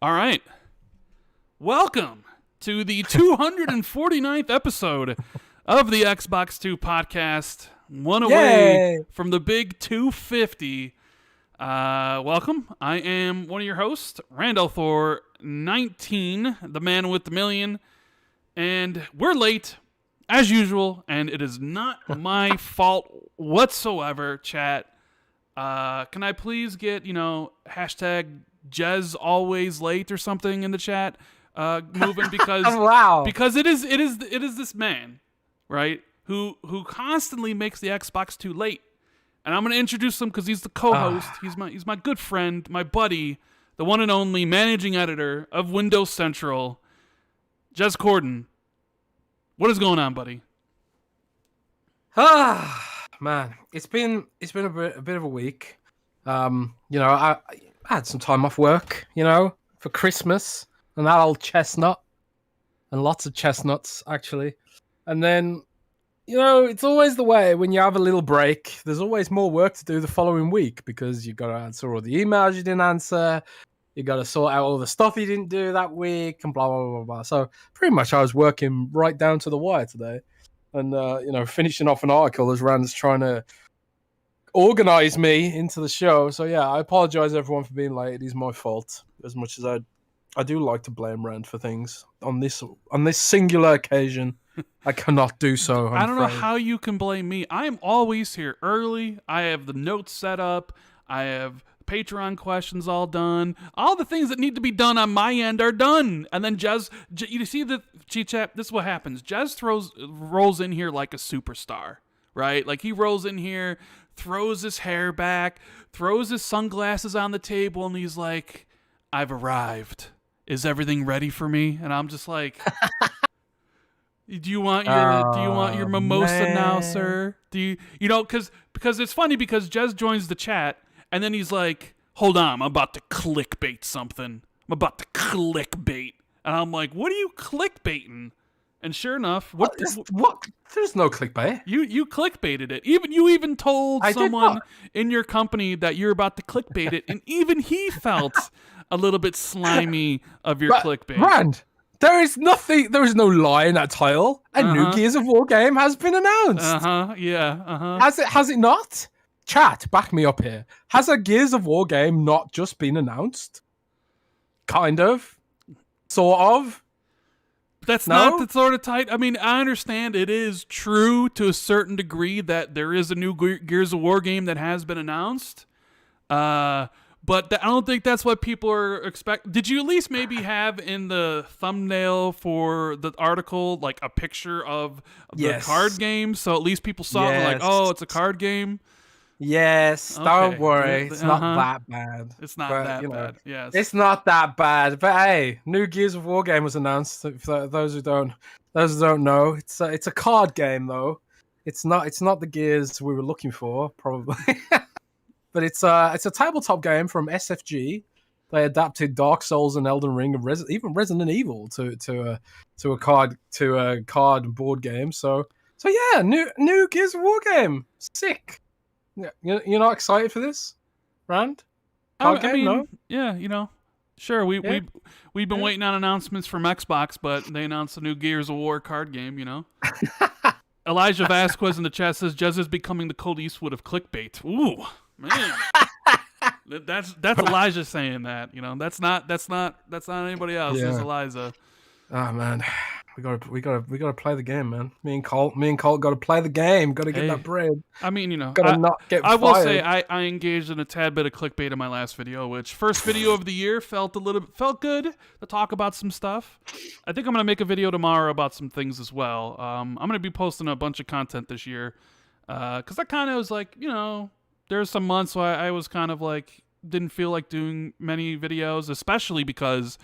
All right. Welcome to the 249th episode of the Xbox 2 podcast. One away from the big 250. Welcome. I am one of your hosts, Randall Thor 19, the man with the million. And we're late, as usual, and it is not my fault whatsoever, chat. Can I please get, hashtag Jez always late or something in the chat moving because because it is this man, right, who constantly makes the Xbox 2 late. And I'm going to introduce him because he's the co-host. He's my good friend, my buddy, the one and only managing editor of Windows Central, Jez Corden. What is going on, buddy? Man, it's been a bit of a week. I had some time off work, for Christmas, and that old chestnut, and lots of chestnuts actually. And then, it's always the way when you have a little break. There's always more work to do the following week because you got to answer all the emails you didn't answer. You got to sort out all the stuff you didn't do that week, and blah blah blah blah. So pretty much, I was working right down to the wire today. And, finishing off an article as Rand's trying to organize me into the show. So, yeah, I apologize, everyone, for being late. It is my fault, as much as I do like to blame Rand for things. On this singular occasion, I cannot do so. I don't know how you can blame me. I am always here early. I have the notes set up. I have Patreon questions all done. All the things that need to be done on my end are done. And then Jez, you see the G-Chat? This is what happens. Jez rolls in here like a superstar, right? Like he rolls in here, throws his hair back, throws his sunglasses on the table, and he's like, "I've arrived. Is everything ready for me?" And I'm just like, Do you want your mimosa now, sir? Do you because it's funny because Jez joins the chat. And then he's like, "Hold on, I'm about to clickbait something. I'm about to clickbait." And I'm like, "What are you clickbaiting?" And sure enough, what? There's no clickbait. You clickbaited it. You even told someone in your company that you're about to clickbait it, and even he felt a little bit slimy of your clickbait. Rand, there is no lie in that title. A new Gears of War game has been announced. Has it not? Chat, back me up here. Has a Gears of War game not just been announced? Kind of. Sort of. That's not the sort of tight. I mean, I understand it is true to a certain degree that there is a new Gears of War game that has been announced. But I don't think that's what people are expecting. Did you at least maybe have in the thumbnail for the article like a picture of the card game? So at least people saw it like, oh, it's a card game. Yes, okay. Don't worry. It's not that bad. It's not that bad. Yes, it's not that bad. But hey, new Gears of War game was announced. For those who don't know, it's a card game though. It's not the Gears we were looking for probably. But it's a tabletop game from SFG. They adapted Dark Souls and Elden Ring and even Resident Evil to a card board game. So yeah, new Gears of War game. Sick. Yeah, you're not excited for this, Rand? No? Yeah, sure. We've been waiting on announcements from Xbox, but they announced a new Gears of War card game. Elijah Vasquez in the chat says Jez is becoming the Colt Eastwood of clickbait. Ooh, man, that's Elijah saying that. That's not anybody else. It's Eliza. Oh man. We gotta play the game, man. Me and Colt gotta play the game. Gotta get that bread. I mean, gotta not get fired. I will say I engaged in a tad bit of clickbait in my last video, which first video of the year felt good to talk about some stuff. I think I'm gonna make a video tomorrow about some things as well. I'm gonna be posting a bunch of content this year. Because I kind of was like, there's some months where I was kind of like, didn't feel like doing many videos, especially because,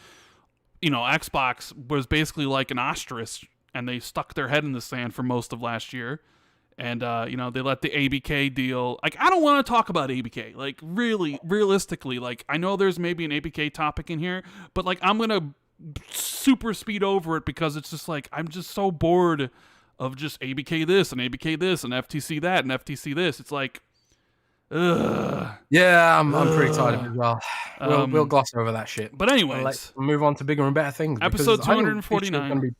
Xbox was basically like an ostrich and they stuck their head in the sand for most of last year. And, they let the ABK deal. Like, I don't want to talk about ABK. Like, really, realistically, like, I know there's maybe an ABK topic in here, but, like, I'm going to super speed over it because it's just, like, I'm just so bored of just ABK this and ABK this and FTC that and FTC this. It's like, ugh. Yeah, I'm pretty tired of it as well. We'll gloss over that shit. But anyways. Let's move on to bigger and better things. Episode 249.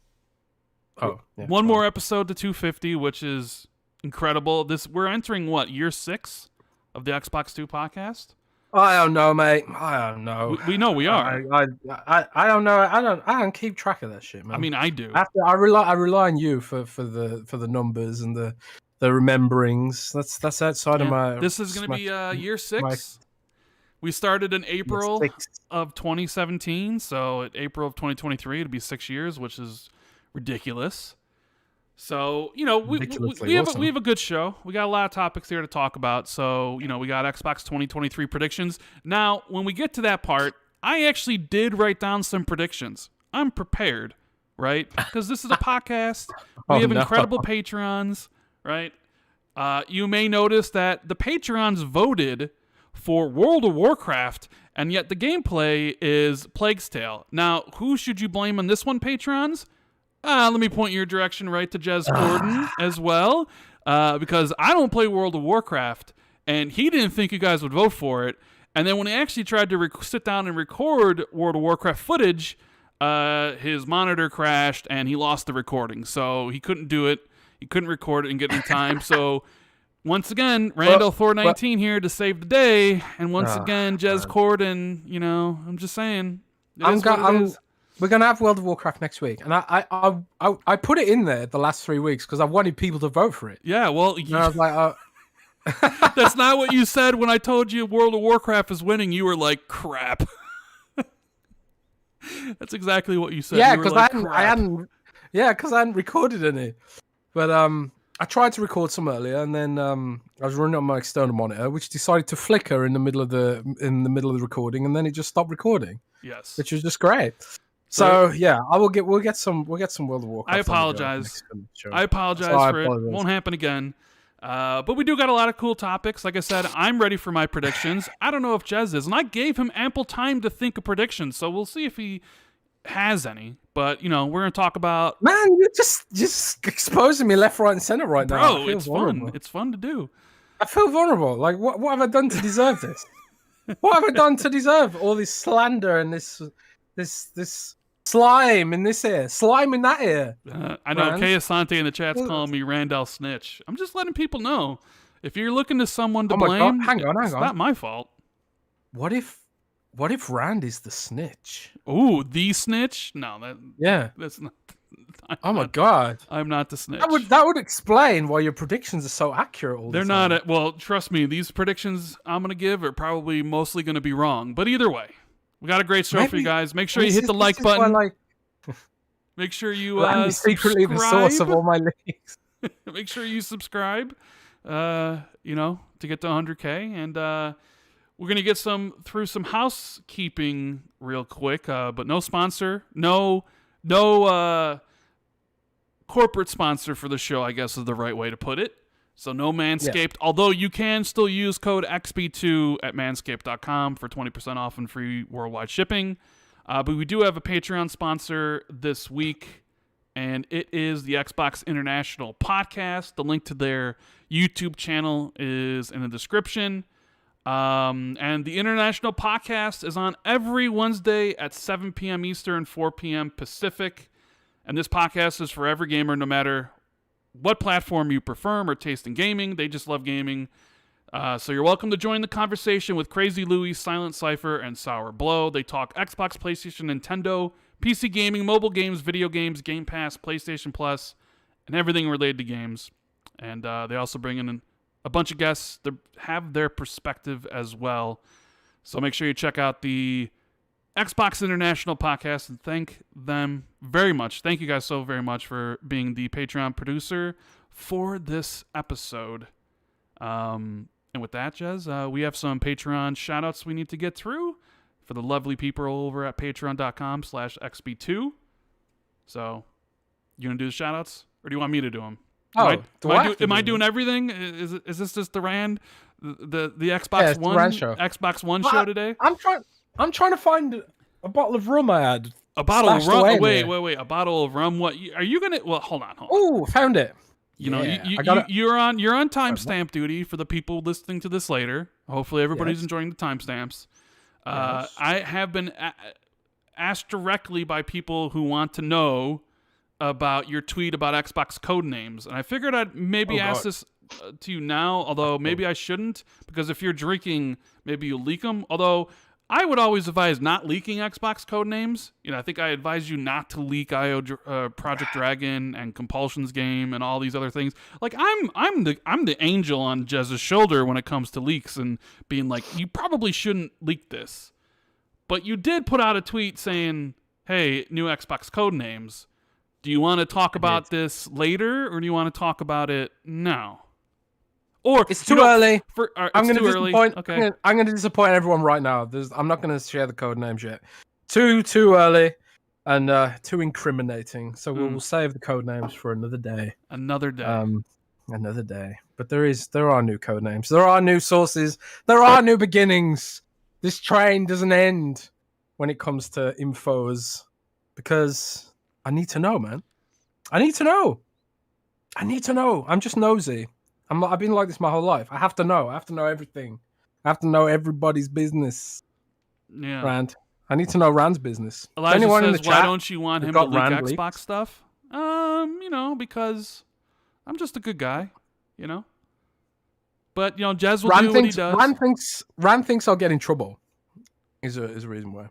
One more episode to 250, which is incredible. We're entering what, year 6 of the Xbox 2 podcast? I don't know, mate. I don't know. We know we are. I don't know. I don't keep track of that shit, man. I mean, I do. I rely on you for the numbers and the rememberings. That's outside of my. This is going to be year 6. We started in April of 2017, so April of 2023 it'll be 6 years, which is ridiculous. So, we have a good show. We got a lot of topics here to talk about. So, we got Xbox 2023 predictions. Now, when we get to that part, I actually did write down some predictions. I'm prepared, right? Because this is a podcast. We have incredible Patrons, right? You may notice that the Patrons voted for World of Warcraft, and yet the gameplay is Plague's Tale. Now, who should you blame on this one, Patrons? Let me point your direction right to Jez Gordon as well, because I don't play World of Warcraft, and he didn't think you guys would vote for it. And then when he actually tried to sit down and record World of Warcraft footage, his monitor crashed, and he lost the recording. So he couldn't do it. He couldn't record it and get it in time. So once again, Randall Thor 19 here to save the day. And once again, Jez Gordon, I'm just saying. We're gonna have World of Warcraft next week, and I put it in there the last 3 weeks because I wanted people to vote for it. Yeah, well, and I was like, that's not what you said when I told you World of Warcraft is winning. You were like, crap. That's exactly what you said. Yeah, because I hadn't recorded any. But I tried to record some earlier, and then I was running on my external monitor, which decided to flicker in the middle of the recording, and then it just stopped recording. Yes, which was just great. So yeah, we'll get some World of Warcraft. I apologize. For it. Won't happen again. But we do got a lot of cool topics. Like I said, I'm ready for my predictions. I don't know if Jez is, and I gave him ample time to think of predictions, so we'll see if he has any. But we're gonna talk about. Man, you're just exposing me left, right, and center right now. Bro, it's fun. It's fun to do. I feel vulnerable. Like what have I done to deserve this? What have I done to deserve all this slander and this slime in this ear, slime in that ear? I know Kay Asante in the chat's calling me Randall Snitch. I'm just letting people know. If you're looking to someone to blame, hang on. It's not my fault. What if Rand is the snitch? Ooh, the snitch? No, that's not. My God! I'm not the snitch. That would explain why your predictions are so accurate. They're not. Well, trust me. These predictions I'm gonna give are probably mostly gonna be wrong. But either way, we got a great show for you guys. Make sure you hit the like button. Make sure you secretly subscribe. The source of all my leaks. Make sure you subscribe. To get to 100K, and we're gonna get through some housekeeping real quick. But no sponsor, no corporate sponsor for the show, I guess is the right way to put it. So no Manscaped, although you can still use code XB2 at manscaped.com for 20% off and free worldwide shipping. But we do have a Patreon sponsor this week, and it is the Xbox International Podcast. The link to their YouTube channel is in the description. And the International Podcast is on every Wednesday at 7 p.m. Eastern, 4 p.m. Pacific. And this podcast is for every gamer, no matter what platform you prefer or taste in gaming. They just love gaming. So you're welcome to join the conversation with Crazy Lui, Silent Cypher, and Sourblow. They talk Xbox, PlayStation, Nintendo, PC gaming, mobile games, video games, Game Pass, PlayStation Plus, and everything related to games. And they also bring in a bunch of guests that have their perspective as well. So make sure you check out the Xbox International Podcast, and thank them very much. Thank you guys so very much for being the Patreon producer for this episode. And with that, Jez, we have some Patreon shout-outs we need to get through for the lovely people over at patreon.com/XB2. So, you going to do the shout-outs? Or do you want me to do them? Am I doing everything? Is this just the Rand, the Xbox One show. Xbox One show today? I'm trying to find a bottle of rum I had. A bottle of rum? Wait. A bottle of rum? What are you gonna? Well, hold on. Oh, found it. You're on timestamp duty for the people listening to this later. Hopefully, everybody's enjoying the timestamps. Yes. I have been asked directly by people who want to know about your tweet about Xbox code names, and I figured I'd maybe ask this to you now, although maybe I shouldn't, because if you're drinking, maybe you'll leak them. Although I would always advise not leaking Xbox code names. I think I advise you not to leak Project Dragon and Compulsion's game and all these other things. Like I'm the angel on Jez's shoulder when it comes to leaks and being like, you probably shouldn't leak this, but you did put out a tweet saying, "Hey, new Xbox code names. Do you want to talk about this later, or do you want to talk about it now?" Or it's too early. I'm going to disappoint. Okay. I'm going to disappoint everyone right now. I'm not going to share the code names yet. Too early, and too incriminating. So we'll save the code names for another day. Another day. But there are new code names. There are new sources. There are new beginnings. This train doesn't end when it comes to infos, because I need to know, man. I need to know. I'm just nosy. I've been like this my whole life. I have to know. I have to know everything. I have to know everybody's business. Yeah. Rand. I need to know Rand's business. Elijah anyone says, in the why chat don't you want him to leak Rand Xbox leaked? stuff? Because I'm just a good guy, But, Jez will do what he does. Rand thinks I'll get in trouble. Is a reason why.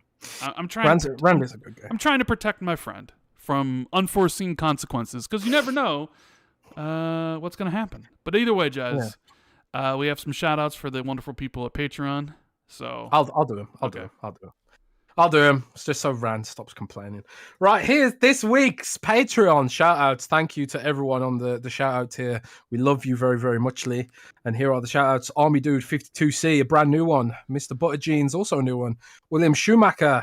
Rand is a good guy. I'm trying to protect my friend from unforeseen consequences, because you never know what's going to happen. But either way, Jez, we have some shout outs for the wonderful people at Patreon. So I'll do them. I'll do them. It's just so Rand stops complaining. Right, here's this week's Patreon shout outs. Thank you to everyone on the shout out tier. We love you very, very muchly. And here are the shout outs. Army Dude 52C, a brand new one. Mr. Butter Jeans, also a new one. William Schumacher,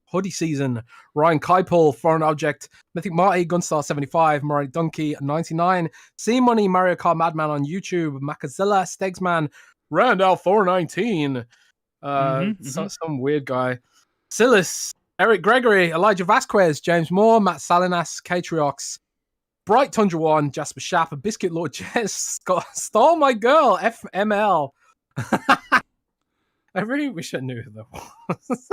Hoodie Season, Ryan Keipel, Foreign Object, Mythic Marty, Gunstar 75, Murray Donkey 99, C Money, Mario Kart Madman on YouTube, Macazilla, Stegsman, Randall 419, some weird guy, Silas, Eric Gregory, Elijah Vasquez, James Moore, Matt Salinas, Catriox, Bright Tundra 1, Jasper Schaff, Biscuit Lord Jess, Stole My Girl, FML. I really wish I knew who that was.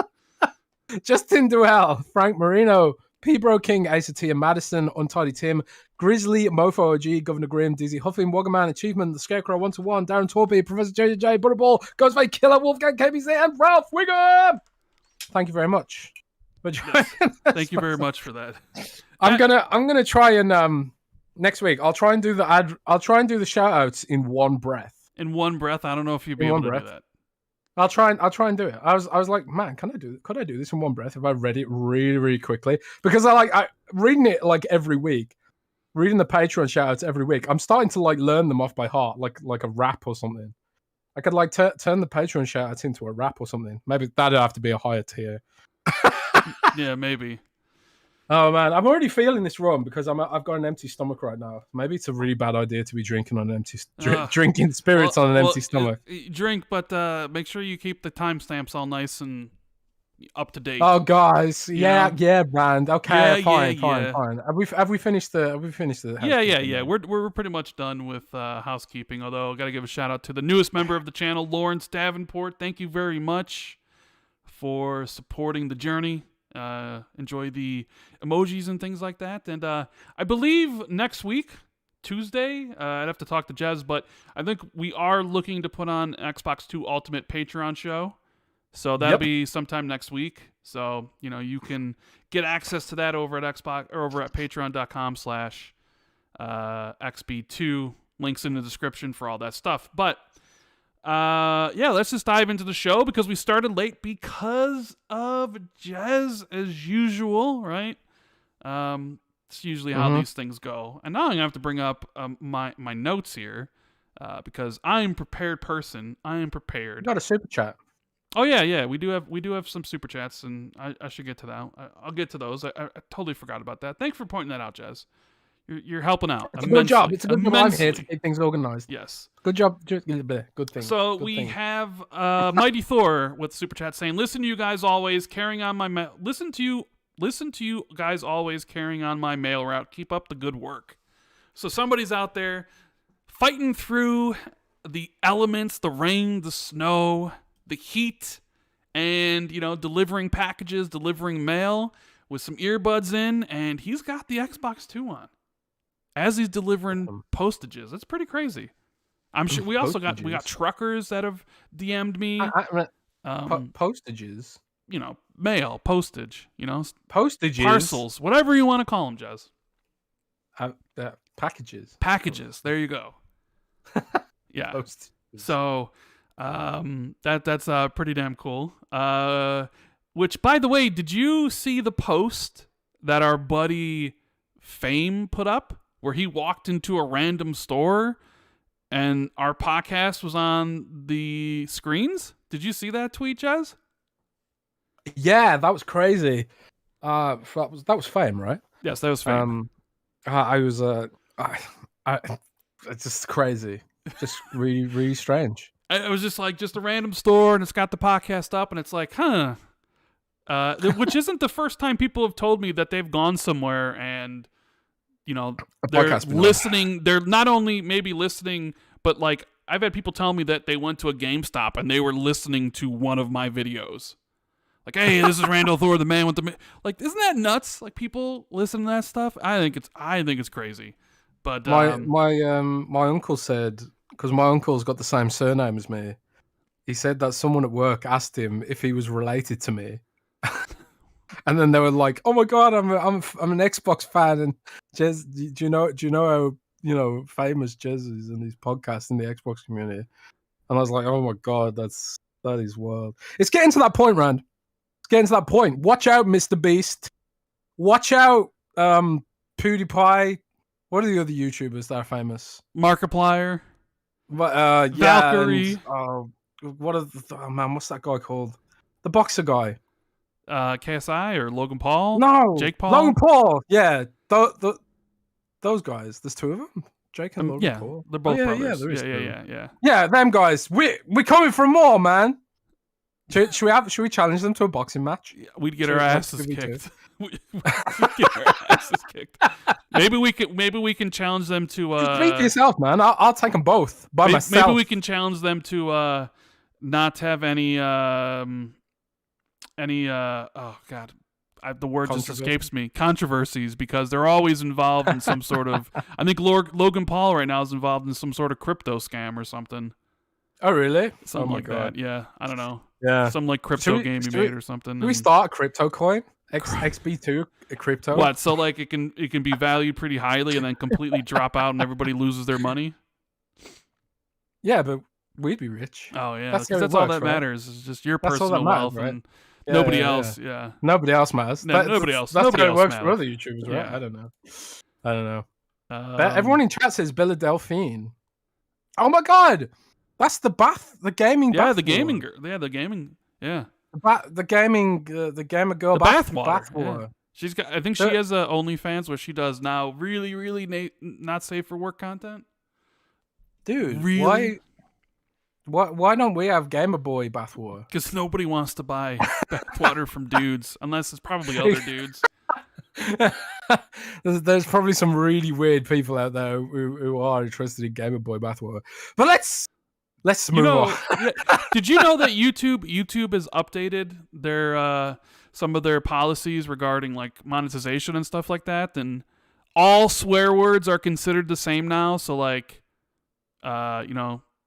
Justin Duell, Frank Marino, P-Bro King, Ace Madison, Untidy Tim, Grizzly, Mofo OG, Governor Grimm, Dizzy Huffing, Woggerman, Achievement, The Scarecrow 1-1, Darren Torpy, Professor JJJ, Butterball, Ghostface Killer, Wolfgang KBC, and Ralph Wiggum! Thank you very much. Thank you very much for that. I'm gonna try and next week I'll try and do the shout outs in one breath. In one breath? I don't know if you'll be able to do that. I'll try and do it. I was like, man, could I do this in one breath if I read it really, really quickly? Because I reading it like every week, reading the Patreon shoutouts every week. I'm starting to like learn them off by heart, like a rap or something. I could like turn the Patreon shoutouts into a rap or something. Maybe that'd have to be a higher tier. Yeah, maybe. Oh man, I'm already feeling this rum because I've got an empty stomach right now. Maybe it's a really bad idea to be drinking on an empty drinking spirits on an empty stomach. Drink, but make sure you keep the timestamps all nice and up to date. Oh guys, yeah, Brand. Okay, fine. Have we finished the? Yeah. We're pretty much done with housekeeping. Although I got to give a shout out to the newest member of the channel, Lawrence Davenport. Thank you very much for supporting the journey. Enjoy the emojis and things like that. And I believe next week, Tuesday, I'd have to talk to Jez, but I think we are looking to put on Xbox 2 Ultimate Patreon show. So that'll be sometime next week. So, you can get access to that over at Xbox or over at patreon.com/XB2. Links in the description for all that stuff. But yeah, let's just dive into the show because we started late because of Jez as usual, right? It's usually how these things go. And now I'm gonna have to bring up my notes here because I'm a prepared person. I am prepared. You got a super chat. Oh yeah, we do have some super chats, and I should get to that. I'll get to those. I totally forgot about that. Thanks for pointing that out, Jez. You're helping out. It's a good job. It's a good job. I'm here to keep things organized. Yes. Good job. Good thing. So good we thing. have Mighty Thor with super chat saying, "Listen to you guys always carrying on my listen to you guys always carrying on my mail route. Keep up the good work." So somebody's out there fighting through the elements, the rain, the snow, the heat, and delivering packages, delivering mail with some earbuds in, and he's got the Xbox 2 on as he's delivering postages. That's pretty crazy. I'm sure we also got truckers that have DM'd me. Postages. Mail, postage. Postages, parcels, whatever you want to call them, Jez. Packages. Packages. There you go. Yeah. Postages. So, that's pretty damn cool. Which, by the way, did you see the post that our buddy Fame put up, where he walked into a random store and our podcast was on the screens? Did you see that tweet, Jez? Yeah, that was crazy. That was Fame, right? Yes, that was Fame. It's just crazy. Just really, really strange. It was just a random store, and it's got the podcast up, and it's like, huh. Which isn't the first time people have told me that they've gone somewhere and, they're listening. They're not only maybe listening, but like I've had people tell me that they went to a GameStop and they were listening to one of my videos. Like, hey, this is Randall Thor, the man with the like. Isn't that nuts? Like, people listen to that stuff. I think it's crazy. But my uncle said, because my uncle's got the same surname as me, he said that someone at work asked him if he was related to me, and then they were like, "Oh my god, I'm an Xbox fan." And Jez, do you know how famous Jez is in these podcasts in the Xbox community? And I was like, "Oh my god, that is wild." It's getting to that point, Rand. It's getting to that point. Watch out, Mr. Beast. Watch out, PewDiePie. What are the other YouTubers that are famous? Markiplier. Valkyrie. What's that guy called? The boxer guy. KSI or Logan Paul? No, Jake Paul. Logan Paul. Yeah, those guys. There's two of them. Jake and Logan Paul. They're both brothers. Yeah. Yeah, them guys. We're coming for more, man. Should we challenge them to a boxing match? Yeah, we'd get our asses kicked. We'd get our asses kicked. Maybe we can challenge them to. Just beat yourself, man. I'll take them both by myself. Maybe we can challenge them to not have any. Oh God, the word just escapes me. Controversies, because they're always involved in some sort of. I think Logan Paul right now is involved in some sort of crypto scam or something. Oh really? Something like that. Yeah, I don't know. Yeah, some like crypto game he made or something. Can we start a crypto coin? XB2 a crypto. What? So like it can be valued pretty highly and then completely drop out and everybody loses their money. Yeah, but we'd be rich. Oh yeah, that's all that matters. Is just your personal wealth, right? And nobody else. Yeah, nobody else matters. Nobody else. That's nobody how it else works matters. for other YouTubers, right? Yeah. I don't know. Everyone in chat says Bella Delphine. Oh my god, that's the gaming. Yeah, the gaming girl. Yeah, the gaming. Yeah. The gamer girl. The bathwater. Yeah. She's got. I think she has a OnlyFans where she does now really, really not safe for work content. Dude, really? Why don't we have Gamer Boy bathwater? Because nobody wants to buy bathwater from dudes, unless it's probably other dudes. There's probably some really weird people out there who are interested in Gamer Boy bathwater. But let's move on. Did you know that YouTube has updated their some of their policies regarding like monetization and stuff like that, and all swear words are considered the same now. So like,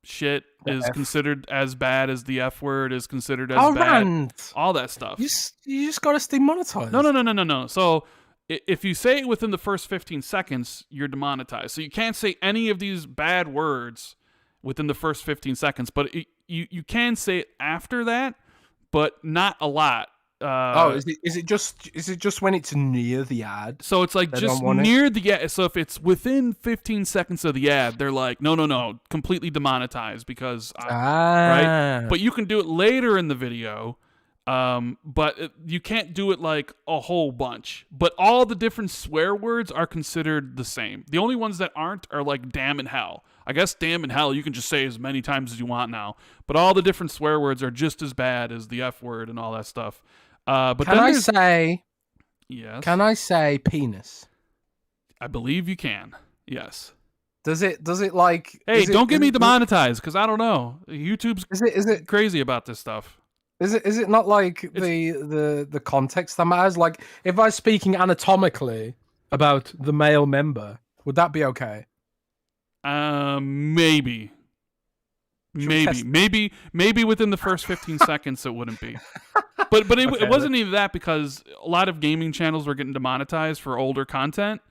shit is considered as bad as the F word is considered as bad. Rand. All that stuff. You just got to stay monetized. No. So if you say it within the first 15 seconds, you're demonetized. So you can't say any of these bad words within the first 15 seconds. But you can say it after that, but not a lot. Is it just when it's near the ad? So it's like just near the ad. So if it's within 15 seconds of the ad, they're like, no, completely demonetized because right. But you can do it later in the video. But you can't do it like a whole bunch. But all the different swear words are considered the same. The only ones that aren't are like damn and hell. I guess damn and hell you can just say as many times as you want now. But all the different swear words are just as bad as the F word and all that stuff. But can I say? Yes. Can I say penis? I believe you can. Yes. Does it like? Hey, don't get me demonetized because I don't know. YouTube's is it crazy about this stuff. Is it not like the context that matters? Like if I was speaking anatomically about the male member, would that be okay? Maybe within the first 15 seconds it wouldn't be. But it wasn't even that because a lot of gaming channels were getting demonetized for older content.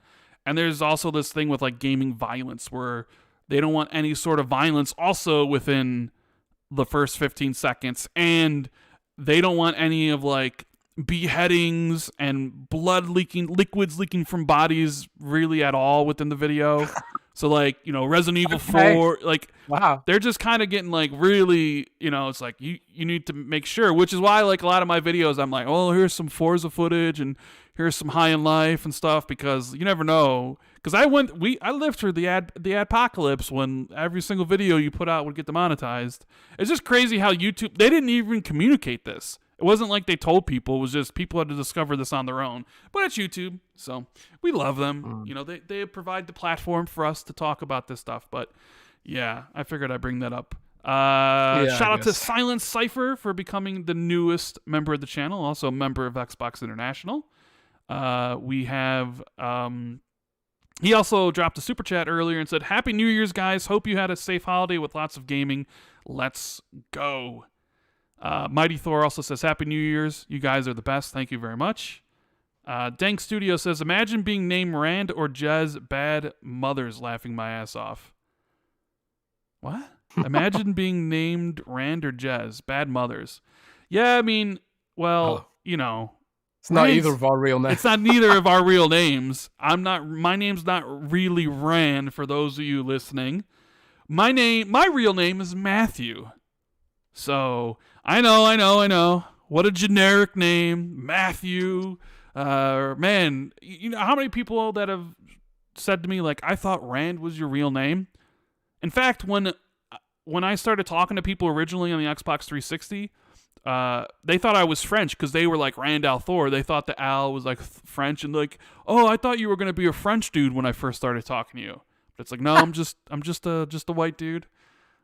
And there's also this thing with like gaming violence where they don't want any sort of violence also within the first 15 seconds. And they don't want any of like beheadings and liquids leaking from bodies really at all within the video. So like, Resident Evil 4, like, wow, they're just kind of getting like really, it's like you need to make sure, which is why like a lot of my videos, I'm like, oh, here's some Forza footage and here's some High in Life and stuff because you never know. Because I lived through the adpocalypse when every single video you put out would get demonetized. It's just crazy how YouTube, they didn't even communicate this. It wasn't like they told people. It was just people had to discover this on their own. But it's YouTube, so we love them. They provide the platform for us to talk about this stuff. But yeah, I figured I'd bring that up. Shout out to Silent Cypher for becoming the newest member of the channel, also a member of Xbox International. We have... he also dropped a super chat earlier and said, Happy New Year's, guys. Hope you had a safe holiday with lots of gaming. Let's go. Mighty Thor also says, Happy New Year's. You guys are the best. Thank you very much. Dank Studio says, imagine being named Rand or Jez. Bad mothers, laughing my ass off. What? Imagine being named Rand or Jez. Bad mothers. Yeah, I mean, well, It's not either of our real names. It's not neither of our real names. My name's not really Rand for those of you listening. My real name is Matthew. So, I know. What a generic name, Matthew. Man, how many people that have said to me, like, I thought Rand was your real name? In fact, when I started talking to people originally on the Xbox 360, they thought I was French because they were like Rand Althor. They thought the Al was like French and like, oh, I thought you were going to be a French dude when I first started talking to you. But it's like, no, I'm just a white dude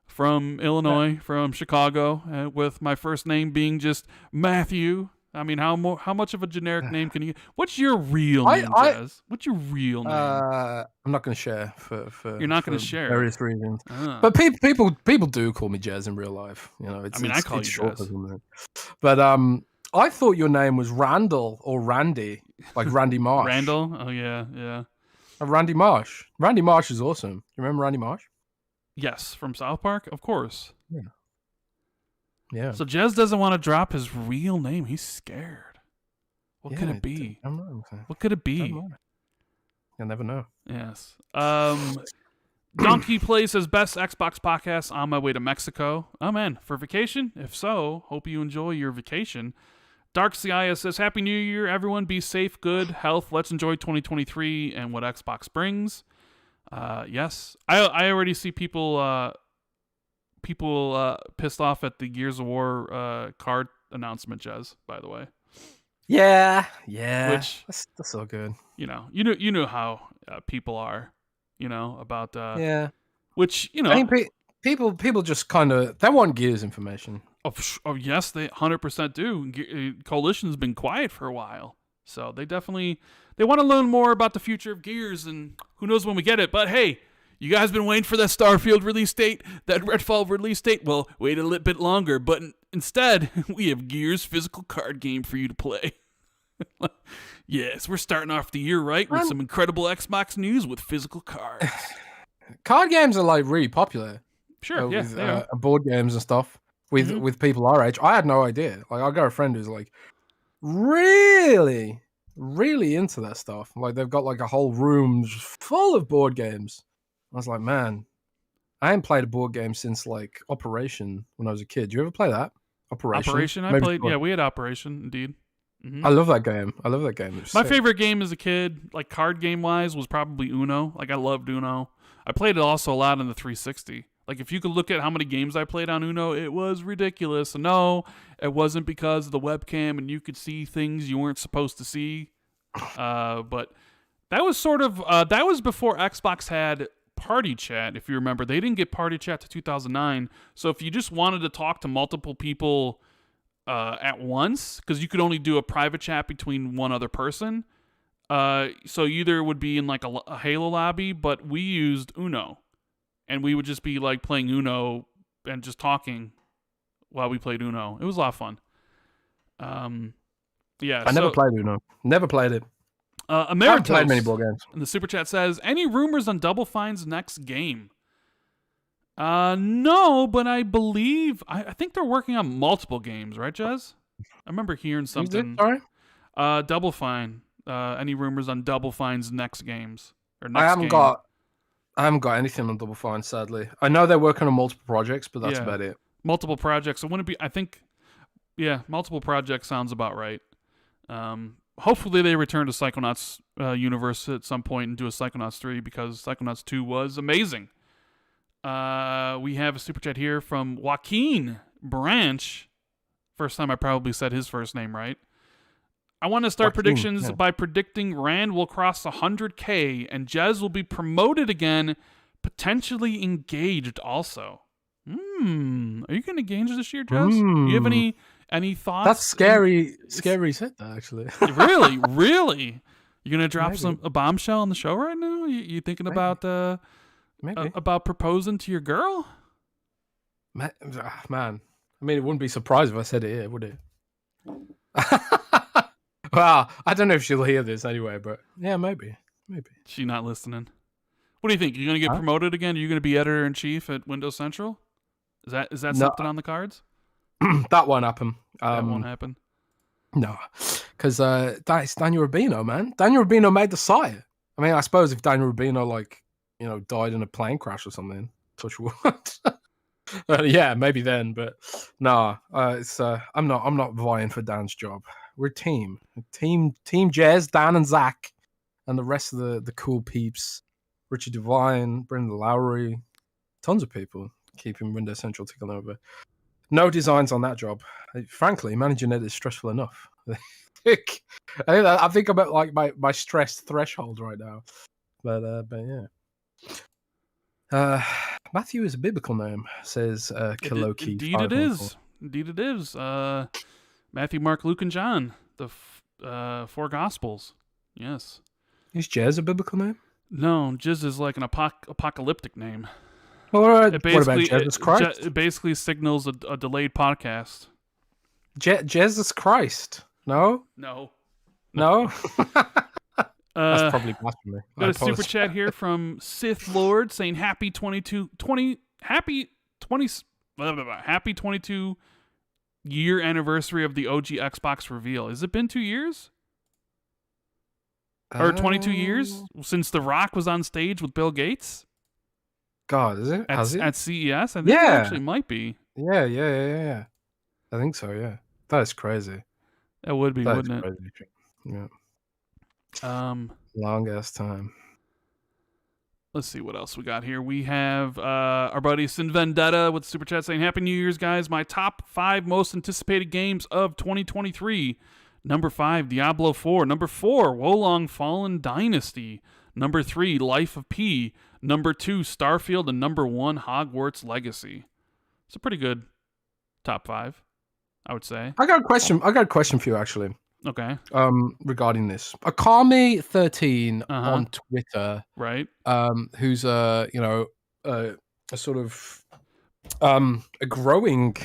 from Illinois, from Chicago, with my first name being just Matthew. I mean, how much of a generic name can you? What's your real name, Jez? What's your real name? I'm not going to share for you're not going to share various reasons. But people do call me Jez in real life. I call you Jez. But I thought your name was Randall or Randy, like Randy Marsh. Randall? Oh yeah. Randy Marsh. Randy Marsh is awesome. You remember Randy Marsh? Yes, from South Park, of course. Yeah. So Jez doesn't want to drop his real name. He's scared. What could it be? I don't know. What could it be? You'll never know. Yes. Donkey Play says, best Xbox podcast on my way to Mexico. Oh, man. For vacation? If so, hope you enjoy your vacation. Dark Cia says, Happy New Year, everyone. Be safe, good, health. Let's enjoy 2023 and what Xbox brings. Yes. I already see people pissed off at the Gears of War card announcement, Jez, by the way. Yeah. Which that's so good. You know how people are, about which I think people just kind of they want Gears information. Oh yes, they 100% do. Coalition's been quiet for a while, so they want to learn more about the future of Gears, and who knows when we get it. But hey, you guys been waiting for that Starfield release date, that Redfall release date? Well, wait a little bit longer, but instead, we have Gears physical card game for you to play. Yes, we're starting off the year right with some incredible Xbox news with physical cards. Card games are like really popular. Sure, yeah, with board games and stuff with people our age. I had no idea. Like, I got a friend who's like really, really into that stuff. Like, they've got like a whole room full of board games. I was like, man, I hadn't played a board game since like Operation when I was a kid. Did you ever play that? Operation. I played. Yeah, we had Operation indeed. I love that game. My favorite game as a kid, like card game wise, was probably Uno. Like, I loved Uno. I played it also a lot on the 360. Like, if you could look at how many games I played on Uno, it was ridiculous. No, it wasn't because of the webcam and you could see things you weren't supposed to see. But that was sort of that was before Xbox had Party Chat. If you remember, they didn't get Party Chat to 2009. So if you just wanted to talk to multiple people at once, because you could only do a private chat between one other person. So either would be in like a Halo lobby, but we used Uno, and we would just be like playing Uno and just talking while we played Uno. It was a lot of fun. Yeah, I never played Uno. Never played it. Emeritus, I haven't played many board games. In the super chat says, any rumors on Double Fine's next game? No, but I believe I think they're working on multiple games, right, Jez? I remember hearing something. Sorry? Double Fine. Any rumors on Double Fine's next games or next I haven't game? got anything on Double Fine, sadly. I know they're working on multiple projects, but that's about it. Multiple projects. It wouldn't be. I think. Yeah, multiple projects sounds about right. Hopefully they return to Psychonauts universe at some point and do a Psychonauts 3, because Psychonauts 2 was amazing. We have a super chat here from Joaquin Branch. First time I probably said his first name right. I want to start predictions by predicting Rand will cross 100K and Jez will be promoted again, potentially engaged also. Are you going to engage this year, Jez? Do you have any thoughts? That's scary. Scary said that, actually. Really? Really? You're going to drop a bombshell on the show right now? You thinking about proposing to your girl? Man, I mean, it wouldn't be surprised if I said it here, would it? Well, I don't know if she'll hear this anyway, but yeah, maybe. She not listening. What do you think? You're going to get promoted again? Are you going to be editor-in-chief at Windows Central? Is that something on the cards? That won't happen. That won't happen? No, because that's Daniel Rubino, man. Daniel Rubino made the site. I mean, I suppose if Daniel Rubino, died in a plane crash or something, touch wood. Yeah, maybe then, but no, I'm not vying for Dan's job. We're team Jez, Dan and Zach, and the rest of the cool peeps. Richard Devine, Brendan Lowry, tons of people keeping Windows Central ticking over. No designs on that job. Frankly, managing it is stressful enough. I think I'm at like my stress threshold right now. But yeah. Matthew is a biblical name, says Kiloki. Indeed it is. Indeed it is. Matthew, Mark, Luke, and John, the four Gospels. Yes. Is Jez a biblical name? No, Jez is like an apocalyptic name. What about Jesus Christ? It basically signals a delayed podcast. Jesus Christ? No? No. That's probably blasphemy. Got a super chat here from Sith Lord saying happy 22 year anniversary of the OG Xbox reveal. Has it been 2 years? Or 22 years since The Rock was on stage with Bill Gates? God, is it? At CES? I think it actually might be. Yeah. I think so, yeah. That is crazy. That would be, wouldn't it? Yeah. Long ass time. Let's see what else we got here. We have our buddy Sin Vendetta with the super chat saying, Happy New Year's, guys. My top 5 most anticipated games of 2023. Number 5, Diablo 4. Number 4, Wolong Fallen Dynasty. Number 3, Life of P. Number 2, Starfield. And number 1, Hogwarts Legacy. It's a pretty good top 5, I would say. I got a question for you, actually. Okay. Regarding this, Akami13 on Twitter, right? Who's a sort of a growing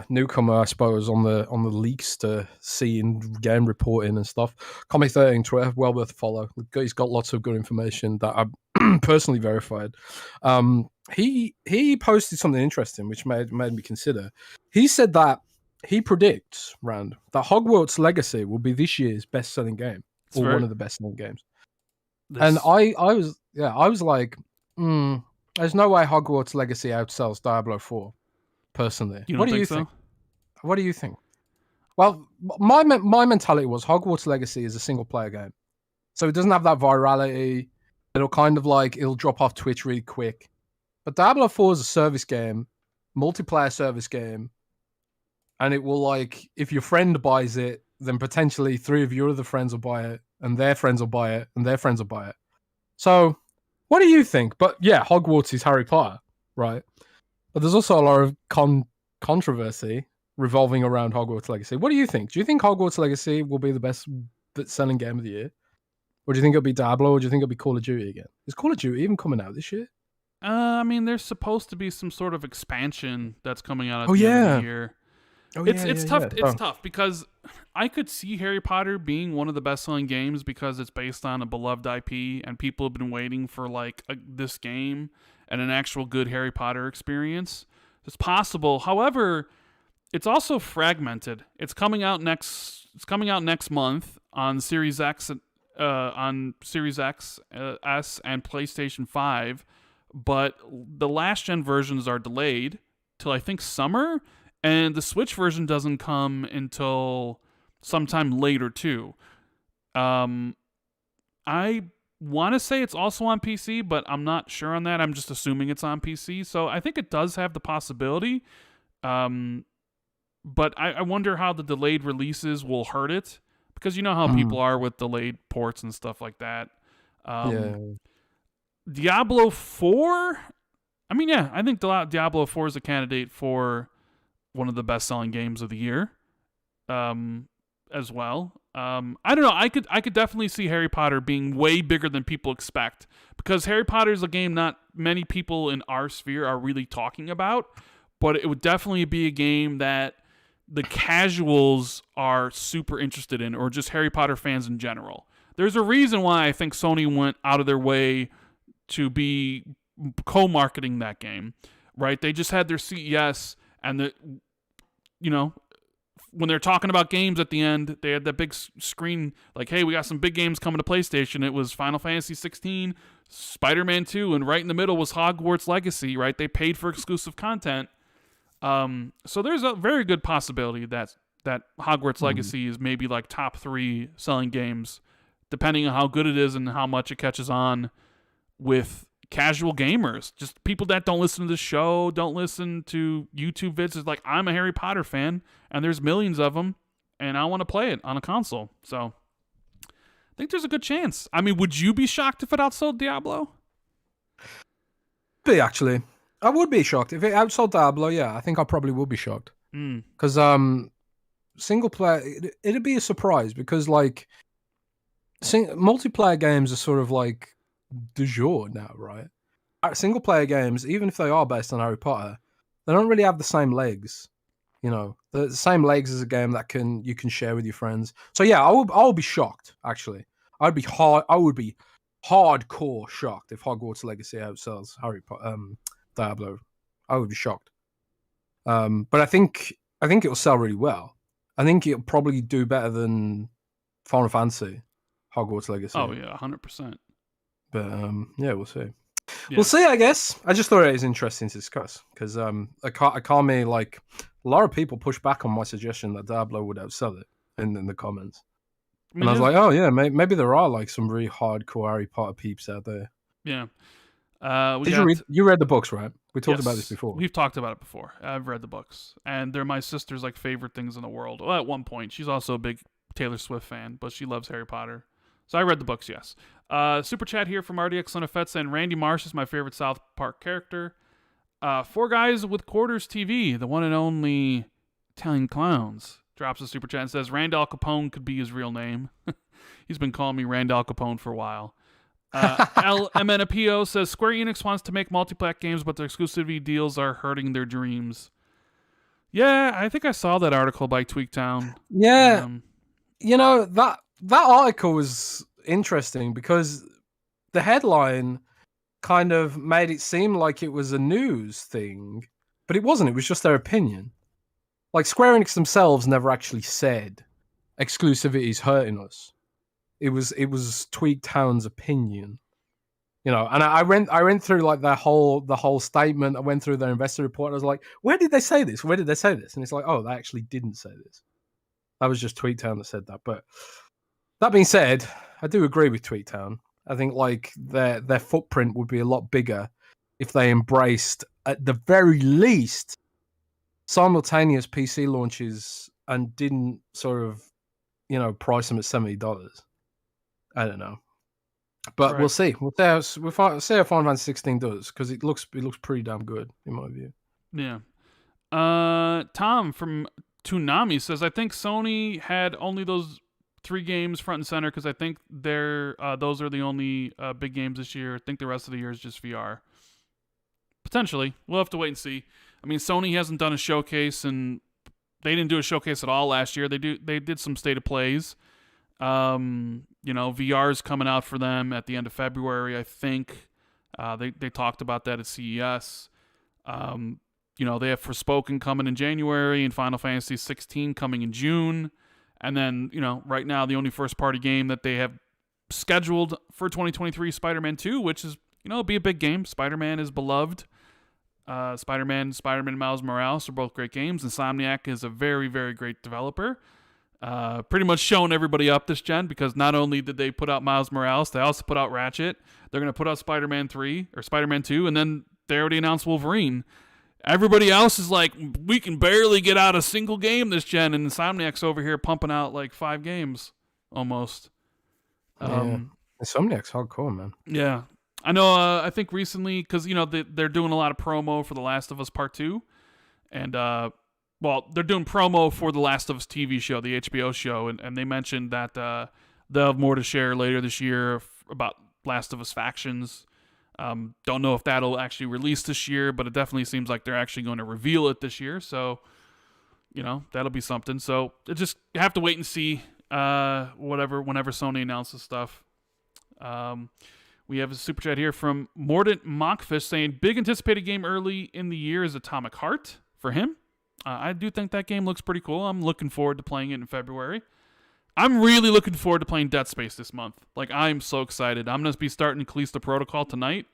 newcomer, I suppose, on the leaks to see in game reporting and stuff. Akami13 Twitter, well worth a follow. He's got lots of good information that I've personally verified. he posted something interesting, which made me consider. He said that he predicts, Rand, that Hogwarts Legacy will be this year's best-selling game, one of the best-selling games. And I was like, there's no way Hogwarts Legacy outsells Diablo 4. Personally, what do you think? What do you think? Well, my mentality was Hogwarts Legacy is a single-player game, so it doesn't have that virality. It'll kind of it'll drop off Twitch really quick. But Diablo 4 is a service game, multiplayer service game, and it will if your friend buys it, then potentially 3 of your other friends will buy it, and their friends will buy it, and their friends will buy it. So, what do you think? But yeah, Hogwarts is Harry Potter, right? But there's also a lot of controversy revolving around Hogwarts Legacy. What do you think? Do you think Hogwarts Legacy will be the best-selling game of the year? Or do you think it'll be Diablo, or do you think it'll be Call of Duty again? Is Call of Duty even coming out this year? I mean, there's supposed to be some sort of expansion that's coming out at the end of the year. It's tough. It's tough because I could see Harry Potter being one of the best-selling games because it's based on a beloved IP, and people have been waiting for this game and an actual good Harry Potter experience. It's possible. However, it's also fragmented. It's coming out next month on Series X, S, and PlayStation 5. But the last gen versions are delayed till I think summer, and the Switch version doesn't come until sometime later too. I want to say it's also on PC, but I'm not sure on that. I'm just assuming it's on PC, so I think it does have the possibility. But I wonder how the delayed releases will hurt it, because you know how people are with delayed ports and stuff like that. Diablo 4? I mean, yeah, I think Diablo 4 is a candidate for one of the best-selling games of the year as well. I don't know. I could definitely see Harry Potter being way bigger than people expect, because Harry Potter is a game not many people in our sphere are really talking about, but it would definitely be a game that the casuals are super interested in, or just Harry Potter fans in general. There's a reason why I think Sony went out of their way to be co-marketing that game, right? They just had their CES, and when they're talking about games at the end, they had that big screen hey, we got some big games coming to PlayStation. It was Final Fantasy 16, Spider-Man 2, and right in the middle was Hogwarts Legacy, right? They paid for exclusive content. So there's a very good possibility that Hogwarts Legacy is maybe top 3 selling games, depending on how good it is and how much it catches on with casual gamers, just people that don't listen to the show, don't listen to YouTube vids. It's I'm a Harry Potter fan, and there's millions of them, and I want to play it on a console. So I think there's a good chance. I mean, would you be shocked if it outsold Diablo? Actually, I would be shocked if it outsold Diablo. Yeah, I think I probably would be shocked, because single player, it'd be a surprise, because multiplayer games are sort of du jour now, right? Single player games, even if they are based on Harry Potter, they don't really have the same legs. The same legs as a game that you can share with your friends. So yeah, I would be shocked. Actually, I would be hardcore shocked if Hogwarts Legacy outsells Diablo. I would be shocked. But I think it'll sell really well. I think it'll probably do better than Final Fantasy, Hogwarts Legacy. Oh yeah, 100%. But yeah, we'll see. Yeah. We'll see, I guess. I just thought it was interesting to discuss, because a lot of people push back on my suggestion that Diablo would outsell it in the comments. I was like, oh yeah, maybe there are some really hardcore Harry Potter peeps out there. Yeah. You read the books, right? We talked about this before. We've talked about it before. I've read the books, and they're my sister's favorite things in the world. Well, at one point, she's also a big Taylor Swift fan, but she loves Harry Potter. So I read the books, yes. Super chat here from RDX Sonafet saying Randy Marsh is my favorite South Park character. 4 Guys with Quarters TV, the one and only Italian Clowns, drops a super chat and says Rand Al Capone could be his real name. He's been calling me Rand Al Capone for a while. LMNAPO says Square Enix wants to make multiplayer games, but their exclusivity deals are hurting their dreams. Yeah, I think I saw that article by Tweaktown. Yeah, that article was interesting, because the headline kind of made it seem like it was a news thing, but it wasn't. It was just their opinion. Like Square Enix themselves never actually said exclusivity is hurting us. It was Tweaked Town's opinion, you know. And I went through like the whole statement. I went through their investor report. And I was like, where did they say this? Where did they say this? And it's like, oh, they actually didn't say this. That was just Tweaked Town that said that. But that being said, I do agree with Tweaked Town. I think like their footprint would be a lot bigger if they embraced, at the very least, simultaneous PC launches and didn't sort of, you know, price them at $70. I don't know, but Right. we'll see. We'll see how Final Fantasy 16 does, because it looks pretty damn good in my view. Yeah. Tom from Toonami says, I think Sony had only those 3 games front and center because I think those are the only big games this year. I think the rest of the year is just VR. Potentially. We'll have to wait and see. I mean, Sony hasn't done a showcase, and they didn't do a showcase at all last year. They did some state of plays. You know, VR is coming out for them at the end of February, I think. They talked about that at CES. You know, they have Forspoken coming in January and Final Fantasy 16 coming in June. And then, you know, right now the only first-party game that they have scheduled for 2023 is Spider-Man 2, which is, you know, it'll be a big game. Spider-Man is beloved. Spider-Man and Miles Morales are both great games. Insomniac is a very, very great developer. Pretty much showing everybody up this gen, because not only did they put out Miles Morales, they also put out Ratchet. They're going to put out Spider-Man 3 or Spider-Man 2, and then they already announced Wolverine. Everybody else is like, we can barely get out a single game this gen, and Insomniac's over here pumping out like 5 games almost. Insomniac's hardcore, man. Yeah. I know, I think recently, because, you know, they're doing a lot of promo for The Last of Us Part 2, and, well, they're doing promo for The Last of Us TV show, the HBO show, and they mentioned that they'll have more to share later this year about Last of Us Factions. Don't know if that'll actually release this year, but it definitely seems like they're actually going to reveal it this year. So, you know, that'll be something. So you have to wait and see whenever Sony announces stuff. We have a super chat here from Mordant Mockfish saying, big anticipated game early in the year is Atomic Heart for him. I do think that game looks pretty cool. I'm looking forward to playing it in February. I'm really looking forward to playing Dead Space this month. Like, I'm so excited. I'm going to be starting Callisto Protocol tonight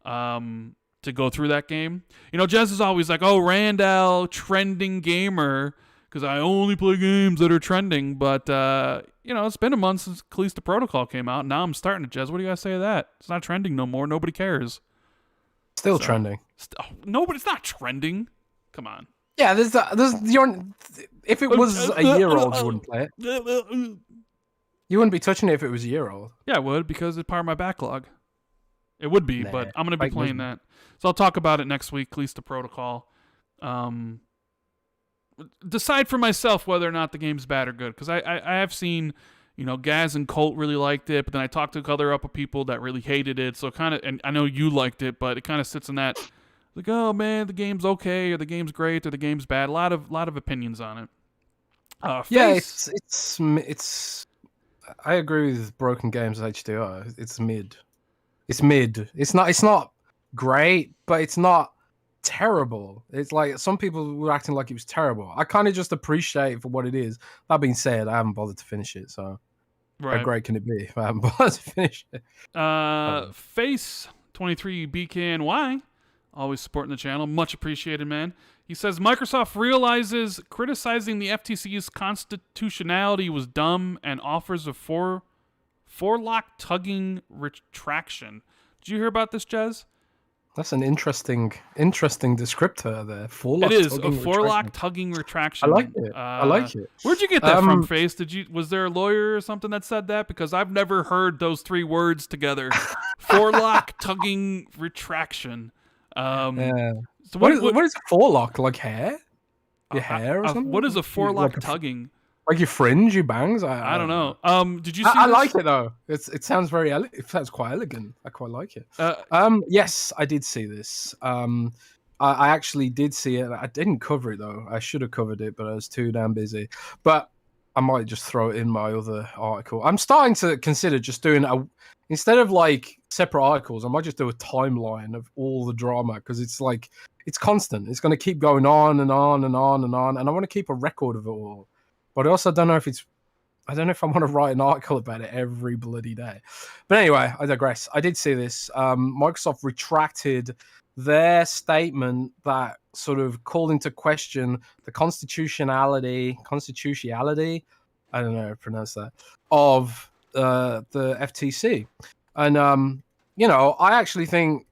to go through that game. You know, Jez is always like, oh, Randall, trending gamer, because I only play games that are trending. But, you know, it's been a month since Callisto Protocol came out. Now I'm starting it, Jez. What do you guys say to that? It's not trending no more. Nobody cares. Still trending. Nobody's not trending. Come on. Yeah, if it was a year old, you wouldn't play it. You wouldn't be touching it if it was a year old. Yeah, I would, because it's part of my backlog. It would be, but I'm going to be playing that. So I'll talk about it next week, Callisto Protocol. Decide for myself whether or not the game's bad or good, because I have seen, you know, Gaz and Colt really liked it, but then I talked to other people that really hated it. So kind of, and I know you liked it, but it kind of sits in that, like, oh man, the game's okay, or the game's great, or the game's bad. A lot of opinions on it. Yeah, it's. I agree with Broken Games HDR. It's mid. It's mid. It's not great, but it's not terrible. It's like some people were acting like it was terrible. I kind of just appreciate it for what it is. That being said, I haven't bothered to finish it, so how great can it be if I haven't bothered to finish it? Face 23 BKNY, always supporting the channel, much appreciated, man. He says Microsoft realizes criticizing the FTC's constitutionality was dumb and offers a forelock tugging retraction. Did you hear about this, Jez? That's an interesting descriptor there. It is a forelock tugging retraction. I like it. I like it. Where'd you get that from, Face? Was there a lawyer or something that said that? Because I've never heard those 3 words together. Forelock tugging retraction. Yeah. So what is forelock? Like hair? Your hair or something? What is a forelock tugging? Like your fringe, your bangs? I don't know. Did you see I like it though. It sounds it sounds quite elegant. I quite like it. Yes, I did see this. I actually did see it. I didn't cover it though. I should have covered it, but I was too damn busy. But I might just throw it in my other article. I'm starting to consider just doing instead of like separate articles, I might just do a timeline of all the drama, because it's like it's constant. It's going to keep going on and on and on and on, and I want to keep a record of it all. But I also don't know if I want to write an article about it every bloody day. But anyway, I digress. I did see this. Microsoft retracted their statement that sort of called into question the constitutionality, I don't know how to pronounce that, of the FTC. And, I actually think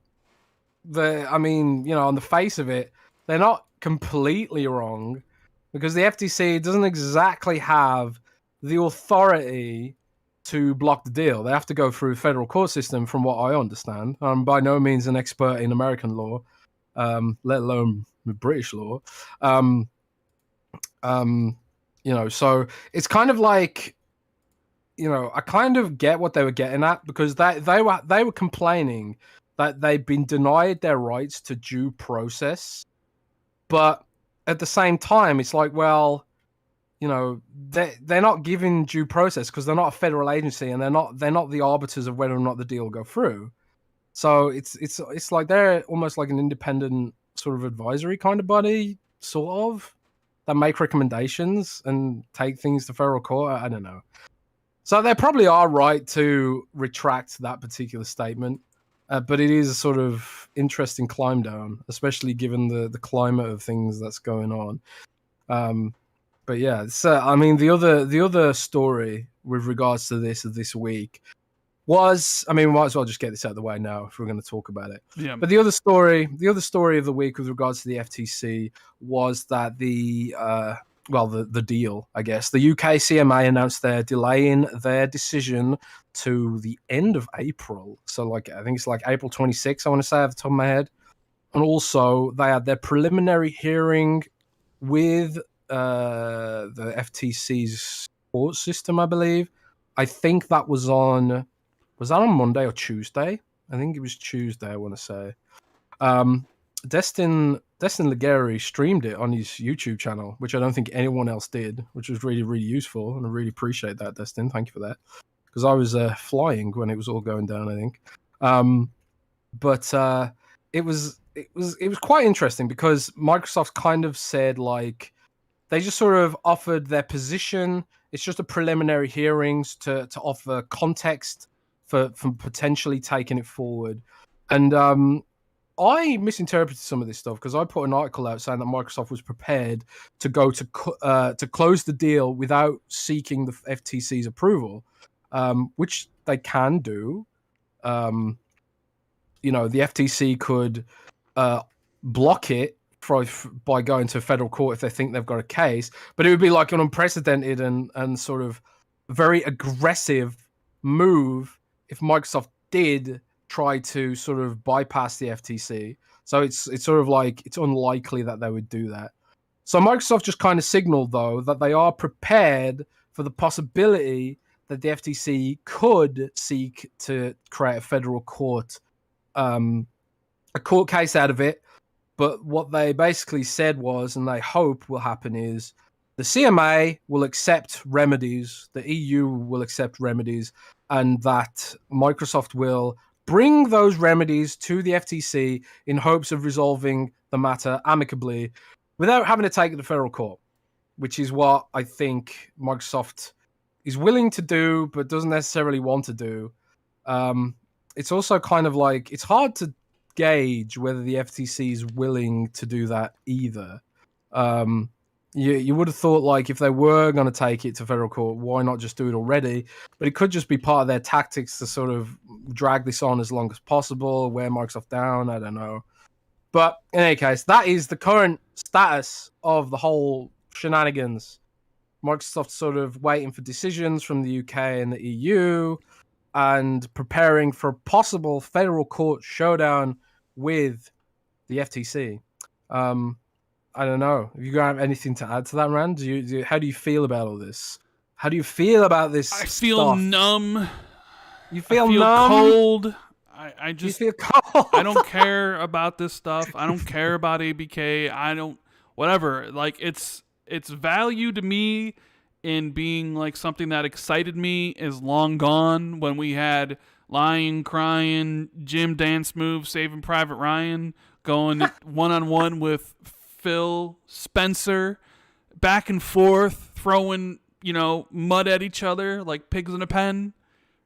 that, on the face of it, they're not completely wrong, because the FTC doesn't exactly have the authority to block the deal. They have to go through a federal court system, from what I understand. I'm by no means an expert in American law, let alone British law. So it's kind of like, I kind of get what they were getting at, because they were complaining that they've been denied their rights to due process. But at the same time, it's like, well, they're not given due process because they're not a federal agency, and they're not the arbiters of whether or not the deal will go through. So it's like they're almost like an independent sort of advisory kind of body, sort of, that make recommendations and take things to federal court. I don't know. So they probably are right to retract that particular statement, but it is a sort of interesting climb down, especially given the climate of things that's going on. But yeah, the other story with regards to this week was, we might as well just get this out of the way now if we're going to talk about it. Yeah. But the other story of the week with regards to the FTC was that the deal, I guess. The UK CMA announced they're delaying their decision to the end of April. So I think it's like April 26th, I want to say, off the top of my head. And also they had their preliminary hearing with the FTC's court system, I believe. I think that was on Monday or Tuesday? I think it was Tuesday, I want to say. Destin Legary streamed it on his YouTube channel, which I don't think anyone else did, which was really, really useful, and I really appreciate that, Destin. Thank you for that. Because I was flying when it was all going down, I think. But it was quite interesting, because Microsoft kind of said, like, they just sort of offered their position. It's just a preliminary hearings to offer context for potentially taking it forward. And I misinterpreted some of this stuff, because I put an article out saying that Microsoft was prepared to go to close the deal without seeking the FTC's approval, which they can do. The FTC could block it by going to federal court if they think they've got a case, but it would be like an unprecedented and sort of very aggressive move if Microsoft did try to sort of bypass the FTC. So it's sort of like, it's unlikely that they would do that. So Microsoft just kind of signaled, though, that they are prepared for the possibility that the FTC could seek to create a federal court, a court case out of it. But what they basically said was, and they hope will happen, is the CMA will accept remedies, the EU will accept remedies, and that Microsoft will bring those remedies to the FTC in hopes of resolving the matter amicably without having to take it to federal court, which is what I think Microsoft is willing to do but doesn't necessarily want to do. It's also kind of like, it's hard to gauge whether the FTC is willing to do that either. You would have thought, like, if they were going to take it to federal court, why not just do it already? But it could just be part of their tactics to sort of drag this on as long as possible, wear Microsoft down, I don't know. But in any case, that is the current status of the whole shenanigans. Microsoft sort of waiting for decisions from the UK and the EU and preparing for a possible federal court showdown with the FTC. I don't know. Have you got anything to add to that, Rand? How do you feel about all this? How do you feel about this I feel stuff? Numb. You feel I feel numb? cold. I just, you feel cold? I don't care about this stuff. I don't care about ABK. I don't, whatever. Like, it's value to me in being like something that excited me is long gone when we had lying, crying, Jim dance move, Saving Private Ryan, going one-on-one with Phil Spencer, back and forth, throwing, mud at each other like pigs in a pen,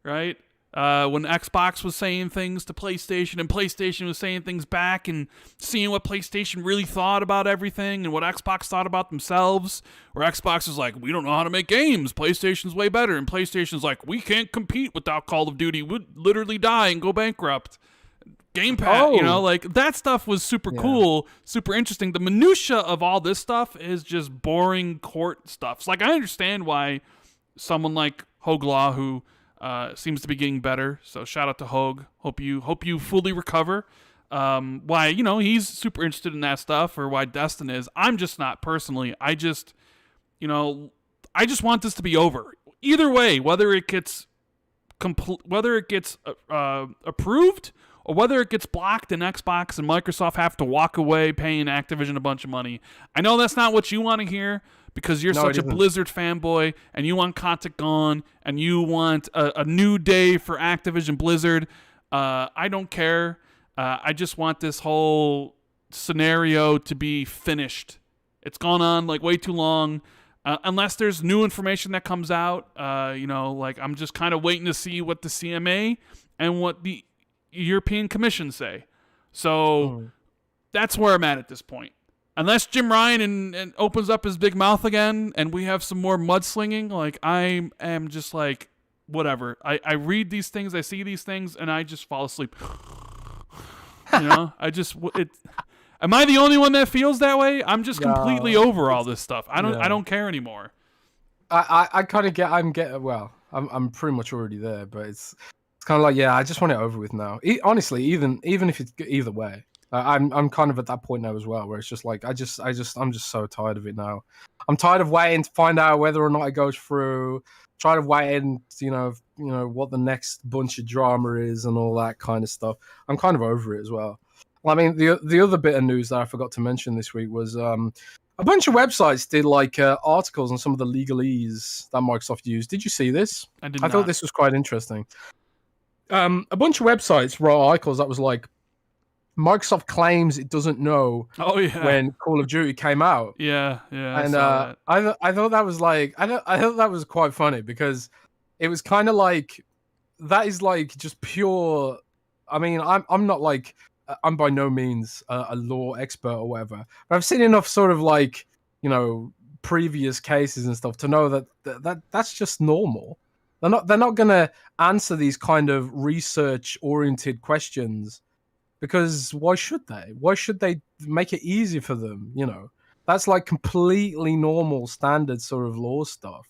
right? When Xbox was saying things to PlayStation and PlayStation was saying things back, and seeing what PlayStation really thought about everything and what Xbox thought about themselves, where Xbox is like, we don't know how to make games, PlayStation's way better, and PlayStation's like, we can't compete without Call of Duty, we'd literally die and go bankrupt. Game Pass, that stuff was super cool, super interesting. The minutia of all this stuff is just boring court stuff. So, I understand why someone like Hoglaw, who seems to be getting better. So shout out to Hogue. Hope you fully recover. Why, he's super interested in that stuff, or why Destin is. I'm just not personally. I just want this to be over. Either way, whether it gets approved or whether it gets blocked and Xbox and Microsoft have to walk away paying Activision a bunch of money. I know that's not what you want to hear, because you're such a Blizzard fanboy and you want content gone and you want a new day for Activision Blizzard. I don't care. I just want this whole scenario to be finished. It's gone on way too long. Unless there's new information that comes out, I'm just kind of waiting to see what the CMA and what the European Commission say. So that's where I'm at this point. Unless Jim Ryan and opens up his big mouth again and we have some more mudslinging, I am just whatever. I read these things, I see these things, and I just fall asleep. Am I the only one that feels that way? I'm just completely over all this stuff. I don't care anymore. I kind of I'm pretty much already there, but it's kind of I just want it over with now. Honestly, even if it's either way. I'm kind of at that point now as well, where it's just I'm just so tired of it now. I'm tired of waiting to find out whether or not it goes through. Tired of waiting, what the next bunch of drama is and all that kind of stuff. I'm kind of over it as well. I mean, the other bit of news that I forgot to mention this week was a bunch of websites did articles on some of the legalese that Microsoft used. Did you see this? I thought this was quite interesting. A bunch of websites wrote articles that was Microsoft claims it doesn't know when Call of Duty came out. Yeah. And I thought that was I thought that was quite funny, because it was kind of that is just pure. I mean, I'm not I'm by no means a law expert or whatever, but I've seen enough sort of previous cases and stuff to know that's just normal. They're not gonna answer these kind of research oriented questions. Because why should they? Why should they make it easy for them? That's completely normal, standard sort of law stuff.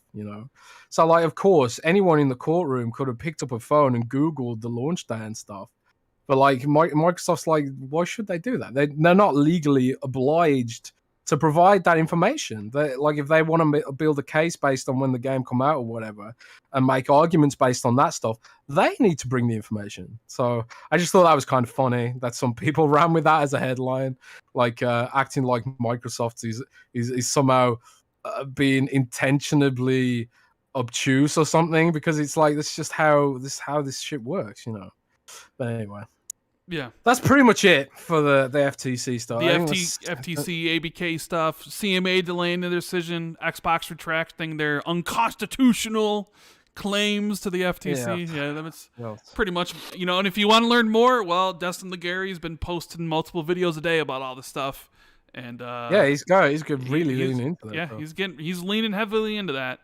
So of course, anyone in the courtroom could have picked up a phone and Googled the launch day and stuff. But Microsoft's why should they do that? They're not legally obliged to provide that information. If they want to build a case based on when the game come out or whatever, and make arguments based on that stuff, they need to bring the information. So I just thought that was kind of funny that some people ran with that as a headline, acting like Microsoft is somehow being intentionally obtuse or something, because it's that's just how this shit works, But anyway. Yeah, that's pretty much it for the FTC stuff. The FTC, ABK stuff, CMA delaying their decision, Xbox retracting their unconstitutional claims to the FTC. Yeah, that's pretty much, and if you want to learn more, well, Destin Legary's been posting multiple videos a day about all this stuff. And he's really leaning into that. Yeah, he's leaning heavily into that.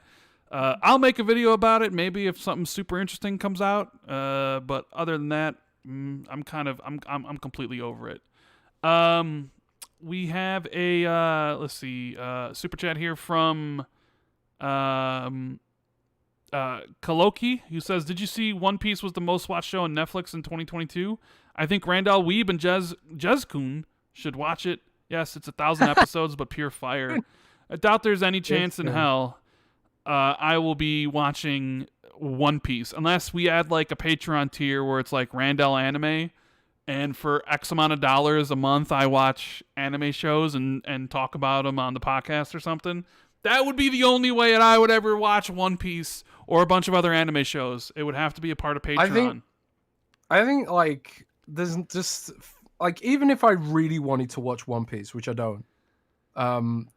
I'll make a video about it, maybe if something super interesting comes out. But other than that, I'm completely over it. We have a super chat here from Kaloki, who says, "Did you see One Piece was the most watched show on Netflix in 2022? I think Randall Weeb and Jez-kun should watch it. Yes, it's 1,000 episodes, but pure fire. I doubt there's any chance in hell I will be watching One Piece unless we add a Patreon tier where it's Randall Anime, and for X amount of dollars a month I watch anime shows and talk about them on the podcast or something. That would be the only way that I would ever watch One Piece or a bunch of other anime shows. It would have to be a part of Patreon. I think like there's just like even if I really wanted to watch One Piece, which I don't,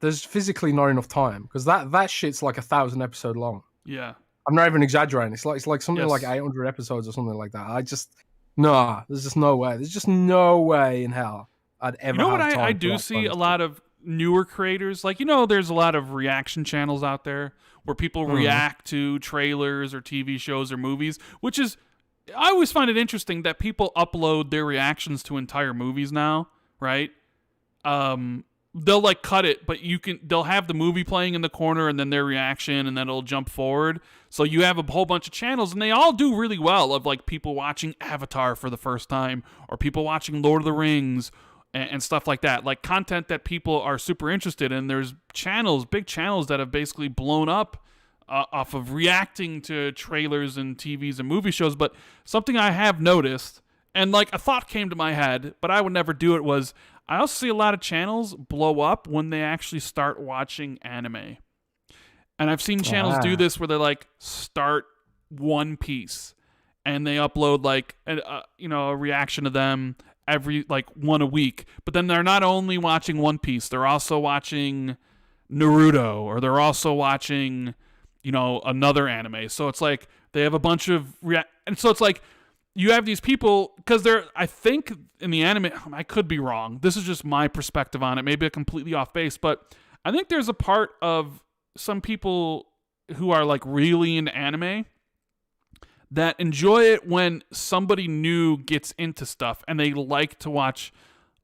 there's physically not enough time because that shit's like 1,000 episode long. Yeah. I'm not even exaggerating. It's like something like 800 episodes or something like that. There's just no way. There's just no way in hell I'd ever. You know what I do see a lot of newer creators, like, there's a lot of reaction channels out there where people react to trailers or TV shows or movies, which is, I always find it interesting that people upload their reactions to entire movies now, right? They'll like cut it, but they'll have the movie playing in the corner and then their reaction, and then it'll jump forward. So you have a whole bunch of channels, and they all do really well, of like people watching Avatar for the first time, or people watching Lord of the Rings and stuff like that. Like content that people are super interested in. There's big channels that have basically blown up off of reacting to trailers and TVs and movie shows. But something I have noticed, and like a thought came to my head, but I would never do it, was I also see a lot of channels blow up when they actually start watching anime. And I've seen channels do this where they like start One Piece and they upload like a reaction to them every like one a week. But then they're not only watching One Piece, they're also watching Naruto, or they're also watching another anime. So it's like they have a bunch of and so it's like you have these people, because I think in the anime, I could be wrong, this is just my perspective on it, maybe a completely off base, but I think there's a part of some people who are like really into anime that enjoy it when somebody new gets into stuff, and they like to watch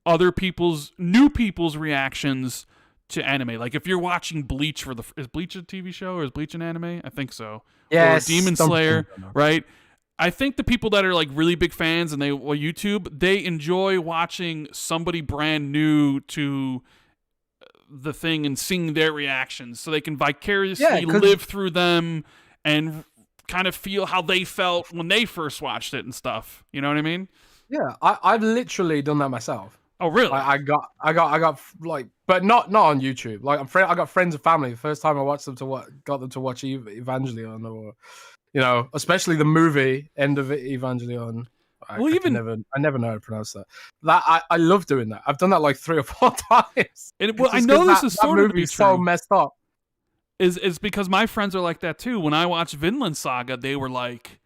new people's reactions to anime. Like if you're watching Bleach is Bleach a TV show, or is Bleach an anime? I think so. Yes, or Demon Slayer, right? I think the people that are like really big fans and YouTube, they enjoy watching somebody brand new to the thing and seeing their reactions, so they can vicariously live through them and kind of feel how they felt when they first watched it and stuff. You know what I mean? Yeah, I've literally done that myself. Oh, really? I got like, but not on YouTube. Like I got friends and family. The first time I watched them got them to watch Evangelion, or especially the movie end of Evangelion. I never know how to pronounce that. I love doing that. I've done that like 3 or 4 times. I know this is sort of to be true. So messed up. Is because my friends are like that too. When I watched Vinland Saga, they were like,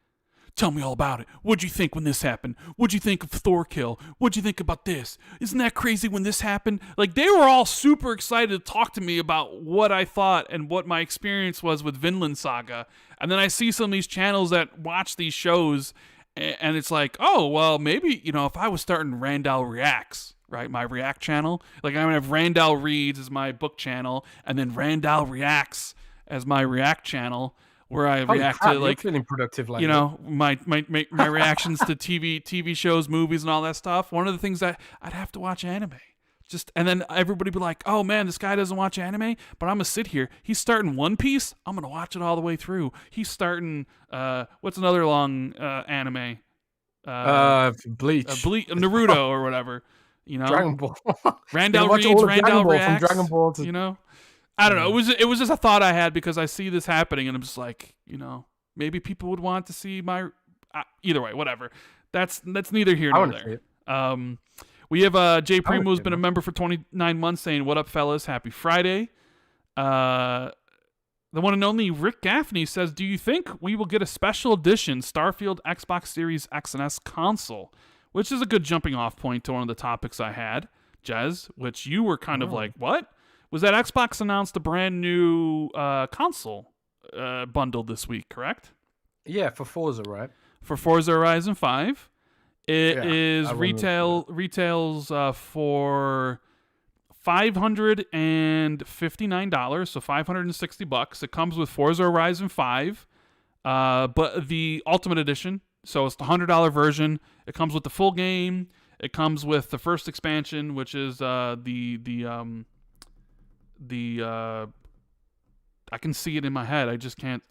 "Tell me all about it. What'd you think when this happened? What'd you think of Thorkill? What'd you think about this? Isn't that crazy when this happened?" Like, they were all super excited to talk to me about what I thought and what my experience was with Vinland Saga. And then I see some of these channels that watch these shows, and it's like, oh, well, maybe, if I was starting Randall Reacts, right, my React channel, like I'm going to have Randall Reads as my book channel, and then Randall Reacts as my React channel, where I react to like, feeling productive, like my reactions to TV shows, movies, and all that stuff. One of the things that I'd have to watch anime. And then everybody be like, "Oh man, this guy doesn't watch anime," but I'm gonna sit here. He's starting One Piece. I'm gonna watch it all the way through. He's starting what's another long anime? Bleach, Naruto, or whatever. Dragon Ball. Randall reads, Randall reacts. From Dragon Ball to... I don't know. It was just a thought I had, because I see this happening, and I'm just like, maybe people would want to see my. Either way, whatever. That's neither here nor there. We have Jay Primo, who's been a member for 29 months, saying, "What up, fellas? Happy Friday." The one and only Rick Gaffney says, "Do you think we will get a special edition Starfield Xbox Series X and S console?" Which is a good jumping off point to one of the topics I had, Jez, which you were kind of like, what? Was that Xbox announced a brand new console bundle this week, correct? Yeah, for Forza, right? For Forza Horizon 5. It is retails for $559, so $560. It comes with Forza Horizon 5, but the Ultimate Edition, so it's the $100 version. It comes with the full game. It comes with the first expansion, which is I can see it in my head. I just can't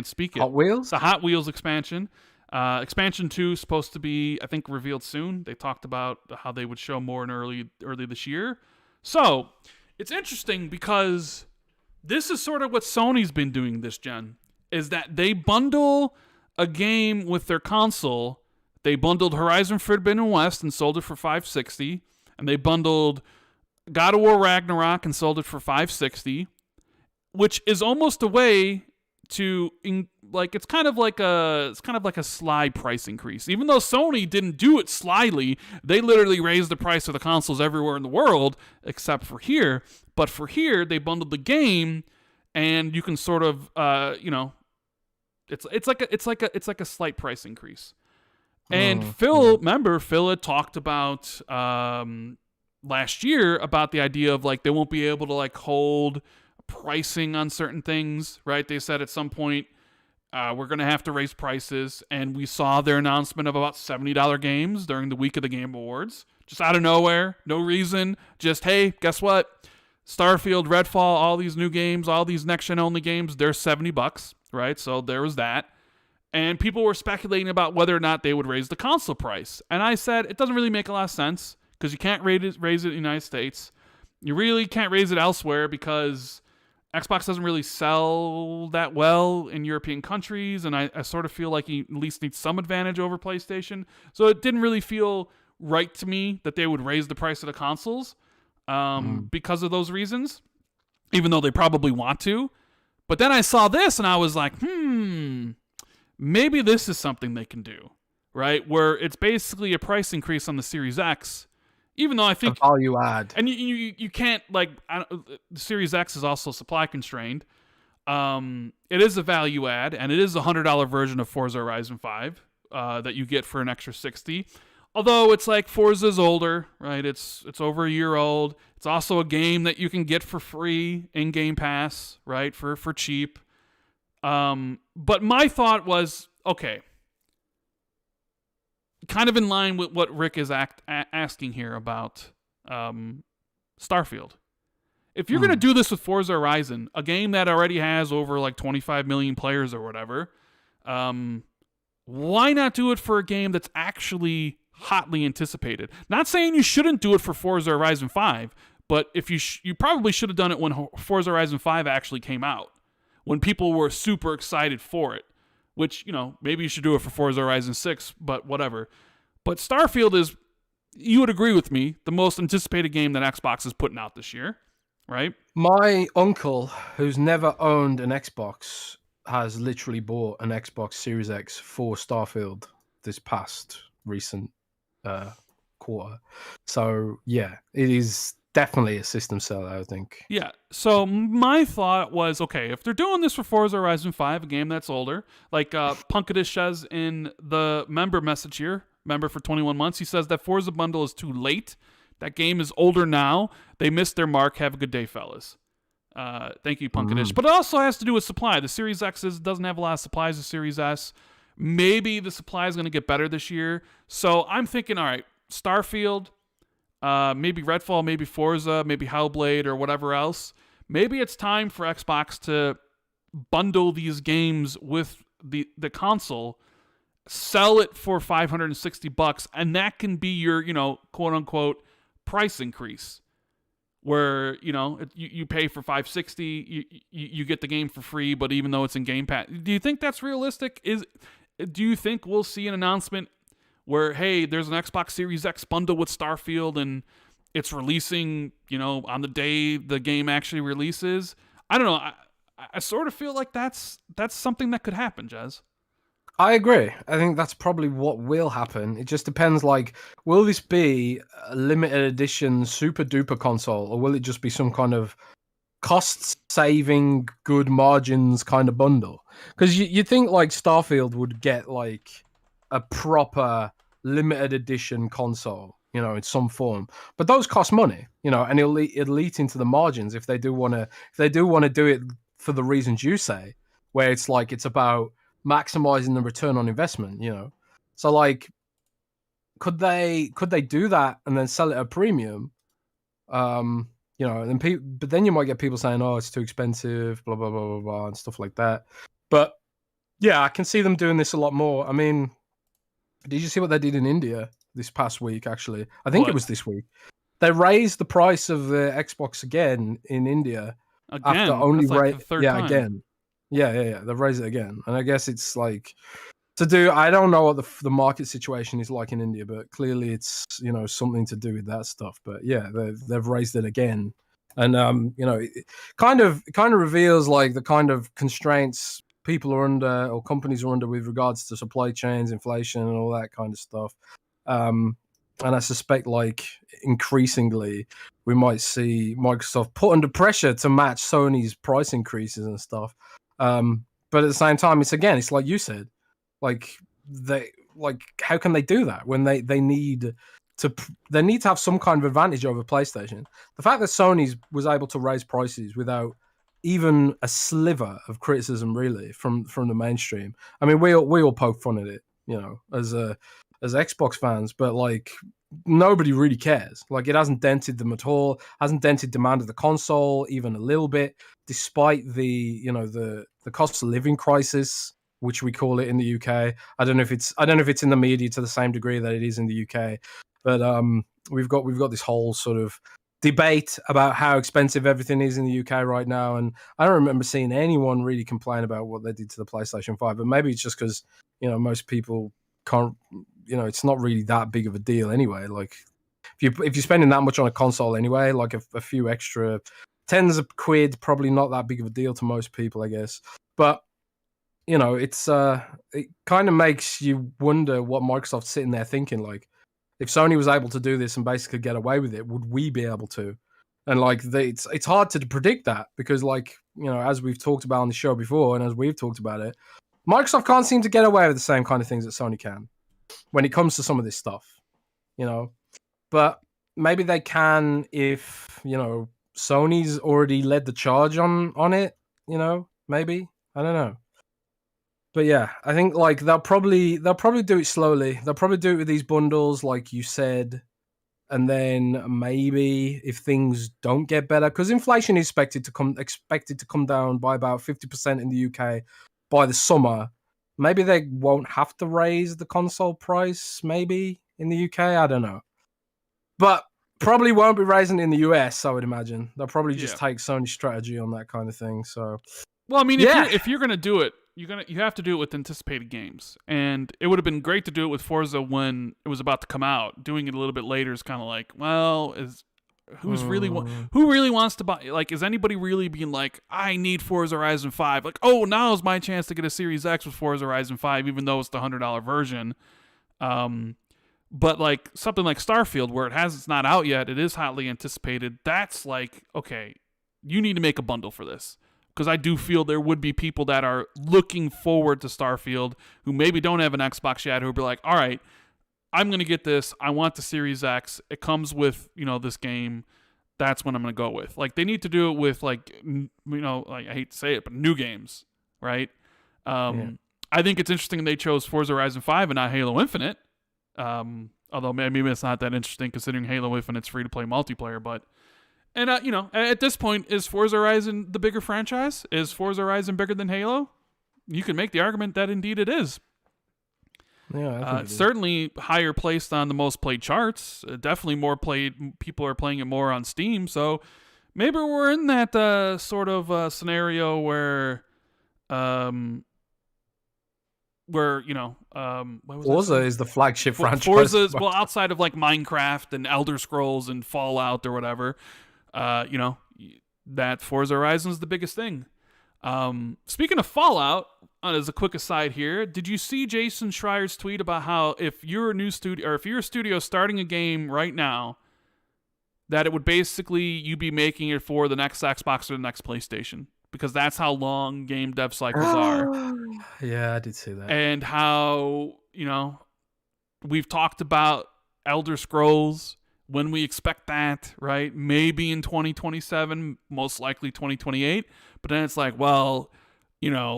speak it. Hot Wheels? The Hot Wheels expansion. Expansion 2 is supposed to be, I think, revealed soon. They talked about how they would show more in early this year. So, it's interesting because this is sort of what Sony's been doing this gen, is that they bundle a game with their console They bundled Horizon Forbidden West and sold it for $560, and they bundled God of War Ragnarok and sold it for $560, which is almost a way to it's kind of like a sly price increase. Even though Sony didn't do it slyly, they literally raised the price of the consoles everywhere in the world except for here. But for here, they bundled the game, and you can sort of it's like a slight price increase. And Phil had talked about last year about the idea of like they won't be able to like hold pricing on certain things, right? They said at some point we're going to have to raise prices, and we saw their announcement of about $70 games during the week of the Game Awards, just out of nowhere, no reason, just hey, guess what? Starfield, Redfall, all these new games, all these next-gen only games, they're $70, right? So there was that. And people were speculating about whether or not they would raise the console price. And I said, it doesn't really make a lot of sense because you can't raise it in the United States. You really can't raise it elsewhere because Xbox doesn't really sell that well in European countries, and I sort of feel like you at least need some advantage over PlayStation. So it didn't really feel right to me that they would raise the price of the consoles because of those reasons, even though they probably want to. But then I saw this, and I was like, maybe this is something they can do, right? Where it's basically a price increase on the Series X, even though I think a value add, and you can't the Series X is also supply constrained. It is a value add, and it is a $100 version of Forza Horizon 5 that you get for an extra $60. Although it's like Forza's older, right? It's over a year old. It's also a game that you can get for free in Game Pass, right? For cheap. But my thought was, okay, kind of in line with what Rick is asking here about Starfield. If you're going to do this with Forza Horizon, a game that already has over like 25 million players or whatever, why not do it for a game that's actually hotly anticipated? Not saying you shouldn't do it for Forza Horizon 5, but if you probably should have done it when Forza Horizon 5 actually came out, when people were super excited for it, which, maybe you should do it for Forza Horizon 6, but whatever. But Starfield is, you would agree with me, the most anticipated game that Xbox is putting out this year, right? My uncle, who's never owned an Xbox, has literally bought an Xbox Series X for Starfield this past recent quarter. So, yeah, it is definitely a system seller, I think. Yeah, so my thought was, okay, if they're doing this for Forza Horizon 5, a game that's older, like Punkadish says in the member message here, member for 21 months, he says that Forza bundle is too late. That game is older now. They missed their mark. Have a good day, fellas. Thank you, Punkadish. But it also has to do with supply. The Series X doesn't have a lot of supplies. The Series S, maybe the supply is going to get better this year. So I'm thinking, all right, Starfield, maybe Redfall, maybe Forza, maybe Hellblade or whatever else. Maybe it's time for Xbox to bundle these games with the console, sell it for $560, and that can be your, quote unquote price increase, where you pay for $560, you get the game for free, but even though it's in Game Pass, do you think that's realistic? Do you think we'll see an announcement where, hey, there's an Xbox Series X bundle with Starfield and it's releasing, on the day the game actually releases? I don't know. I sort of feel like that's something that could happen, Jez. I agree. I think that's probably what will happen. It just depends, will this be a limited edition super duper console, or will it just be some kind of cost-saving, good margins kind of bundle? Because you think Starfield would get a proper limited edition console, in some form, but those cost money, and it'll eat into the margins if they do want to do it for the reasons you say, where it's it's about maximizing the return on investment. So could they do that and then sell it at a premium? And but then you might get people saying, oh, it's too expensive, blah blah blah blah blah, and stuff like that. But yeah, I can see them doing this a lot more. I mean, did you see what they did in India this past week? Actually, I think it was this week. They raised the price of the Xbox again in India after only the third time. again. Yeah. They've raised it again, and I guess it's I don't know what the market situation is like in India, but clearly it's something to do with that stuff. But yeah, they've raised it again, and it kind of reveals like the kind of constraints people are under or companies are under with regards to supply chains, inflation, and all that kind of stuff. And I suspect like increasingly we might see Microsoft put under pressure to match Sony's price increases and stuff. But at the same time, it's like you said, like how can they do that when they need to have some kind of advantage over PlayStation? The fact that Sony was able to raise prices without even a sliver of criticism really from the mainstream. I mean, we all poke fun at it, as Xbox fans, but like nobody really cares. Like it hasn't dented them at all, hasn't dented demand of the console even a little bit, despite the cost of living crisis, which we call it in the UK. I don't know if it's in the media to the same degree that it is in the UK, but we've got this whole sort of debate about how expensive everything is in the UK right now, and I don't remember seeing anyone really complain about what they did to the PlayStation 5. But maybe it's just because most people can't. It's not really that big of a deal anyway. Like if you're spending that much on a console anyway, like a few extra tens of quid, probably not that big of a deal to most people, I guess. But it's it kind of makes you wonder what Microsoft's sitting there thinking. Like, if Sony was able to do this and basically get away with it, would we be able to? And like, it's hard to predict that because, like, as we've talked about on the show before, and as we've talked about it, Microsoft can't seem to get away with the same kind of things that Sony can when it comes to some of this stuff, But maybe they can if Sony's already led the charge on it. Maybe, I don't know. But yeah, I think like they'll probably do it slowly. They'll probably do it with these bundles, like you said, and then maybe if things don't get better, because inflation is expected to come down by about 50% in the UK by the summer. Maybe they won't have to raise the console price. Maybe in the UK, I don't know, but probably won't be raising it in the US. I would imagine they'll probably just take Sony's strategy on that kind of thing. So, well, I mean, if you're gonna do it, you have to do it with anticipated games, and it would have been great to do it with Forza when it was about to come out. Doing it a little bit later is kind of like, well, who really wants to buy? Like, is anybody really being like, I need Forza Horizon 5? Like, oh, now's my chance to get a Series X with Forza Horizon 5, even though it's the $100 version. But like something like Starfield, where it's not out yet, it is hotly anticipated. That's like, okay, you need to make a bundle for this. Because I do feel there would be people that are looking forward to Starfield who maybe don't have an Xbox yet, who would be like, all right, I'm going to get this. I want the Series X. It comes with, this game. That's what I'm going to go with. Like, they need to do it with, like, like, I hate to say it, but new games, right? I think it's interesting they chose Forza Horizon 5 and not Halo Infinite. Although maybe it's not that interesting considering Halo Infinite's free-to-play multiplayer, but... And, at this point, is Forza Horizon the bigger franchise? Is Forza Horizon bigger than Halo? You can make the argument that indeed it is. Yeah, certainly higher placed on the most played charts. Definitely more played. People are playing it more on Steam. So maybe we're in that sort of scenario where Forza is the flagship franchise. Forza is, well, outside of like Minecraft and Elder Scrolls and Fallout or whatever. That Forza Horizon is the biggest thing. Speaking of Fallout, as a quick aside here, did you see Jason Schreier's tweet about how if you're a studio starting a game right now, that it would basically you be making it for the next Xbox or the next PlayStation, because that's how long game dev cycles are. Yeah, I did see that. And how, we've talked about Elder Scrolls, when we expect that, right? Maybe in 2027, most likely 2028. But then it's like, well,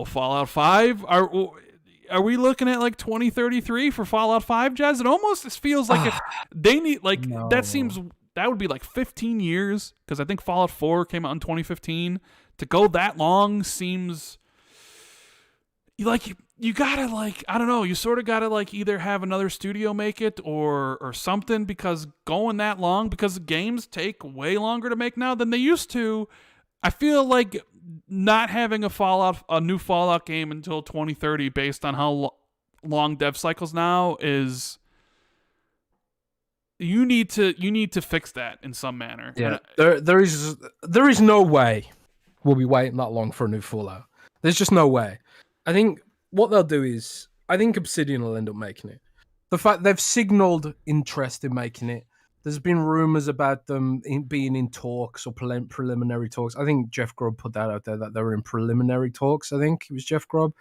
Fallout 5, are we looking at like 2033 for Fallout 5, Jez? It almost feels like if they need, like, no. That would be like 15 years, because I think Fallout 4 came out in 2015. To go that long seems like you gotta, like, I don't know, you sort of gotta like either have another studio make it or something, because going that long, because games take way longer to make now than they used to. I feel like not having a new Fallout game until 2030 based on how long dev cycles now is you need to fix that in some manner. Yeah, there is no way we'll be waiting that long for a new Fallout. There's just no way. I think what they'll do is, I think Obsidian will end up making it. The fact they've signaled interest in making it. There's been rumors about them being in talks or preliminary talks. I think Jeff Grubb put that out there that they were in preliminary talks. I think it was Jeff Grubb.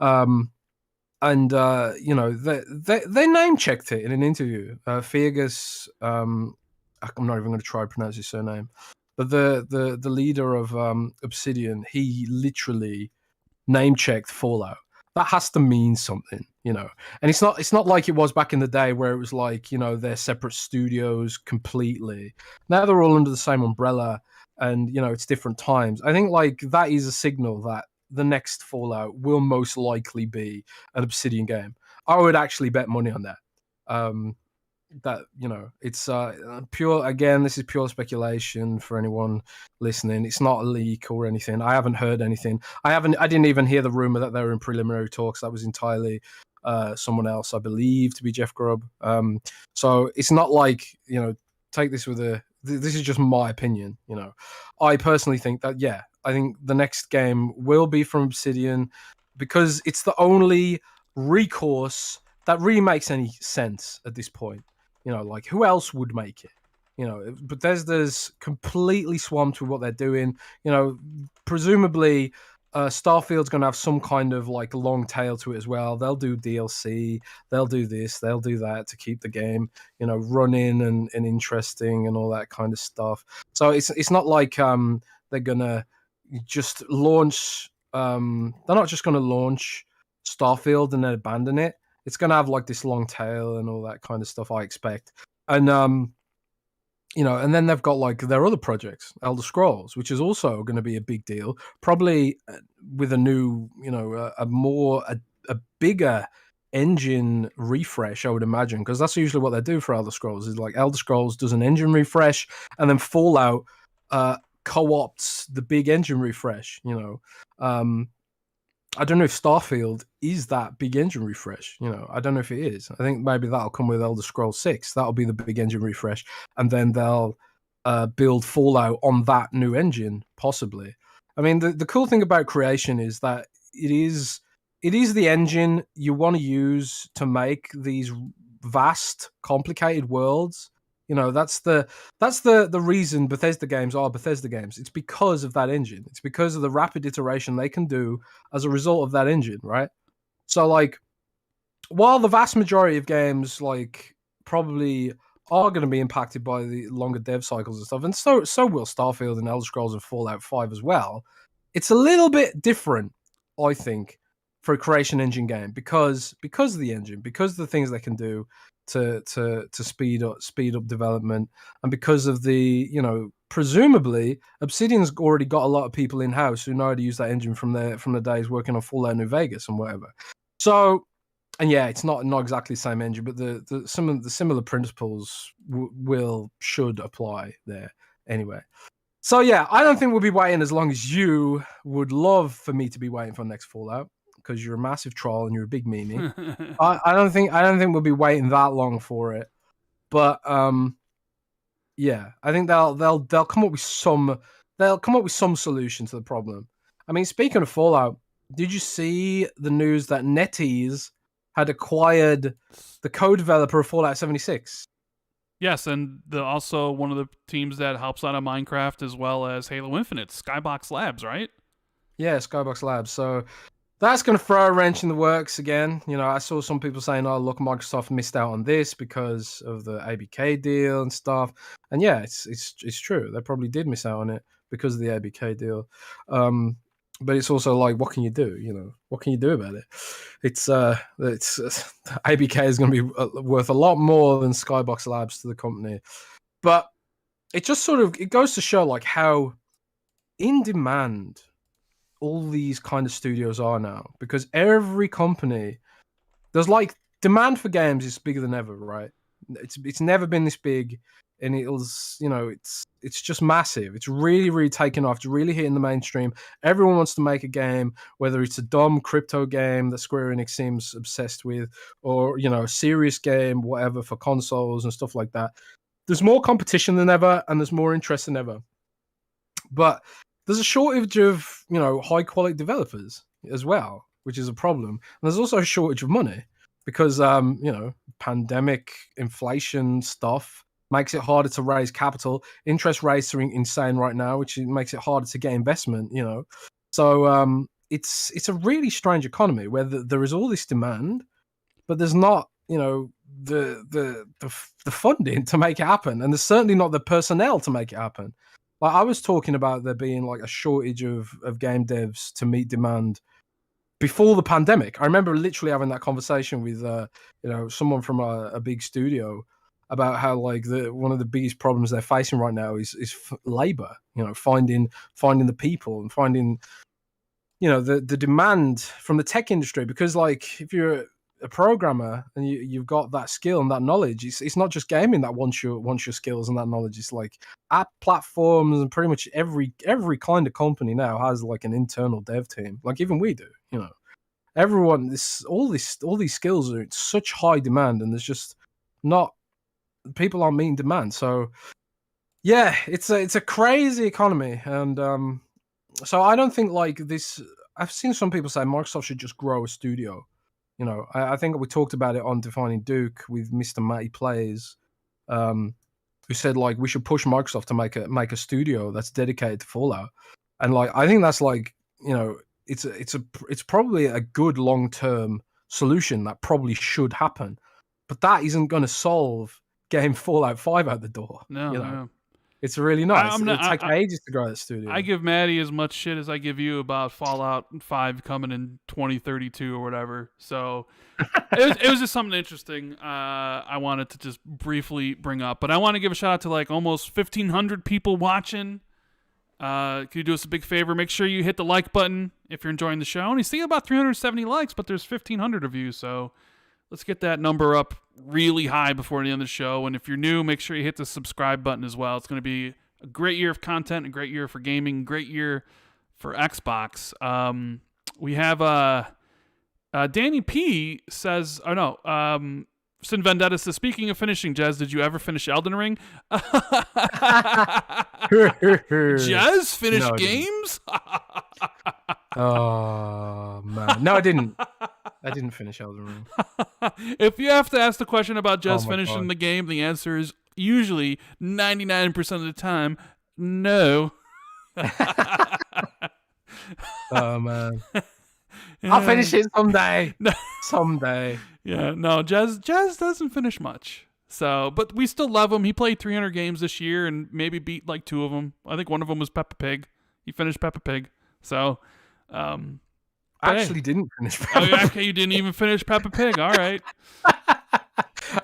And they name checked it in an interview. Fergus, I'm not even going to try to pronounce his surname, but the leader of Obsidian, he literally name checked Fallout. That has to mean something, and it's not like it was back in the day where it was like, they're separate studios completely. Now they're all under the same umbrella, and it's different times. I think like that is a signal that the next Fallout will most likely be an Obsidian game. I would actually bet money on that. That it's pure. Again, this is pure speculation for anyone listening. It's not a leak or anything. I haven't heard anything. I didn't even hear the rumor that they were in preliminary talks. That was entirely someone else, I believe, to be Jeff Grubb. So it's not like take this with a. This is just my opinion. I personally think that I think the next game will be from Obsidian because it's the only recourse that really makes any sense at this point. Like who else would make it? Bethesda's completely swamped with what they're doing. Presumably Starfield's going to have some kind of like long tail to it as well. They'll do DLC, they'll do this, they'll do that to keep the game, running and interesting and all that kind of stuff. So it's not like they're going to just launch they're not just going to launch Starfield and then abandon it. It's going to have like this long tail and all that kind of stuff, I expect. And and then they've got like their other projects, Elder Scrolls, which is also going to be a big deal, probably with a new, a bigger engine refresh, I would imagine, because that's usually what they do for Elder Scrolls. Is like Elder Scrolls does an engine refresh, and then Fallout co-opts the big engine refresh. I don't know if Starfield is that big engine refresh. I don't know if it is. I think maybe that'll come with Elder Scrolls 6. That'll be the big engine refresh. And then they'll build Fallout on that new engine, possibly. I mean, the cool thing about Creation is that it is the engine you want to use to make these vast, complicated worlds. That's the reason Bethesda games are Bethesda games. It's because of that engine. It's because of the rapid iteration they can do as a result of that engine, right? So, like, while the vast majority of games, like, probably are going to be impacted by the longer dev cycles and stuff, and so will Starfield and Elder Scrolls and Fallout 5 as well, it's a little bit different, I think, for a Creation Engine game because of the engine, because of the things they can do to speed up development, and because of the presumably Obsidian's already got a lot of people in house who know how to use that engine from the days working on Fallout New Vegas and whatever. So, and it's not exactly the same engine, but some of the similar principles should apply there anyway. So I don't think we'll be waiting as long as you would love for me to be waiting for the next Fallout, because you're a massive troll and you're a big meanie. I don't think we'll be waiting that long for it. But I think they'll come up with some solution to the problem. I mean, speaking of Fallout, did you see the news that NetEase had acquired the co-developer of Fallout 76? Yes, and also one of the teams that helps out on Minecraft as well as Halo Infinite, Skybox Labs, right? Yeah, Skybox Labs. So that's going to throw a wrench in the works again. I saw some people saying, "Oh, look, Microsoft missed out on this because of the ABK deal and stuff." And it's true. They probably did miss out on it because of the ABK deal. But it's also like, what can you do? What can you do about it? It's ABK is going to be worth a lot more than Skybox Labs to the company. But it just it goes to show like how in demand all these kind of studios are now, because every company, there's like demand for games is bigger than ever, right? It's never been this big and it was, it's just massive. It's really, really taken off. It's really hitting the mainstream. Everyone wants to make a game, whether it's a dumb crypto game that Square Enix seems obsessed with, or a serious game, whatever, for consoles and stuff like that. There's more competition than ever, and there's more interest than ever. But there's a shortage of high quality developers as well, which is a problem. And there's also a shortage of money because pandemic, inflation stuff makes it harder to raise capital. Interest rates are insane right now, which makes it harder to get investment. So it's a really strange economy where there is all this demand, but there's not the funding to make it happen, and there's certainly not the personnel to make it happen. Like I was talking about there being like a shortage of game devs to meet demand before the pandemic. I remember literally having that conversation with someone from a big studio about how like one of the biggest problems they're facing right now is labor. Finding the people and finding the demand from the tech industry, because like if you're a programmer and you've got that skill and that knowledge, it's not just gaming that wants your skills and that knowledge. It's like app platforms, and pretty much every kind of company now has like an internal dev team. Like even we do. Everyone, all these skills are in such high demand, and there's just not people aren't meeting demand. So yeah, it's a crazy economy, and so I don't think like this. I've seen some people say Microsoft should just grow a studio. I think we talked about it on Defining Duke with Mr. Matty Plays, who said like we should push Microsoft to make a studio that's dedicated to Fallout, and like I think that's like it's probably a good long-term solution that probably should happen, but that isn't going to solve getting Fallout 5 out the door. No. It's really nice. It'll take ages to grow that studio. I give Maddie as much shit as I give you about Fallout 5 coming in 2032 or whatever. So it was just something interesting I wanted to just briefly bring up. But I want to give a shout out to like almost 1,500 people watching. Can you do us a big favor? Make sure you hit the like button if you're enjoying the show. And you see about 370 likes, but there's 1,500 of you. So let's get that number up really high before the end of the show. And if you're new, make sure you hit the subscribe button as well. It's going to be a great year of content, a great year for gaming, great year for Xbox. We have Danny P says, Sin Vendetta says, speaking of finishing, Jez, did you ever finish Elden Ring? Jez finished games? Oh, man. No, I didn't. I didn't finish Elden Ring. If you have to ask the question about Jez finishing the game, the answer is usually 99% of the time, no. Oh, man. I'll finish it someday. Someday. Yeah, no, Jez doesn't finish much. So, but we still love him. He played 300 games this year and maybe beat like 2 of them. I think one of them was Peppa Pig. He finished Peppa Pig. So, I actually didn't finish Peppa Pig. Okay, you didn't even finish Peppa Pig. All right.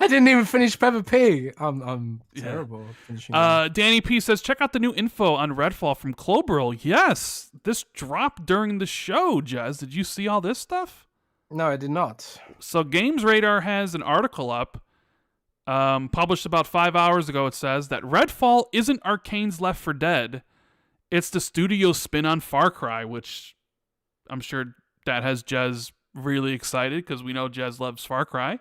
I didn't even finish Peppa Pig. I'm terrible at finishing. Danny P says, check out the new info on Redfall from Clobril. Yes, this dropped during the show, Jez. Did you see all this stuff? No, I did not. So Games Radar has an article up, published about 5 hours ago. It says that Redfall isn't Arcane's Left 4 Dead. It's the studio's spin on Far Cry, which I'm sure that has Jez really excited because we know Jez loves Far Cry.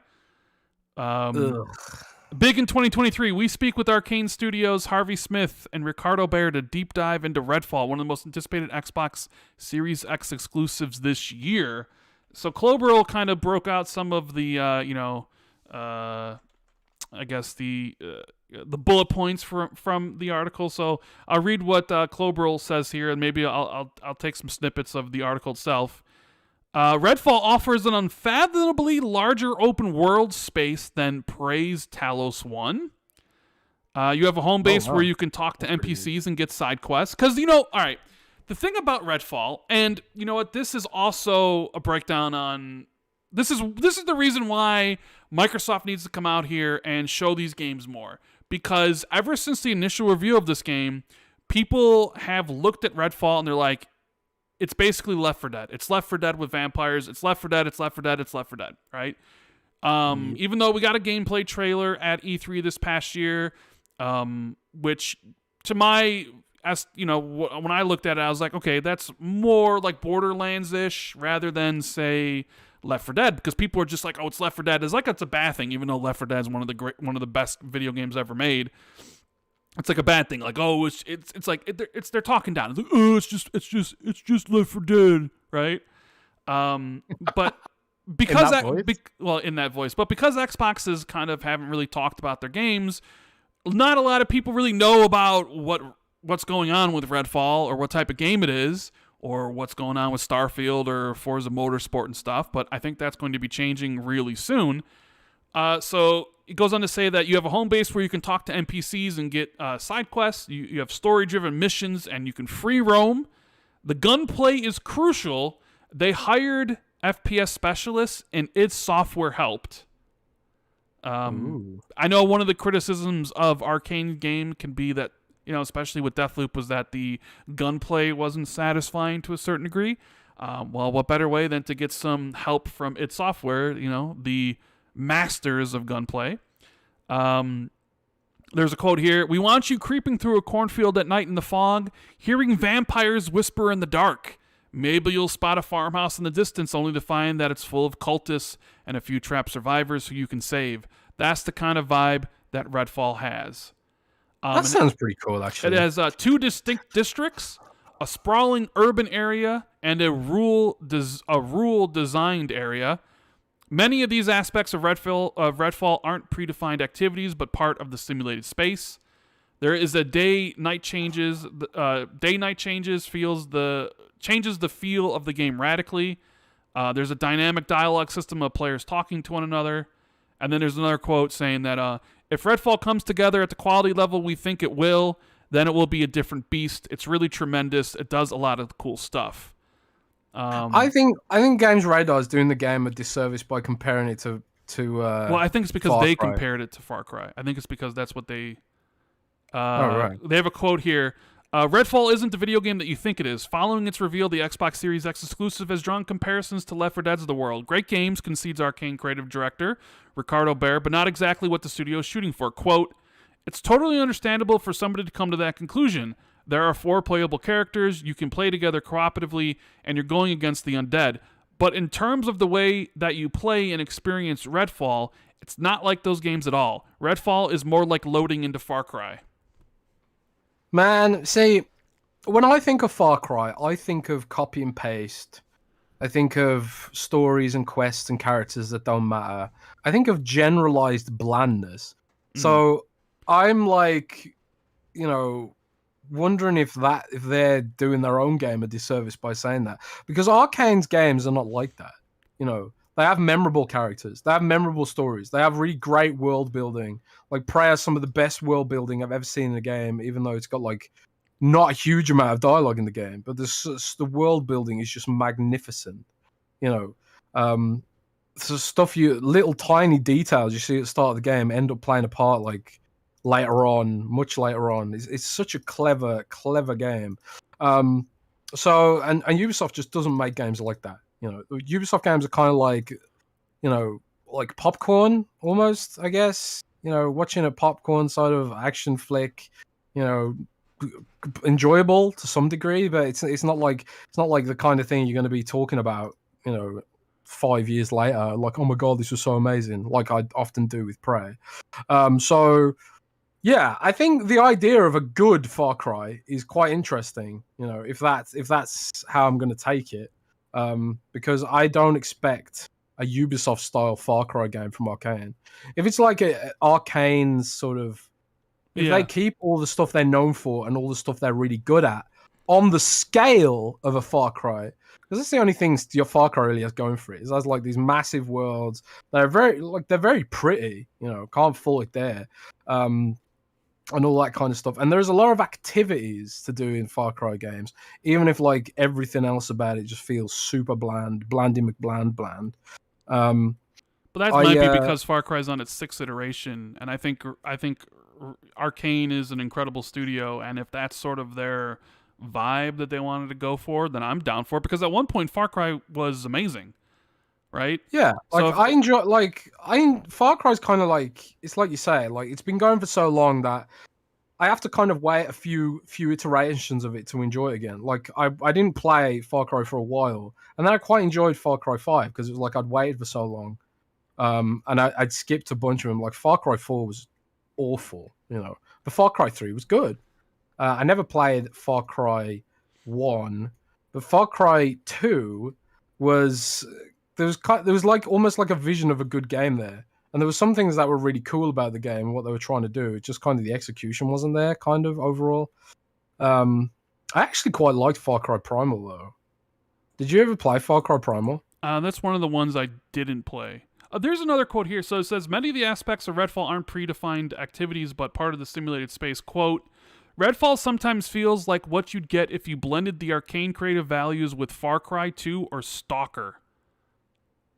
Big in 2023, we speak with Arcane Studios' Harvey Smith and Ricardo Baer to deep dive into Redfall, one of the most anticipated Xbox Series X exclusives this year. So Clobril kind of broke out some of the, I guess the bullet points from the article. So I'll read what Clobril says here, and maybe I'll take some snippets of the article itself. Redfall offers an unfathomably larger open world space than Prey's Talos 1. You have a home base where you can talk to NPCs and get side quests. Because, all right, the thing about Redfall, and you know what, this is also a breakdown on... This is the reason why Microsoft needs to come out here and show these games more. Because ever since the initial review of this game, people have looked at Redfall and they're like, it's basically Left 4 Dead. It's Left 4 Dead with vampires. It's Left 4 Dead. It's Left 4 Dead. It's Left 4 Dead. Right? Even though we got a gameplay trailer at E3 this past year, which to my, as you know, when I looked at it, I was like, okay, that's more like Borderlands-ish rather than say Left 4 Dead, because people are just like, oh, it's Left 4 Dead. It's like it's a bad thing, even though Left 4 Dead is one of the best video games ever made. It's like a bad thing, like, oh, it's like they're talking down. It's like, oh, it's just Left 4 Dead, right? But because in that voice, but because Xboxes kind of haven't really talked about their games, not a lot of people really know about what's going on with Redfall or what type of game it is, or what's going on with Starfield or Forza Motorsport and stuff. But I think that's going to be changing really soon. So it goes on to say that you have a home base where you can talk to NPCs and get side quests. You have story-driven missions, and you can free roam. The gunplay is crucial. They hired FPS specialists, and id Software helped. I know one of the criticisms of Arcane game can be that, especially with Deathloop, was that the gunplay wasn't satisfying to a certain degree. Well, what better way than to get some help from id Software, the masters of gunplay. There's a quote here. "We want you creeping through a cornfield at night in the fog, hearing vampires whisper in the dark. Maybe you'll spot a farmhouse in the distance only to find that it's full of cultists and a few trapped survivors who you can save." That's the kind of vibe that Redfall has. That sounds pretty cool, actually. It has 2 distinct districts, a sprawling urban area, and a rural designed area. Many of these aspects of Redfall aren't predefined activities, but part of the simulated space. There is a day-night changes. Day-night changes changes the feel of the game radically. There's a dynamic dialogue system of players talking to one another. And then there's another quote saying that if Redfall comes together at the quality level we think it will, then it will be a different beast. It's really tremendous. It does a lot of cool stuff. I think Games Radar is doing the game a disservice by comparing it to well, I think it's because Far they Cry. compared it to Far Cry. I think it's because that's what they... right. They have a quote here. Redfall isn't the video game that you think it is. Following its reveal, the Xbox Series X exclusive has drawn comparisons to Left 4 Dead's of the world. Great games, concedes Arcane creative director Ricardo Bear, but not exactly what the studio is shooting for. Quote, "It's totally understandable for somebody to come to that conclusion. There are 4 playable characters, you can play together cooperatively, and you're going against the undead. But in terms of the way that you play and experience Redfall, it's not like those games at all. Redfall is more like loading into Far Cry." Man, see, when I think of Far Cry, I think of copy and paste. I think of stories and quests and characters that don't matter. I think of generalized blandness. So I'm like, wondering if they're doing their own game a disservice by saying that, because Arcane's games are not like that. They have memorable characters, they have memorable stories, they have really great world building. Like Prey has some of the best world building I've ever seen in a game, even though it's got like not a huge amount of dialogue in the game, but the world building is just magnificent. So stuff little tiny details you see at the start of the game end up playing a part like later on, much later on. It's such a clever game. So Ubisoft just doesn't make games like that. Ubisoft games are kind of like, like popcorn almost, I guess. Watching a popcorn sort of action flick, enjoyable to some degree, but it's not like the kind of thing you're going to be talking about, 5 years later, like, oh my god, this was so amazing, like I often do with Prey. So yeah, I think the idea of a good Far Cry is quite interesting. If that's how I'm going to take it. Because I don't expect a Ubisoft-style Far Cry game from Arcane. If it's like a Arcane sort of... If they keep all the stuff they're known for and all the stuff they're really good at on the scale of a Far Cry, because that's the only things your Far Cry really has going for it. It has like these massive worlds. They're very pretty. Can't fault it there. And all that kind of stuff. And there's a lot of activities to do in Far Cry games, even if like everything else about it just feels super blandy McBland bland. But that might be because Far Cry's on its 6th iteration, and I think Arcane is an incredible studio, and if that's sort of their vibe that they wanted to go for, then I'm down for it, because at one point Far Cry was amazing. right? Yeah, So I enjoy Far Cry's kind of like, it's like you say, like it's been going for so long that I have to kind of wait a few iterations of it to enjoy it again. Like I didn't play Far Cry for a while, and then I quite enjoyed Far Cry 5 because it was like I'd waited for so long. And I'd skipped a bunch of them. Like Far Cry 4 was awful, but Far Cry 3 was good. I never played Far Cry 1, but Far Cry 2 was there was like almost like a vision of a good game there. And there were some things that were really cool about the game and what they were trying to do. It's just kind of the execution wasn't there, kind of overall. I actually quite liked Far Cry Primal though. Did you ever play Far Cry Primal? That's one of the ones I didn't play. There's another quote here. So it says, many of the aspects of Redfall aren't predefined activities, but part of the simulated space. Quote, Redfall sometimes feels like what you'd get if you blended the arcane creative values with Far Cry 2 or Stalker.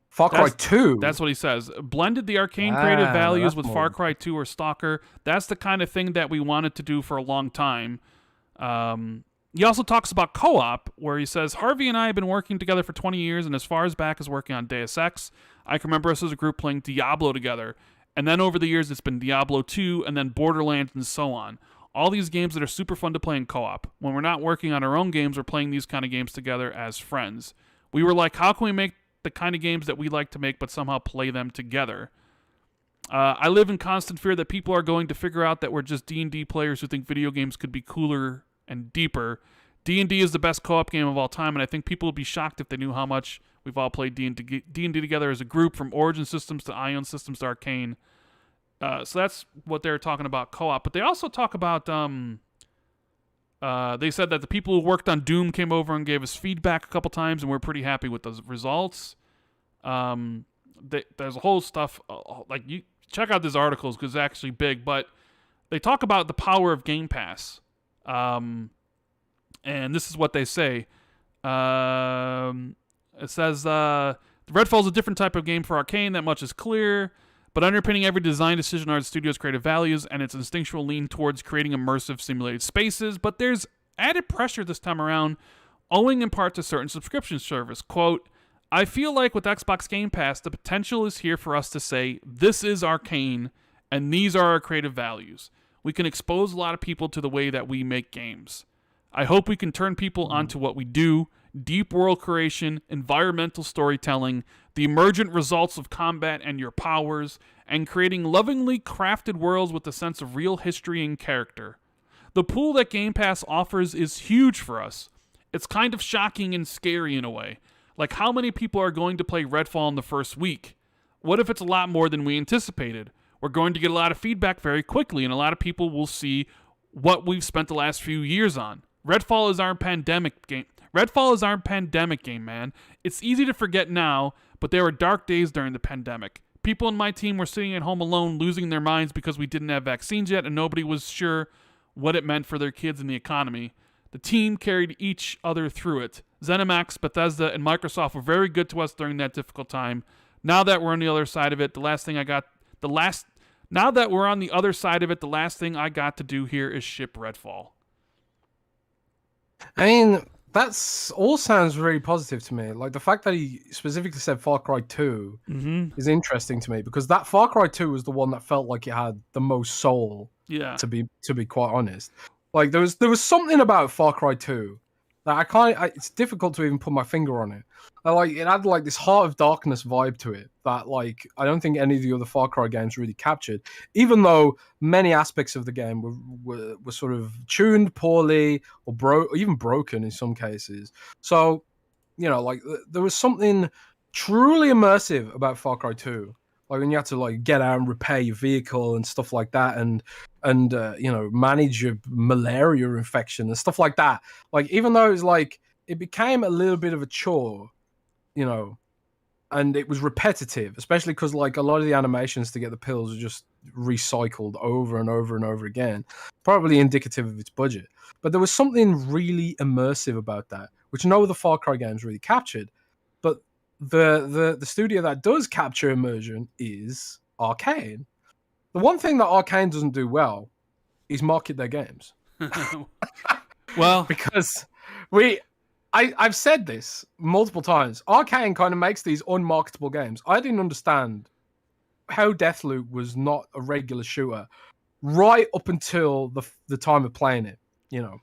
Far Cry 2? That's what he says. Blended the arcane creative values with Far Cry 2 or Stalker. That's the kind of thing that we wanted to do for a long time. He also talks about co-op, where he says, Harvey and I have been working together for 20 years, and as far as back as working on Deus Ex, I can remember us as a group playing Diablo together. And then over the years, it's been Diablo 2, and then Borderlands, and so on. All these games that are super fun to play in co-op. When we're not working on our own games, we're playing these kind of games together as friends. We were like, how can we make the kind of games that we like to make, but somehow play them together? I live in constant fear that people are going to figure out that we're just D&D players who think video games could be cooler and deeper. D&D is the best co-op game of all time, and I think people would be shocked if they knew how much we've all played D&D together as a group, from Origin Systems to Ion Systems to Arcane. So that's what they're talking about co-op. But they also talk about, they said that the people who worked on Doom came over and gave us feedback a couple times, and we're pretty happy with those results. There's a whole stuff, like, you check out these articles because it's actually big, but they talk about the power of Game Pass. And this is what they say. It says, Redfall is a different type of game for Arcane, that much is clear, but underpinning every design decision are the studio's creative values and its instinctual lean towards creating immersive simulated spaces, but there's added pressure this time around, owing in part to certain subscription service. Quote, I feel like with Xbox Game Pass, the potential is here for us to say, this is Arcane, and these are our creative values. We can expose a lot of people to the way that we make games. I hope we can turn people onto what we do, deep world creation, environmental storytelling, the emergent results of combat and your powers, and creating lovingly crafted worlds with a sense of real history and character. The pool that Game Pass offers is huge for us. It's kind of shocking and scary in a way. Like, how many people are going to play Redfall in the first week? What if it's a lot more than we anticipated? We're going to get a lot of feedback very quickly, and a lot of people will see what we've spent the last few years on. Redfall is our pandemic game. Redfall is our pandemic game, man. It's easy to forget now, but there were dark days during the pandemic. People in my team were sitting at home alone, losing their minds because we didn't have vaccines yet, and nobody was sure what it meant for their kids and the economy. The team carried each other through it. ZeniMax, Bethesda, and Microsoft were very good to us during that difficult time. Now that we're on the other side of it, the last thing I got to do here is ship Redfall. I mean, that's all sounds really positive to me. Like the fact that he specifically said Far Cry 2 is interesting to me, because that Far Cry 2 was the one that felt like it had the most soul. Yeah. To be quite honest, like there was something about Far Cry 2 that it's difficult to even put my finger on it. It had like this Heart of Darkness vibe to it that like I don't think any of the other Far Cry games really captured, even though many aspects of the game were sort of tuned poorly or even broken in some cases. So, like there was something truly immersive about Far Cry 2. Like when you had to like get out and repair your vehicle and stuff like that, and manage your malaria infection and stuff like that. Like even though it was like it became a little bit of a chore, and it was repetitive, especially because like a lot of the animations to get the pills are just recycled over and over and over again, probably indicative of its budget. But there was something really immersive about that, which no other Far Cry games really captured. But the studio that does capture immersion is Arcane. The one thing that Arcane doesn't do well is market their games. Well, because we I've said this multiple times. Arcane kind of makes these unmarketable games. I didn't understand how Deathloop was not a regular shooter right up until the time of playing it. You know,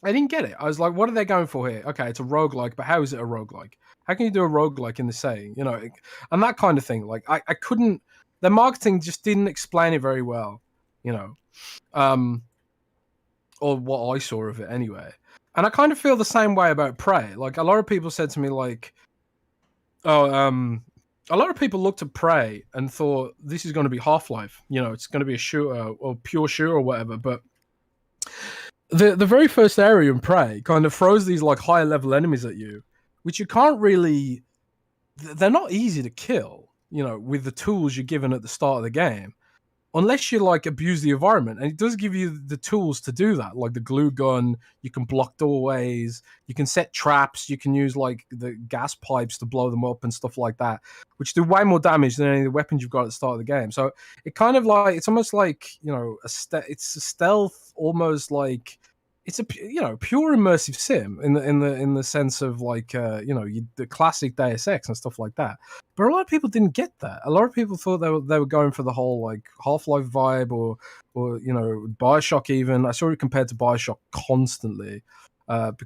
I didn't get it. I was like, what are they going for here? Okay, it's a roguelike, but how is it a roguelike? How can you do a roguelike in the setting? You know, and that kind of thing. Like, I couldn't. The marketing just didn't explain it very well. You know, or what I saw of it anyway. And I kind of feel the same way about Prey. Like, a lot of people said to me, like, oh, a lot of people looked at Prey and thought this is going to be Half-Life. You know, it's going to be a shooter or pure shooter or whatever. But the very first area in Prey kind of throws these like higher level enemies at you, which you can't really. They're not easy to kill. You know, with the tools you're given at the start of the game. Unless you like abuse the environment, and it does give you the tools to do that, like the glue gun. You can block doorways, you can set traps, you can use like the gas pipes to blow them up and stuff like that, which do way more damage than any of the weapons you've got at the start of the game. So it kind of like it's almost like, you know, it's a stealth, almost like it's a, you know, pure immersive sim in the sense of like you know, the classic Deus Ex and stuff like that. But a lot of people didn't get that. A lot of people thought they were going for the whole like Half-Life vibe or you know, BioShock even. I saw it compared to BioShock constantly,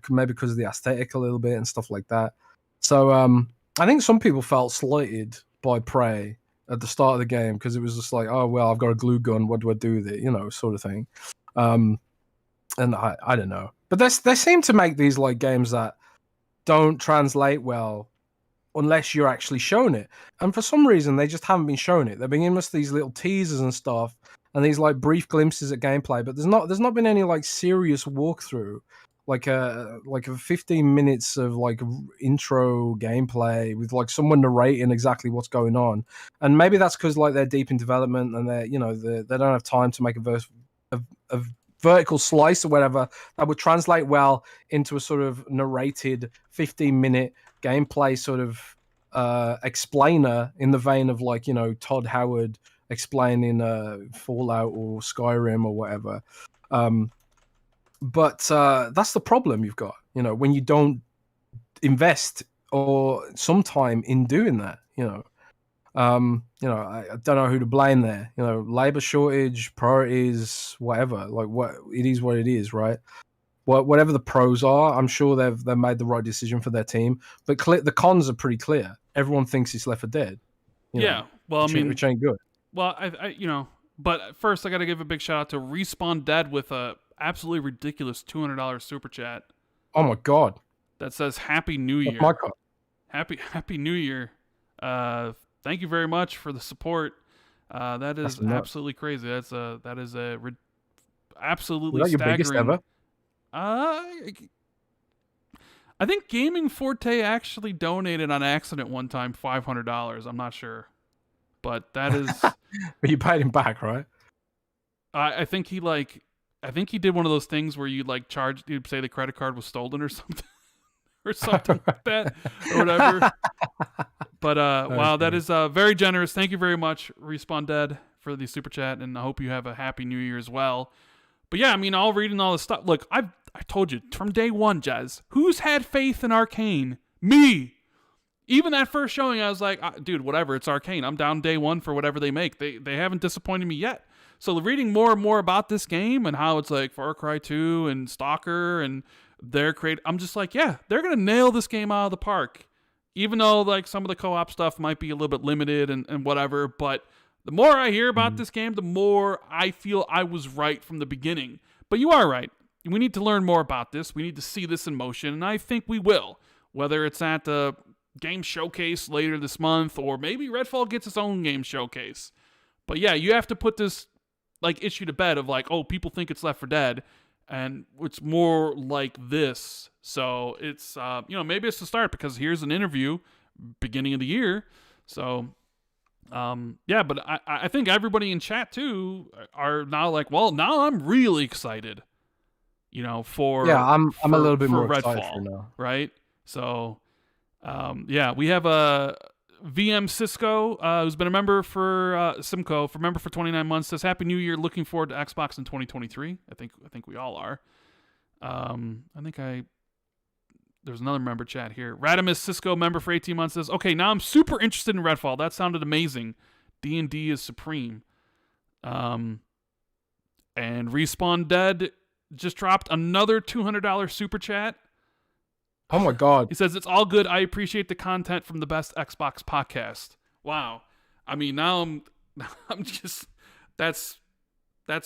maybe because of the aesthetic a little bit and stuff like that. So I think some people felt slighted by Prey at the start of the game because it was just like, oh well, I've got a glue gun. What do I do with it? You know, sort of thing. And I don't know, but they seem to make these like games that don't translate well unless you're actually shown it. And for some reason, they just haven't been shown it. They've been giving us these little teasers and stuff, and these like brief glimpses at gameplay. But there's not been any like serious walkthrough, like a 15 minutes of like intro gameplay with like someone narrating exactly what's going on. And maybe that's because like they're deep in development and they don't have time to make a vertical slice or whatever that would translate well into a sort of narrated 15-minute gameplay sort of explainer in the vein of like, you know, Todd Howard explaining Fallout or Skyrim or whatever. But that's the problem you've got, you know, when you don't invest or some time in doing that, you know. You know, I don't know who to blame there. You know, labor shortage, priorities, whatever. Like, what it is, right? Whatever the pros are, I'm sure they've made the right decision for their team. But the cons are pretty clear. Everyone thinks it's Left 4 Dead. Yeah, well, I mean, which ain't good. Well, I you know, but first I got to give a big shout out to Respawn Dead with a absolutely ridiculous $200 super chat. Oh my god! That says Happy New Year. My god. Happy New Year. Thank you very much for the support. That is absolutely crazy. That is absolutely is that staggering. Your biggest ever? I think Gaming Forte actually donated on accident one time $500. I'm not sure, but that is. But you paid him back, right? I think he did one of those things where you'd say the credit card was stolen or something. Or something like that, or whatever. But wow, that is very generous. Thank you very much, Respawn Dead, for the super chat, and I hope you have a happy New Year as well. But yeah, I mean, all reading all this stuff. Look, I told you from day one, Jez, who's had faith in Arcane? Me. Even that first showing, I was like, dude, whatever, it's Arcane. I'm down day one for whatever they make. They haven't disappointed me yet. So reading more and more about this game and how it's like Far Cry 2 and Stalker and I'm just like, yeah, they're gonna nail this game out of the park, even though like some of the co-op stuff might be a little bit limited and whatever. But the more I hear about this game, the more I feel I was right from the beginning. But you are right. We need to learn more about this. We need to see this in motion, and I think we will. Whether it's at the game showcase later this month, or maybe Redfall gets its own game showcase. But yeah, you have to put this like issue to bed of like, oh, people think it's Left 4 Dead. And it's more like this. So it's, maybe it's the start because here's an interview beginning of the year. So, yeah, but I think everybody in chat too are now like, well, now I'm really excited, for. Yeah, I'm a little bit more Redfall, excited for now. Right? So, yeah, we have a VM Cisco, who's been a member for Simcoe, member for 29 months, says Happy New Year. Looking forward to Xbox in 2023. I think we all are. I think I there's another member chat here. Radimus Cisco member for 18 months says, okay, now I'm super interested in Redfall. That sounded amazing. D&D is supreme. And Respawn Dead just dropped another $200 super chat. Oh my God. He says, it's all good. I appreciate the content from the best Xbox podcast. Wow. I mean, now I'm just, that's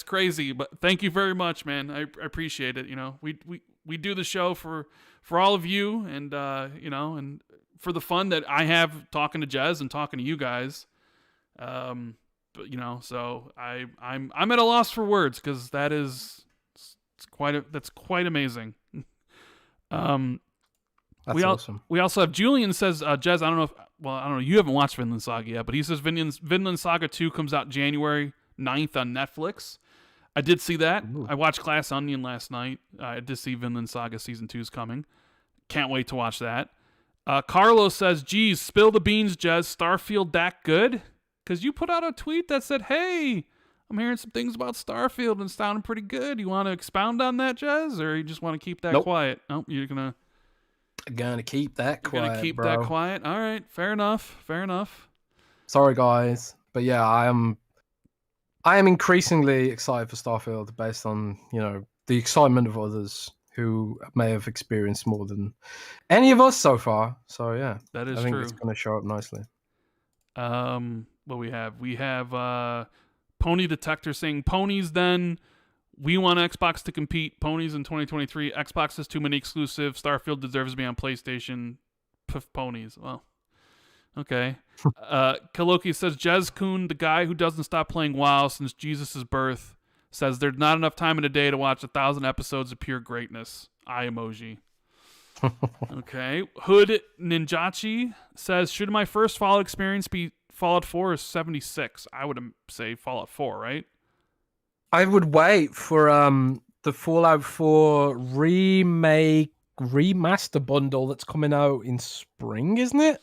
crazy, but thank you very much, man. I appreciate it. You know, we do the show for all of you and, you know, and for the fun that I have talking to Jez and talking to you guys. But you know, so I'm at a loss for words because that's quite amazing. That's awesome. We also have Julian says, Jez, I don't know, you haven't watched Vinland Saga yet, but he says Vinland Saga 2 comes out January 9th on Netflix. I did see that. Ooh. I watched Glass Onion last night. I did see Vinland Saga Season 2 is coming. Can't wait to watch that. Carlos says, geez, spill the beans, Jez. Starfield that good? Because you put out a tweet that said, hey, I'm hearing some things about Starfield and it's sounding pretty good. You want to expound on that, Jez? Or you just want to keep that quiet? Nope, you're going to... Gonna keep that quiet. Gonna keep that quiet. All right, fair enough. Sorry, guys, but yeah, I am increasingly excited for Starfield based on the excitement of others who may have experienced more than any of us so far. So yeah, that is I think true. It's gonna show up nicely. What we have Pony Detector saying ponies. Then. We want Xbox to compete. Ponies in 2023. Xbox has too many exclusives. Starfield deserves to be on PlayStation. Ponies. Well, okay. Kaloki says, Jez Kuhn, the guy who doesn't stop playing WoW since Jesus' birth, says there's not enough time in a day to watch 1,000 episodes of pure greatness. Eye emoji. Okay. Hood Ninjachi says, should my first Fallout experience be Fallout 4 or 76? I would say Fallout 4, right? I would wait for the Fallout 4 remaster bundle that's coming out in spring, isn't it?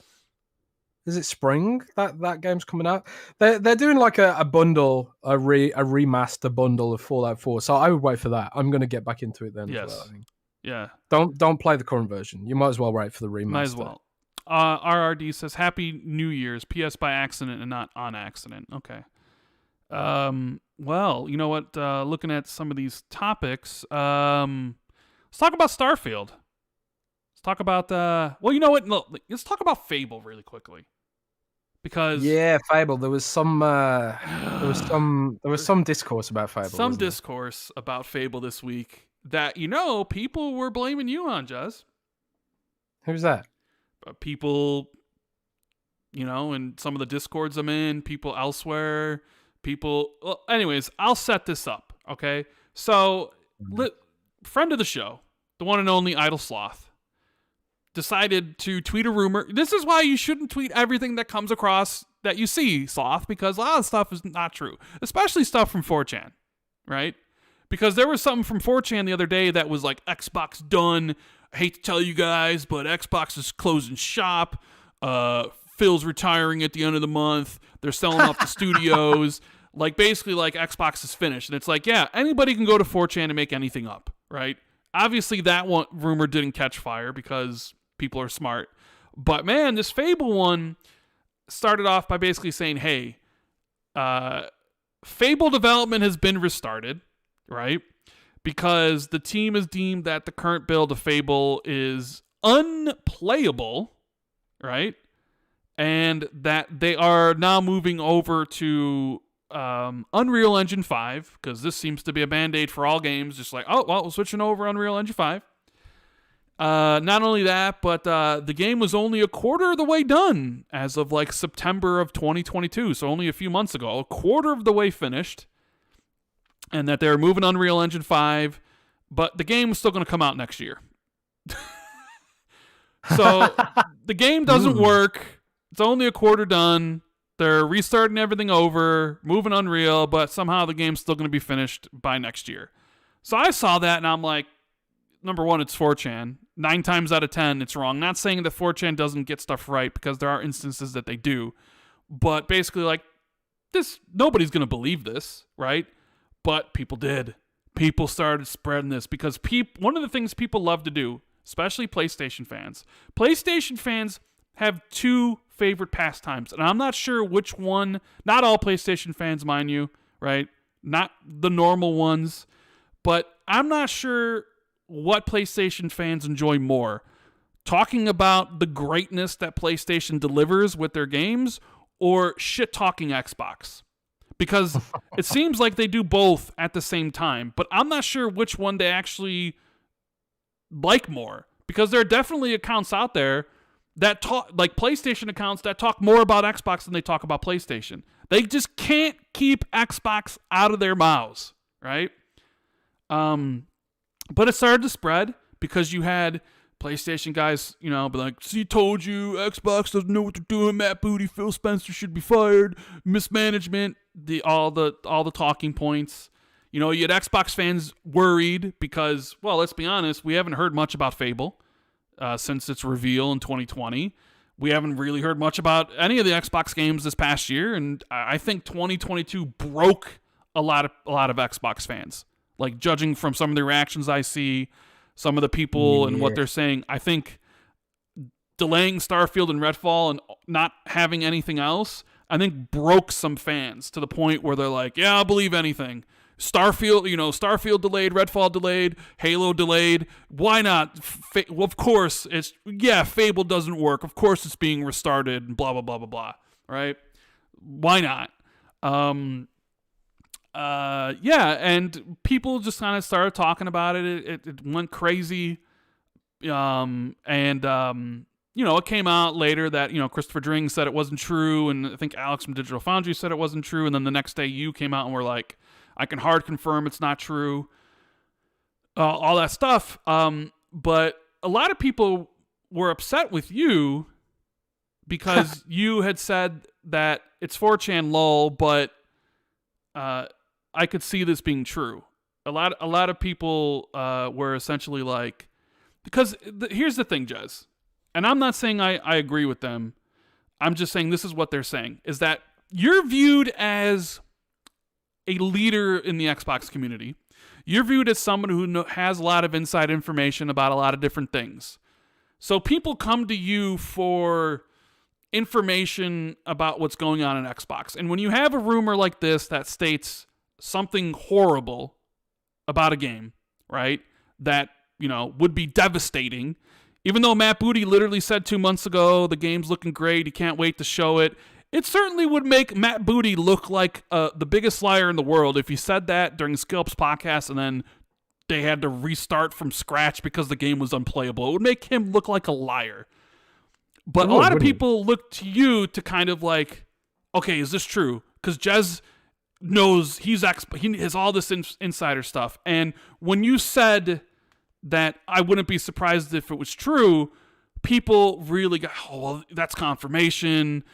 Is it spring that game's coming out? They're doing like a bundle, a remaster bundle of Fallout 4. So I would wait for that. I'm gonna get back into it then. Yes. As well, I think. Yeah. Don't play the current version. You might as well wait for the remaster. Might as well. RRD says Happy New Year's. PS by accident and not on accident. Okay. Well, you know what? Looking at some of these topics, let's talk about Starfield. Let's talk about well, you know what? No, let's talk about Fable really quickly. Because Fable. There was some discourse about Fable. Some discourse about Fable this week that people were blaming you on, Jez. Who's that? People, in some of the Discords I'm in, people elsewhere. Well, anyways, I'll set this up, okay? So, friend of the show, the one and only Idle Sloth, decided to tweet a rumor. This is why you shouldn't tweet everything that comes across that you see, Sloth, because a lot of stuff is not true, especially stuff from 4chan, right? Because there was something from 4chan the other day that was like, Xbox done. I hate to tell you guys, but Xbox is closing shop. Phil's retiring at the end of the month. They're selling off the studios. Like, basically, like, Xbox is finished. And it's like, yeah, anybody can go to 4chan and make anything up, right? Obviously, that one rumor didn't catch fire because people are smart. But, man, this Fable one started off by basically saying, hey, Fable development has been restarted, right? Because the team has deemed that the current build of Fable is unplayable, right? And that they are now moving over to Unreal Engine 5, because this seems to be a band-aid for all games, just like, oh, well, we're switching over Unreal Engine 5. Not only that, but the game was only a quarter of the way done as of like September of 2022, so only a few months ago, a quarter of the way finished, and that they're moving Unreal Engine 5, but the game is still going to come out next year. So the game doesn't work. It's only a quarter done. They're restarting everything over, moving Unreal, but somehow the game's still going to be finished by next year. So I saw that, and I'm like, number one, it's 4chan. 9 times out of 10, it's wrong. Not saying that 4chan doesn't get stuff right, because there are instances that they do. But basically, like, nobody's going to believe this, right? But people did. People started spreading this, because one of the things people love to do, especially PlayStation fans. PlayStation fans have two favorite pastimes, and I'm not sure which one. Not all PlayStation fans, mind you, right? Not the normal ones, but I'm not sure what PlayStation fans enjoy more. Talking about the greatness that PlayStation delivers with their games, or shit-talking Xbox. Because it seems like they do both at the same time, but I'm not sure which one they actually like more. Because there are definitely accounts out there that talk, like PlayStation accounts, that talk more about Xbox than they talk about PlayStation. They just can't keep Xbox out of their mouths, right? But it started to spread because you had PlayStation guys, be like, "See, told you, Xbox doesn't know what they're doing. Matt Booty, Phil Spencer should be fired. Mismanagement." All the talking points. You had Xbox fans worried because, well, let's be honest, we haven't heard much about Fable since its reveal in 2020. We haven't really heard much about any of the Xbox games this past year, and I think 2022 broke a lot of Xbox fans. Like, judging from some of the reactions I see, some of the people and what they're saying, I think delaying Starfield and Redfall and not having anything else, I think broke some fans to the point where they're like, yeah, I'll believe anything. Starfield delayed, Redfall delayed, Halo delayed. Why not? Well, of course, Fable doesn't work. Of course it's being restarted and blah, blah, blah, blah, blah. Right? Why not? And people just kind of started talking about it. It went crazy. It came out later that, Christopher Dring said it wasn't true, and I think Alex from Digital Foundry said it wasn't true, and then the next day you came out and were like, I can hard confirm it's not true. All that stuff. But a lot of people were upset with you because you had said that it's 4chan lol, but I could see this being true. A lot of people were essentially like, because here's the thing, Jez, and I'm not saying I agree with them. I'm just saying this is what they're saying, is that you're viewed as a leader in the Xbox community. You're viewed as someone who has a lot of inside information about a lot of different things. So people come to you for information about what's going on in Xbox. And when you have a rumor like this that states something horrible about a game, right, that, would be devastating, even though Matt Booty literally said 2 months ago, the game's looking great, he can't wait to show it, it certainly would make Matt Booty look like the biggest liar in the world if he said that during Skillup's podcast and then they had to restart from scratch because the game was unplayable. It would make him look like a liar. But a lot of people look to you to kind of like, okay, is this true? Because Jez knows he has all this insider stuff. And when you said that I wouldn't be surprised if it was true, people really got, oh, well, that's confirmation.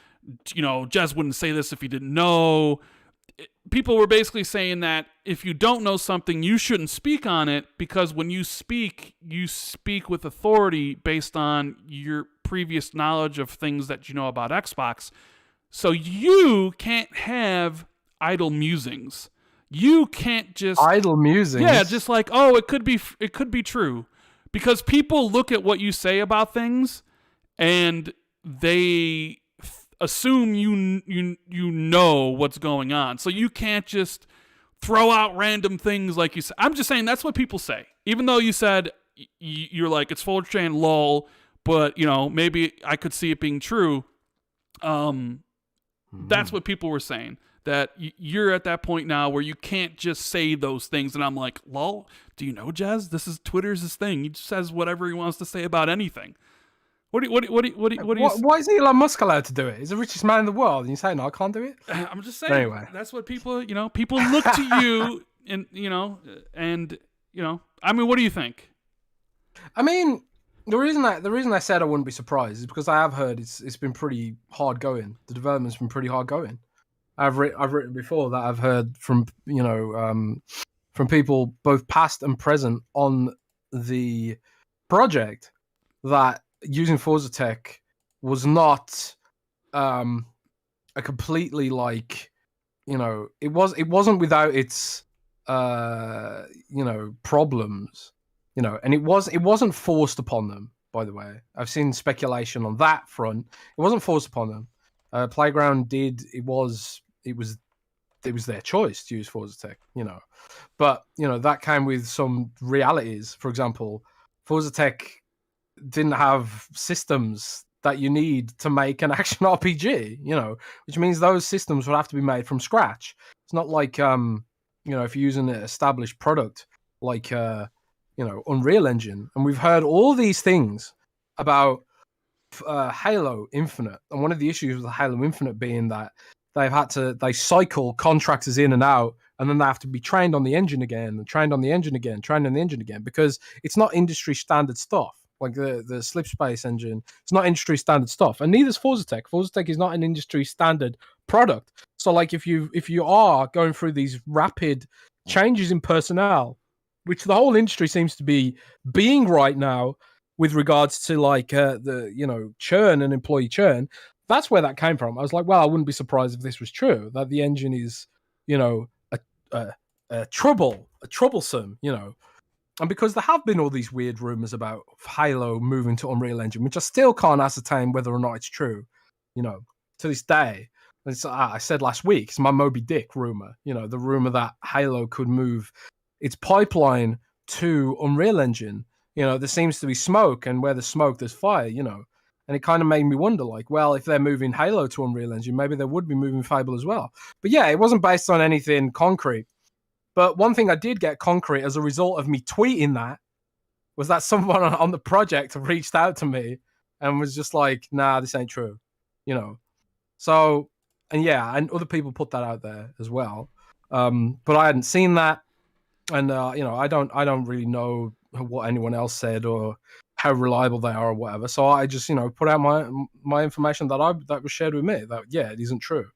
Jez wouldn't say this if he didn't know. People were basically saying that if you don't know something, you shouldn't speak on it, because when you speak with authority based on your previous knowledge of things that you know about Xbox. So you can't have idle musings. You can't just idle musings. Yeah, just like, oh, it could be true, because people look at what you say about things and they assume you know what's going on. So you can't just throw out random things like you said. I'm just saying that's what people say. Even though you said you're like, it's 4chan lol, but maybe I could see it being true. That's what people were saying. That you're at that point now where you can't just say those things. And I'm like, lol, do you know, Jez? This is Twitter's his thing. He just says whatever he wants to say about anything. What do you? Why is Elon Musk allowed to do it? He's the richest man in the world, and you say no, I can't do it. I'm just saying. Anyway, that's what people. People look to you, and I mean, what do you think? I mean, the reason I said I wouldn't be surprised is because I have heard it's been pretty hard going. The development's been pretty hard going. I've written before that I've heard from from people both past and present on the project that using Forza Tech was not a completely it wasn't without its problems. you know, and it wasn't forced upon them. By the way, I've seen speculation on that front. It wasn't forced upon them. Playground did. It was their choice to use Forza Tech, you know. But, you know, that came with some realities. For example, Forza Tech didn't have systems that you need to make an action RPG, you know, which means those systems would have to be made from scratch. It's not like, you know, if you're using an established product like, you know, Unreal Engine. And we've heard all these things about Halo Infinite. And one of the issues with Halo Infinite being that they cycle contractors in and out, and then they have to be trained on the engine again, and trained on the engine again, trained on the engine again, because it's not industry standard stuff. Like the Slipspace engine, it's not industry standard stuff, and neither is Forza Tech. Forza Tech is not an industry standard product. So, like, if you are going through these rapid changes in personnel, which the whole industry seems to be being right now, with regards to like the, you know, churn and employee churn, that's where that came from. I was like, well, I wouldn't be surprised if this was true, that the engine is, you know, a troublesome, you know. And because there have been all these weird rumors about Halo moving to Unreal Engine, which I still can't ascertain whether or not it's true, you know, to this day. I said last week, it's my Moby Dick rumor, you know, the rumor that Halo could move its pipeline to Unreal Engine. You know, there seems to be smoke, and where there's smoke, there's fire, you know. And it kind of made me wonder, like, well, if they're moving Halo to Unreal Engine, maybe they would be moving Fable as well. But yeah, it wasn't based on anything concrete. But one thing I did get concrete as a result of me tweeting that was that someone on the project reached out to me and was just like, nah, this ain't true, you know. So, and yeah, and other people put that out there as well. But I hadn't seen that. And, you know, I don't really know what anyone else said or how reliable they are or whatever. So I just, you know, put out my information that was shared with me, that, yeah, it isn't true.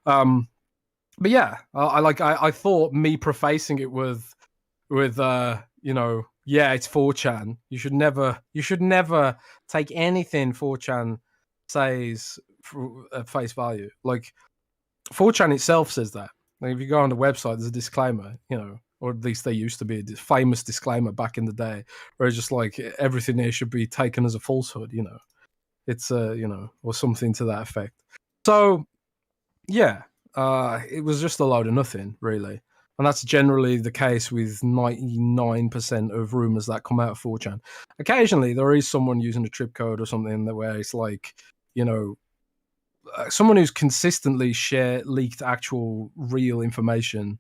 But yeah, I thought me prefacing it with you know, yeah, it's 4chan. You should never take anything 4chan says at face value. Like, 4chan itself says that. Like, if you go on the website, there's a disclaimer, you know, or at least there used to be a famous disclaimer back in the day, where it's just like everything here should be taken as a falsehood, you know. It's you know, or something to that effect. So yeah, it was just a load of nothing, really. And that's generally the case with 99% of rumors that come out of 4chan. Occasionally, there is someone using a trip code or something where it's like, you know, someone who's consistently leaked actual real information.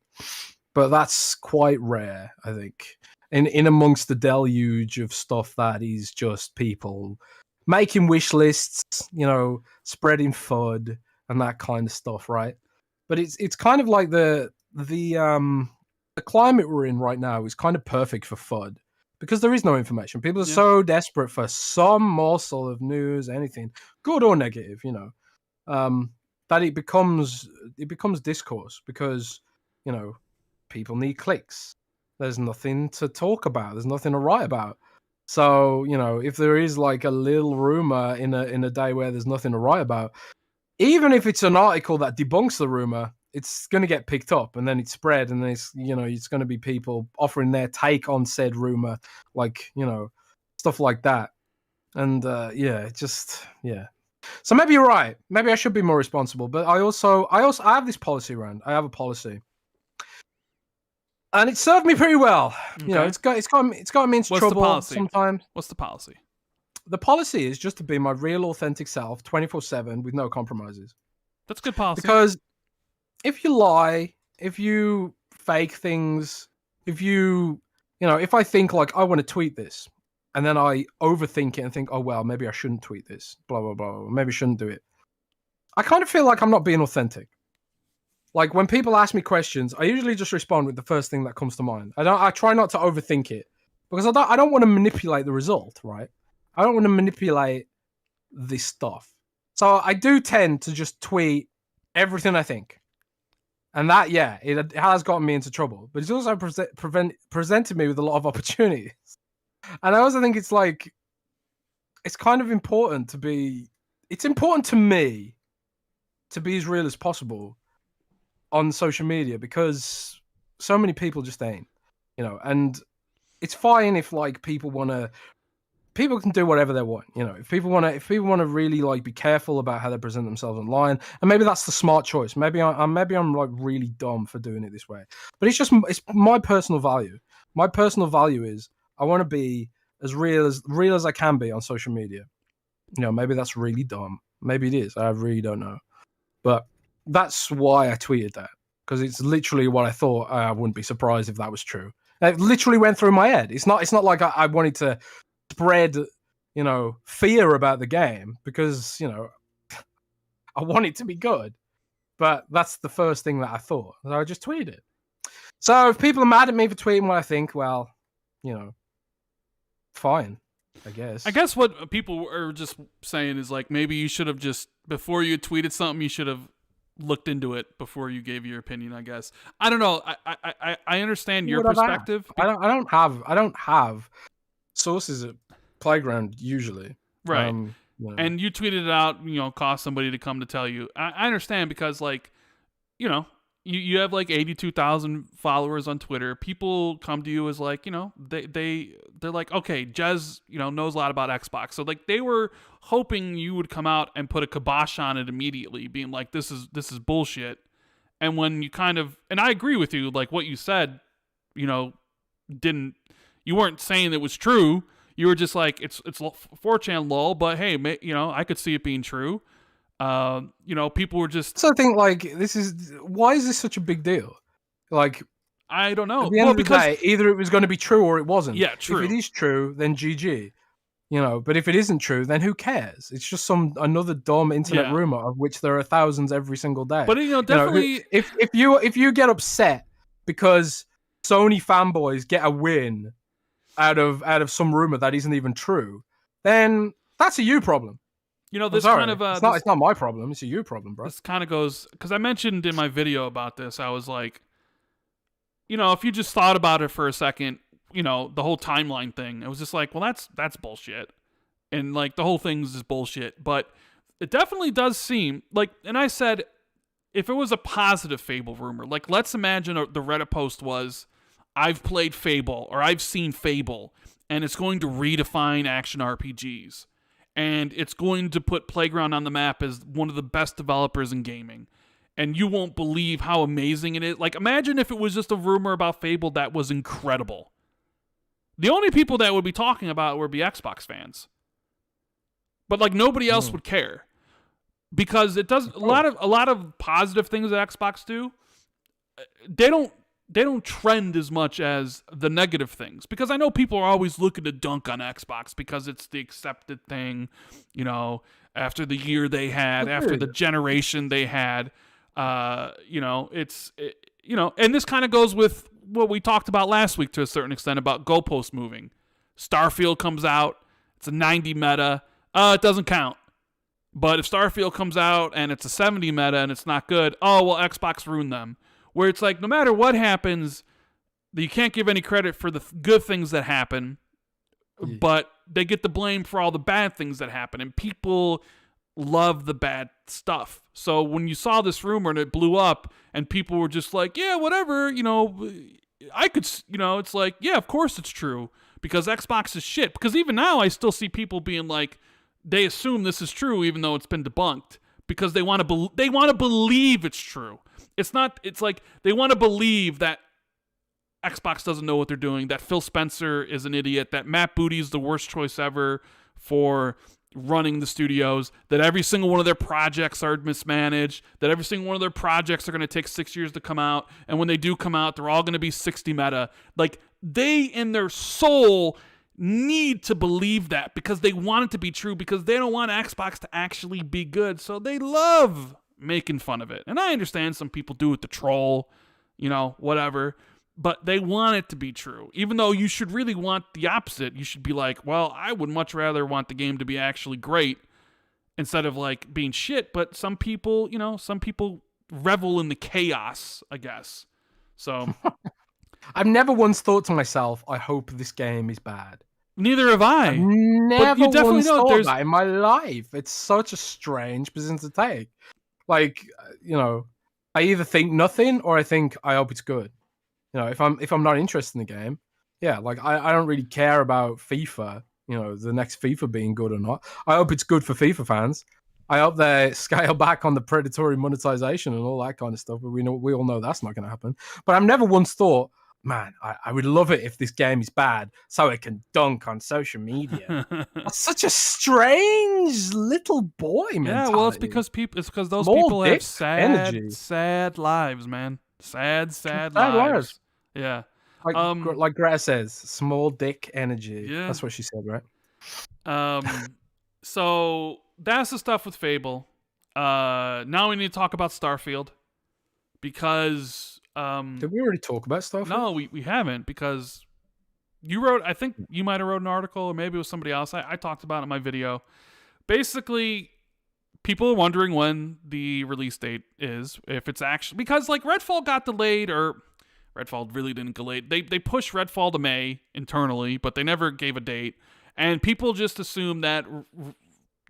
But that's quite rare, I think. In amongst the deluge of stuff that is just people making wish lists, you know, spreading FUD and that kind of stuff, right? But it's kind of like the climate we're in right now is kind of perfect for FUD, because there is no information. People are so desperate for some morsel of news, anything, good or negative, you know, that it becomes discourse, because, you know, people need clicks. There's nothing to talk about. There's nothing to write about. So, you know, if there is like a little rumor in a day where there's nothing to write about, even if it's an article that debunks the rumor, it's going to get picked up, and then it's spread, and then it's, you know, it's going to be people offering their take on said rumor, like, you know, stuff like that. And yeah, it just, yeah. So maybe you're right. Maybe I should be more responsible. But I have this policy, Rand. I have a policy, and it served me pretty well. Okay. You know, it's got me into trouble sometimes. What's the policy? The policy is just to be my real, authentic self, 24/7, with no compromises. That's good policy. Because if you lie, if you fake things, if you know, if I think like I want to tweet this, and then I overthink it and think, oh well, maybe I shouldn't tweet this, blah blah blah, maybe I shouldn't do it, I kind of feel like I'm not being authentic. Like, when people ask me questions, I usually just respond with the first thing that comes to mind. I try not to overthink it, because I don't want to manipulate the result, right? I don't want to manipulate this stuff. So I do tend to just tweet everything I think. And that, yeah, it has gotten me into trouble. But it's also presented me with a lot of opportunities. And I also think it's like, it's kind of important it's important to me to be as real as possible on social media, because so many people just ain't, you know. And it's fine if like people can do whatever they want. You know, if people want to really like be careful about how they present themselves online, and maybe that's the smart choice. Maybe I'm like really dumb for doing it this way, but it's my personal value. My personal value is I want to be as real as I can be on social media. You know, maybe that's really dumb. Maybe it is. I really don't know. But that's why I tweeted that, because it's literally what I thought. I wouldn't be surprised if that was true. It literally went through my head. It's not like I wanted to spread, you know, fear about the game, because, you know, I want it to be good. But that's the first thing that I thought. So I just tweeted it. So if people are mad at me for tweeting what I think, well, you know, fine, I guess. I guess what people are just saying is like, maybe you should have just, before you tweeted something, you should have looked into it before you gave your opinion, I guess. I don't know. I understand your perspective. I don't have sources at Playground usually. Right. You know. And you tweeted it out, you know, cost somebody to come to tell you. I understand, because like, you know, you have like 82,000 followers on Twitter. People come to you as like, you know, they're like, okay, Jez, you know, knows a lot about Xbox. So like they were hoping you would come out and put a kibosh on it immediately, being like, this is bullshit. And when you kind of, and I agree with you, like what you said, you know, you weren't saying it was true. You were just like, it's 4chan lol, but hey, you know, I could see it being true. You know, people were just. So I think like why is this such a big deal? Like, I don't know. At the end of the day, either it was going to be true or it wasn't. Yeah, true. If it is true, then GG. You know, but if it isn't true, then who cares? It's just another dumb internet rumor, of which there are thousands every single day. But you know, definitely, you know, if you get upset because Sony fanboys get a win out of some rumor that isn't even true, then that's a you problem. You know, this kind of it's not my problem. It's a you problem, bro. This kind of goes, because I mentioned in my video about this, I was like, you know, if you just thought about it for a second, you know, the whole timeline thing, it was just like, well, that's bullshit, and like the whole thing's just bullshit. But it definitely does seem like, and I said, if it was a positive Fable rumor, like let's imagine the Reddit post was, I've played Fable, or I've seen Fable, and it's going to redefine action RPGs. And it's going to put Playground on the map as one of the best developers in gaming. And you won't believe how amazing it is. Like, imagine if it was just a rumor about Fable that was incredible. The only people that would be talking about it would be Xbox fans. But, like, nobody else would care. Because it does a lot of positive things that Xbox do, they don't trend as much as the negative things, because I know people are always looking to dunk on Xbox because it's the accepted thing, you know, after the year they had, after the generation they had, you know, you know, and this kind of goes with what we talked about last week to a certain extent about goalpost moving. Starfield comes out, it's a 90 meta, it doesn't count. But if Starfield comes out and it's a 70 meta and it's not good, oh, well, Xbox ruined them. Where it's like, no matter what happens, you can't give any credit for the good things that happen, but they get the blame for all the bad things that happen, and people love the bad stuff. So when you saw this rumor and it blew up, and people were just like, yeah, whatever, you know, I could, you know, it's like, yeah, of course it's true, because Xbox is shit. Because even now, I still see people being like, they assume this is true, even though it's been debunked, because they want to believe it's true. It's not. It's like they want to believe that Xbox doesn't know what they're doing, that Phil Spencer is an idiot, that Matt Booty is the worst choice ever for running the studios, that every single one of their projects are mismanaged, that every single one of their projects are going to take 6 years to come out, and when they do come out, they're all going to be 60 meta. Like, they, in their soul, need to believe that, because they want it to be true, because they don't want Xbox to actually be good, so they love making fun of it. And I understand some people do it to troll, you know, whatever, but they want it to be true, even though you should really want the opposite. You should be like, well, I would much rather want the game to be actually great instead of like being shit. But some people, you know, revel in the chaos, I guess. So I've never once thought to myself, I hope this game is bad. Neither have I. I've never once thought that in my life. It's such a strange position to take. Like, you know, I either think nothing or I think I hope it's good. You know, if I'm not interested in the game, Yeah, like I don't really care about FIFA, the next FIFA being good or not. I hope it's good for FIFA fans. I hope they scale back on the predatory monetization and all that kind of stuff, but we all know that's not going to happen. But I've never once thought, man, I would love it if this game is bad so it can dunk on social media. That's such a strange little boy mentality. Yeah, well, it's because those people have sad lives, man. Sad lives. Yeah. Like Greta says, small dick energy. Yeah. That's what she said, right? So that's the stuff with Fable. Now we need to talk about Starfield because did we already talk about Starfield? No, we haven't, because I think you might have wrote an article, or maybe it was somebody else. I talked about it in my video. Basically, people are wondering when the release date is, if it's actually, because like Redfall got delayed, or Redfall really didn't get delayed. They pushed Redfall to May internally, but they never gave a date. And people just assume that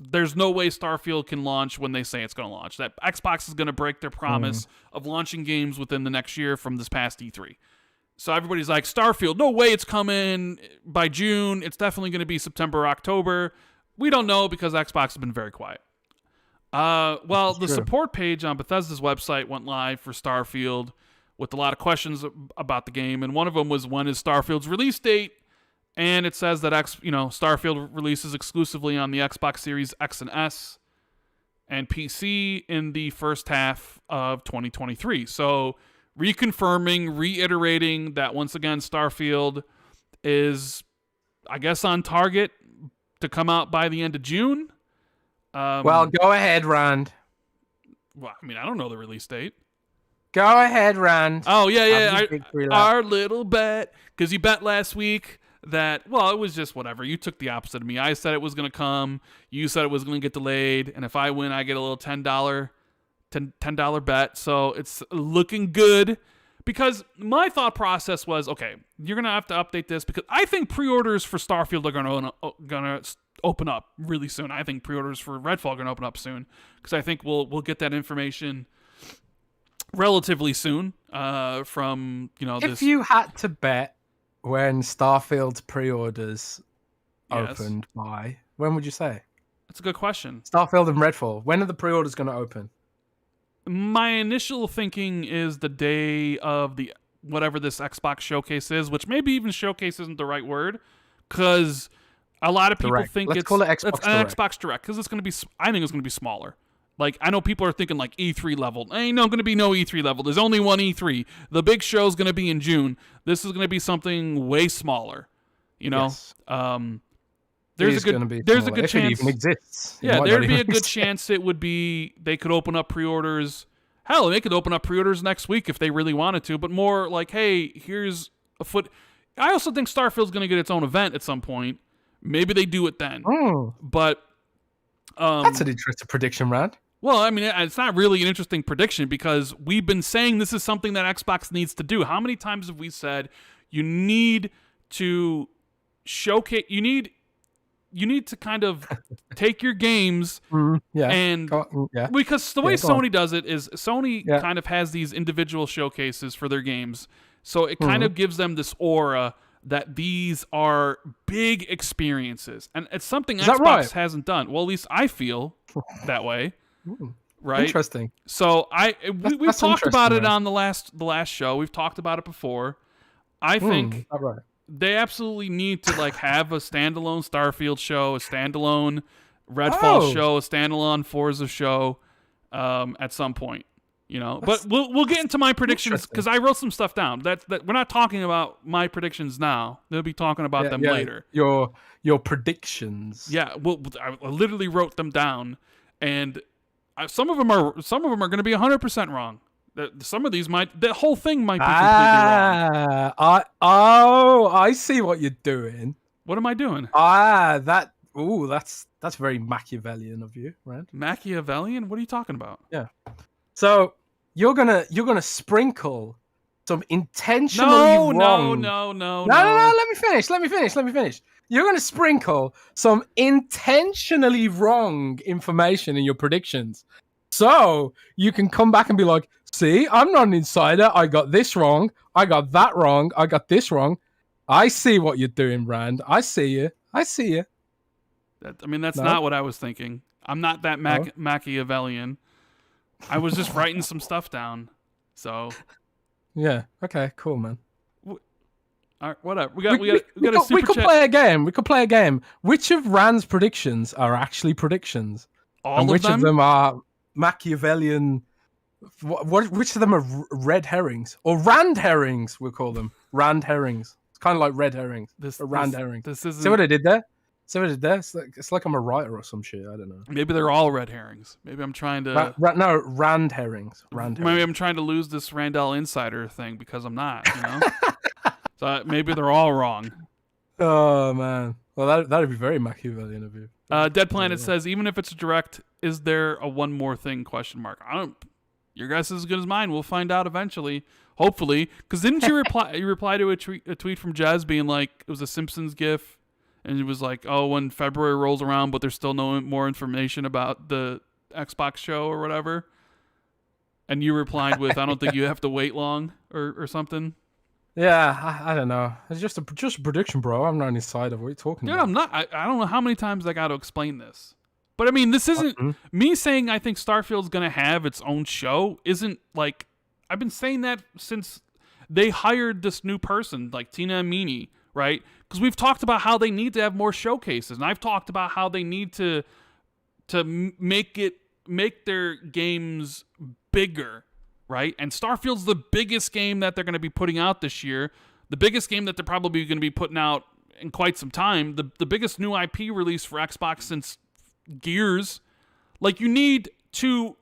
there's no way Starfield can launch when they say it's going to launch. That Xbox is going to break their promise of launching games within the next year from this past E3. So everybody's like, Starfield, no way it's coming by June. It's definitely going to be September or October. We don't know, because Xbox has been very quiet. Well, the support page on Bethesda's website went live for Starfield with a lot of questions about the game, and one of them was, when is Starfield's release date? And it says that Starfield releases exclusively on the Xbox Series X and S and PC in the first half of 2023. So reconfirming, reiterating that once again Starfield is, I guess, on target to come out by the end of June. Well, go ahead, Rand. Well, I mean, I don't know the release date. Go ahead, Rand. Oh, yeah. Our little bet, because you bet last week that, well, it was just whatever. You took the opposite of me. I said it was going to come. You said it was going to get delayed. And if I win, I get a little $10 bet. So it's looking good, because my thought process was, okay, you're going to have to update this, because I think pre-orders for Starfield are going to open up really soon. I think pre-orders for Redfall are going to open up soon, because I think we'll get that information relatively soon from, if you had to bet when Starfield's pre-orders opened by, when would you say? That's a good question. Starfield and Redfall, when are the pre-orders going to open? My initial thinking is the day of the whatever this Xbox showcase is, which maybe even showcase isn't the right word, because a lot of people think Let's call it Xbox Direct, because I think it's going to be smaller. Like, I know people are thinking like E3 level. Ain't going to be no E3 level. There's only one E3. The big show's going to be in June. This is going to be something way smaller. Yes. There's a good chance it even exists. Yeah, there'd be a good chance it would be, they could open up pre-orders. Hell, they could open up pre-orders next week if they really wanted to, but more like, hey, here's a foot. I also think Starfield's going to get its own event at some point. Maybe they do it then. But that's an interesting prediction, Rand. Well, I mean, it's not really an interesting prediction, because we've been saying this is something that Xbox needs to do. How many times have we said you need to showcase, you need to kind of take your games because the way Sony does it is Sony kind of has these individual showcases for their games. So it kind of gives them this aura that these are big experiences. And it's something Xbox hasn't done. Well, at least I feel that way. Right. Interesting. So we've talked about it on the last show. We've talked about it before. I think they absolutely need to like have a standalone Starfield show, a standalone Redfall show, a standalone Forza show at some point. But we'll get into my predictions, because I wrote some stuff down. That we're not talking about my predictions now. They'll be talking about them later. Your predictions. Yeah. Well, I literally wrote them down, and some of them are going to be 100% wrong. Some of these the whole thing might be completely wrong. I see what you're doing. What am I doing? That's very Machiavellian of you, right? Machiavellian? What are you talking about? Yeah. So you're gonna sprinkle some intentionally wrong. No. Let me finish. You're going to sprinkle some intentionally wrong information in your predictions. So you can come back and be like, see, I'm not an insider. I got this wrong. I got that wrong. I got this wrong. I see what you're doing, Rand. I see you. That's not what I was thinking. I'm not that Machiavellian. I was just writing some stuff down. So. Yeah. Okay. Cool, man. All right, whatever. We got a super we could chat. play a game. We could play a game. Which of Rand's predictions are actually predictions? Which of them are Machiavellian? Which of them are red herrings or Rand herrings? We'll call them Rand herrings. It's kind of like red herrings. Rand herrings. See what I did there? It's like I'm a writer or some shit. I don't know. Maybe they're all red herrings. Maybe I'm trying to. No, Rand herrings. Maybe I'm trying to lose this Randall Insider thing because I'm not. You know. So maybe they're all wrong. Oh man. Well, that'd be very Machiavellian of you. Dead Planet says, even if it's a direct, is there a one more thing? ? Your guess is as good as mine. We'll find out eventually, hopefully. Because didn't you reply? You reply to a tweet from Jez being like, it was a Simpsons gif, and it was like, oh, when February rolls around, but there's still no more information about the Xbox show or whatever. And you replied with, I don't think you have to wait long or something. Yeah, I don't know. It's just a prediction, bro. I'm not on his side of what you're talking about. I'm not. I don't know how many times I got to explain this. But I mean, this isn't me saying I think Starfield's going to have its own show. Isn't like, I've been saying that since they hired this new person, like Tina Amini, right? Because we've talked about how they need to have more showcases, and I've talked about how they need to make their games bigger. Right? And Starfield's the biggest game that they're going to be putting out this year. The biggest game that they're probably going to be putting out in quite some time. The biggest new IP release for Xbox since Gears. Like, you need to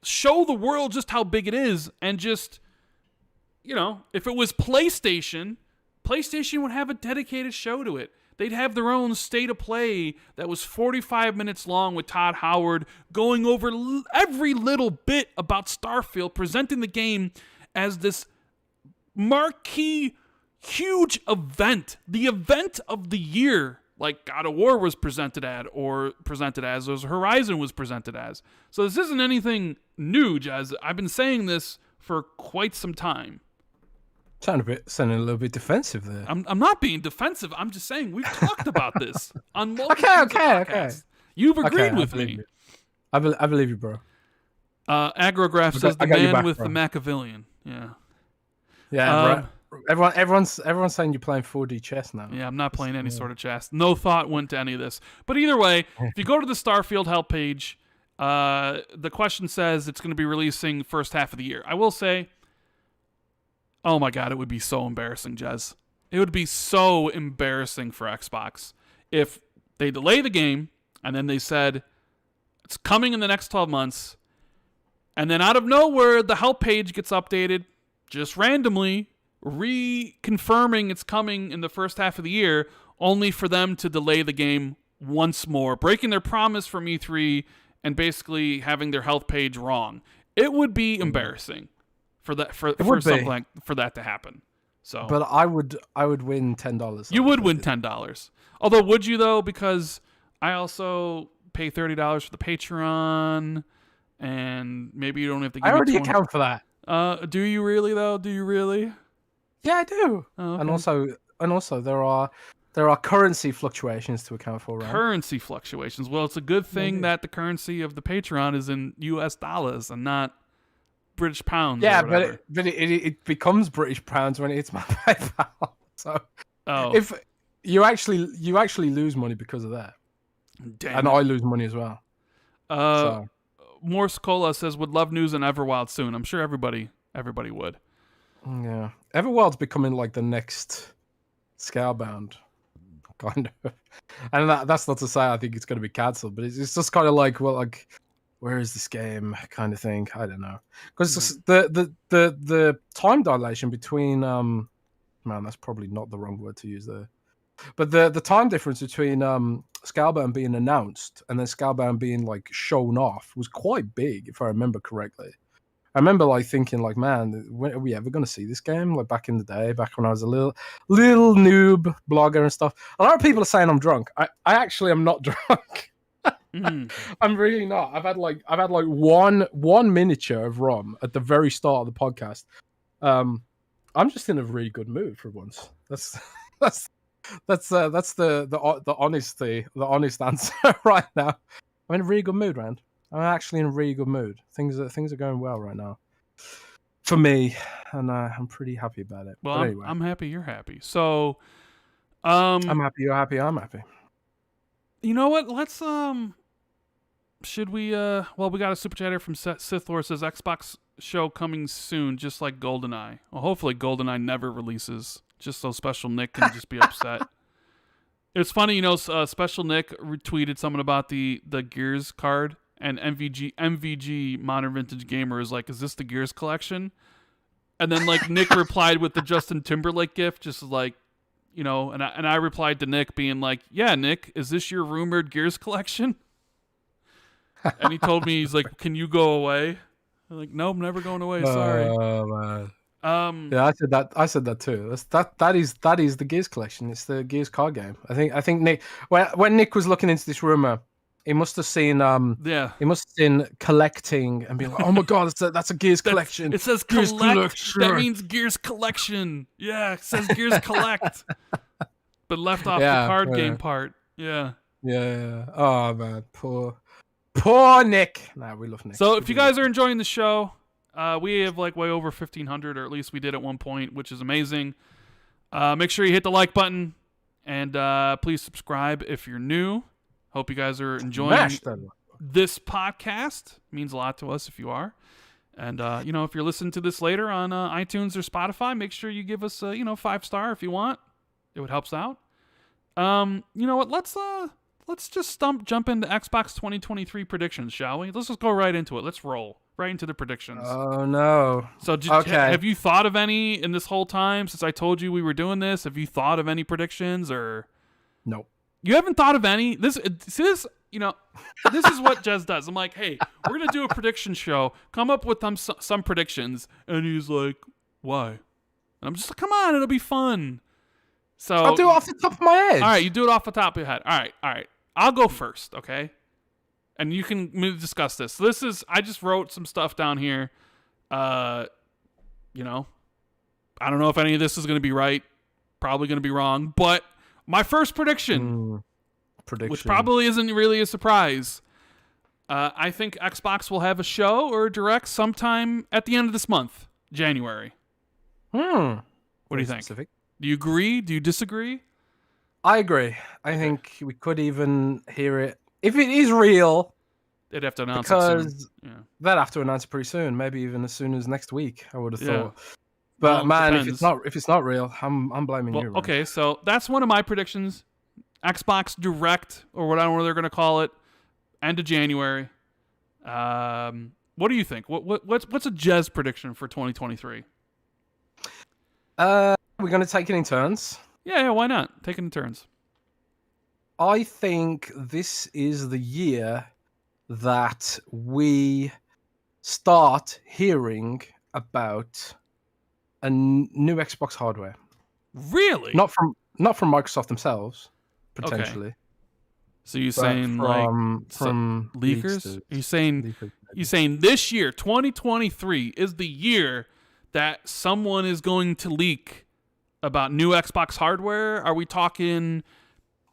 show the world just how big it is. And just, you know, if it was PlayStation would have a dedicated show to it. They'd have their own state of play that was 45 minutes long with Todd Howard going over every little bit about Starfield, presenting the game as this marquee, huge event. The event of the year, like God of War was presented as, or Horizon was presented as. So this isn't anything new, Jez. I've been saying this for quite some time. Sounding a little bit defensive there. I'm not being defensive. I'm just saying we've talked about this on multiple Okay. You've agreed with me. I believe you, bro. Agrograph says the man with the Machiavellian. Yeah. Yeah. Everyone's saying you're playing 4D chess now. Yeah, I'm not playing any sort of chess. No thought went to any of this. But either way, if you go to the Starfield help page, the question says it's going to be releasing first half of the year. I will say, oh my God, it would be so embarrassing, Jez. It would be so embarrassing for Xbox if they delay the game and then they said it's coming in the next 12 months, and then out of nowhere, the help page gets updated just randomly, reconfirming it's coming in the first half of the year, only for them to delay the game once more, breaking their promise from E3 and basically having their health page wrong. It would be embarrassing for that for that to happen. So, but I would win $10. You would win $10. Although, would you though? Because I also pay $30 for the Patreon, and maybe you don't have to give I already me account for that. Do you really though? Do you really? Yeah, I do. Oh, okay. And also there are currency fluctuations to account for, right? Currency fluctuations. Well, it's a good thing that the currency of the Patreon is in US dollars and not British pounds. Yeah, but it becomes British pounds when it's my PayPal. So if you actually lose money because of that. Damn. And I lose money as well. Morse Cola says would love news on Everwild soon. I'm sure everybody would. Yeah, Everwild's becoming like the next Scalebound, kind of. And that's not to say I think it's going to be cancelled, but it's just kind of like, well, like, where is this game kind of thing? I don't know, because the time dilation between man, that's probably not the wrong word to use there, but the time difference between Scalebound being announced and then Scalebound being like shown off was quite big, if I remember correctly. I remember like thinking like, man, when are we ever going to see this game? Like back in the day, back when I was a little noob blogger and stuff. A lot of people are saying I'm drunk. I actually am not drunk. I'm really not. I've had like one miniature of rum at the very start of the podcast. I'm just in a really good mood for once. That's the honest answer right now. I'm in a really good mood, Rand. I'm actually in a really good mood. Things are going well right now for me, and I'm pretty happy about it. Well, but anyway, I'm happy you're happy. So, I'm happy you're happy. I'm happy. You know what? Let's should we well, we got a super chat here from Sith Lord, says Xbox show coming soon, just like GoldenEye. Well, hopefully GoldenEye never releases, just so Special Nick can just be upset. It's funny, Special Nick retweeted something about the Gears card, and MVG Modern Vintage Gamer is like, is this the Gears collection? And then like Nick replied with the Justin Timberlake gif, just like, and I replied to Nick being like, yeah, Nick, is this your rumored Gears collection? And he told me, he's like, can you go away? I'm like, nope, I'm never going away. Sorry. Oh man. Yeah, I said that too. That is the Gears collection. It's the Gears card game. I think Nick, when Nick was looking into this rumor, he must have seen he must have seen collecting and being like, oh my god, that's a Gears collection. It says Gears collect. That means Gears collection. Yeah, it says Gears collect. But left off the card game part. Yeah. Yeah. Oh man, poor Nick. Nah, we love Nick. So if you guys are enjoying the show, we have like way over 1,500, or at least we did at one point, which is amazing. Make sure you hit the like button, and please subscribe if you're new. Hope you guys are enjoying this podcast. It means a lot to us if you are. And, if you're listening to this later on iTunes or Spotify, make sure you give us, 5-star if you want. It would help us out. You know what? Let's just jump into Xbox 2023 predictions, shall we? Let's just go right into it. Let's roll right into the predictions. Oh, no. So have you thought of any in this whole time since I told you we were doing this? Have you thought of any predictions or? Nope. You haven't thought of any? This is what Jez does. I'm like, hey, we're going to do a prediction show. Come up with some predictions. And he's like, why? And I'm just like, come on, it'll be fun. So I'll do it off the top of my head. All right, you do it off the top of your head. All right. I'll go first, okay? And you can discuss this. So I just wrote some stuff down here. I don't know if any of this is going to be right. Probably going to be wrong. But my first prediction, which probably isn't really a surprise, I think Xbox will have a show or a direct sometime at the end of this month, January. What do you think? Specific. Do you agree? Do you disagree? I agree. I think we could even hear it. If it is real, they'd have to announce it soon. They'd have to announce it pretty soon, maybe even as soon as next week, I would have thought. But man, if it's not real, I'm blaming you. Okay, so that's one of my predictions. Xbox Direct, or whatever they're going to call it, end of January. What do you think? What's a Jez prediction for 2023? We're going to take it in turns. Yeah, why not? Taking in turns. I think this is the year that we start hearing about a new Xbox hardware. Really? Not from Microsoft themselves, potentially. Okay. So you're saying from leakers? You're saying this year, 2023, is the year that someone is going to leak about new Xbox hardware? Are we talking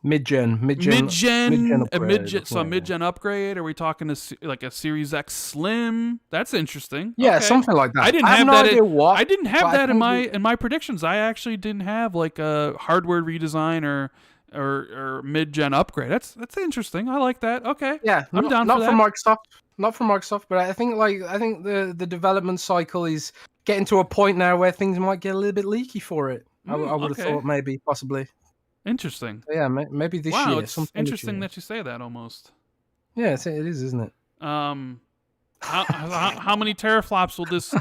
mid-gen upgrade? So a mid-gen upgrade? Are we talking like a Series X Slim? That's interesting. Yeah, okay. Something like that. I didn't have that in my predictions. I actually didn't have like a hardware redesign or mid-gen upgrade. That's interesting. I like that. Okay. Yeah, I'm down for that. Not from Microsoft, but I think the development cycle is getting to a point now where things might get a little bit leaky for it. I would have thought maybe, possibly. Interesting. So yeah, maybe this year. It's interesting that you say that almost. Yeah, it is, isn't it? How many teraflops will this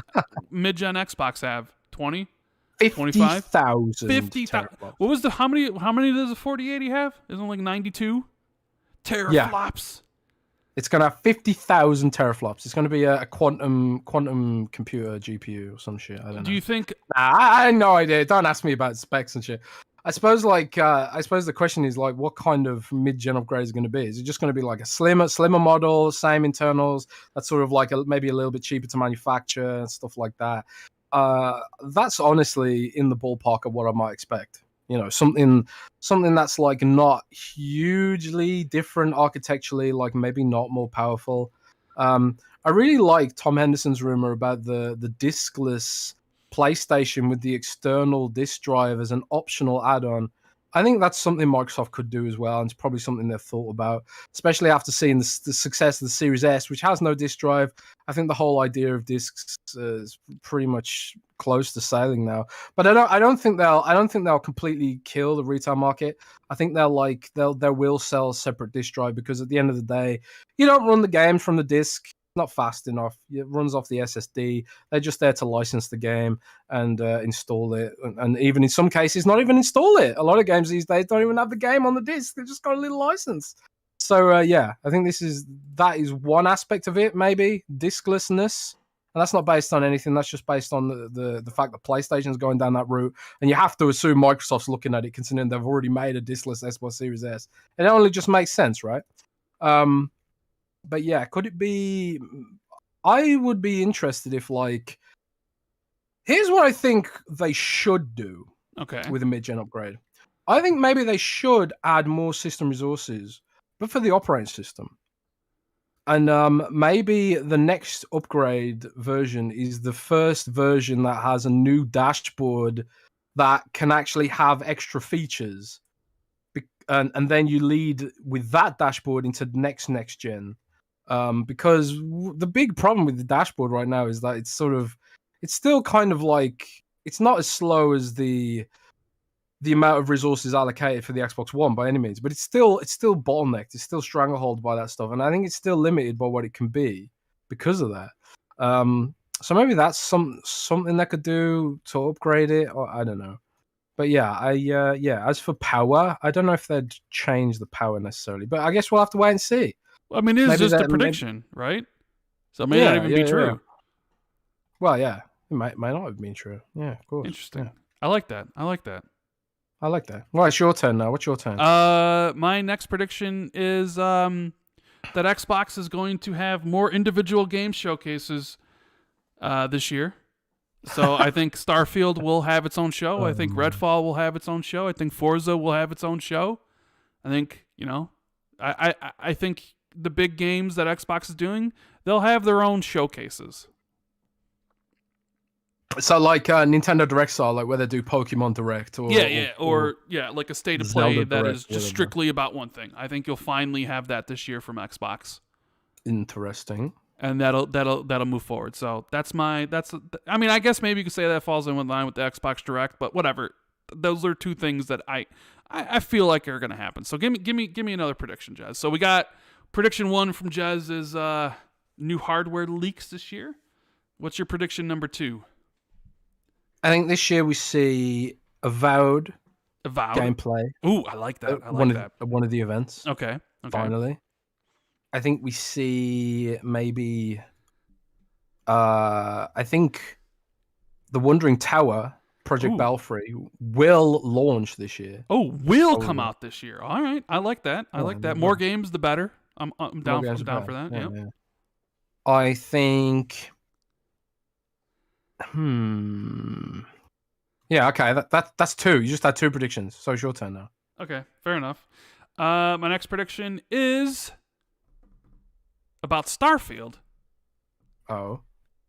mid-gen Xbox have? 20? 50,000. 50,000. What was how many does the 4080 have? Isn't it like 92 teraflops? Yeah. It's going to have 50,000 teraflops. It's going to be a quantum computer GPU or some shit. I don't know. Do you think? I have no idea. Don't ask me about specs and shit. I suppose the question is like, what kind of mid-gen upgrade is it going to be? Is it just going to be like a slimmer model, same internals, that's sort of like maybe a little bit cheaper to manufacture and stuff like that? That's honestly in the ballpark of what I might expect. Something that's like not hugely different architecturally, like maybe not more powerful. I really like Tom Henderson's rumor about the diskless PlayStation with the external disk drive as an optional add-on. I think that's something Microsoft could do as well, and it's probably something they've thought about, especially after seeing the success of the Series S, which has no disk drive. I think the whole idea of discs is pretty much close to sailing now. But I don't think they'll completely kill the retail market. I think they will sell a separate disk drive, because at the end of the day, you don't run the game from the disc. Not fast enough. It runs off the SSD. They're just there to license the game and install it, and even in some cases, not even install it. A lot of games these days don't even have the game on the disc. They've just got a little license. So I think that is one aspect of it. Maybe disklessness, and that's not based on anything. That's just based on the fact that PlayStation's going down that route, and you have to assume Microsoft's looking at it, considering they've already made a diskless Xbox Series S. It only just makes sense, right? But yeah, could it be? I would be interested if, like, here's what I think they should do. Okay. With a mid-gen upgrade, I think maybe they should add more system resources, but for the operating system. And maybe the next upgrade version is the first version that has a new dashboard that can actually have extra features, and then you lead with that dashboard into the next gen. Because the big problem with the dashboard right now is that it's still kind of like, it's not as slow as the amount of resources allocated for the Xbox One by any means, but it's still bottlenecked. It's still stranglehold by that stuff, and I think it's still limited by what it can be because of that. So maybe that's something they could do to upgrade it, or I don't know. But yeah, as for power, I don't know if they'd change the power necessarily, but I guess we'll have to wait and see. I mean, it's just a prediction, right? So it may not even be true. Yeah. Well, yeah, it might not have been true. Yeah, of course. Interesting. Yeah. I like that. Well, it's your turn now. What's your turn? My next prediction is that Xbox is going to have more individual game showcases this year. So I think Starfield will have its own show. I think Redfall will have its own show. I think Forza will have its own show. I think, I think the big games that Xbox is doing, they'll have their own showcases. So like Nintendo Direct style, like where they do Pokemon Direct, or like a state of play Zelda that Direct, is just strictly about one thing. I think you'll finally have that this year from Xbox. Interesting. And that'll move forward. So I mean, I guess maybe you could say that falls in line with the Xbox Direct, but whatever. Those are two things that I feel like are going to happen. So give me another prediction, Jez. So we got prediction 1 from Jez is new hardware leaks this year. What's your prediction number 2? I think this year we see Avowed gameplay. Ooh, I like that. I like that. One of the events. Okay. Finally. I think we see maybe I think the Wandering Tower, Project Belfry, will launch this year. Come out this year. All right. I like that. More games, the better. I'm down for that. Yeah. I think. Yeah. Okay. That's 2. You just had 2 predictions, so it's your turn now. Okay. Fair enough. My next prediction is about Starfield. Oh.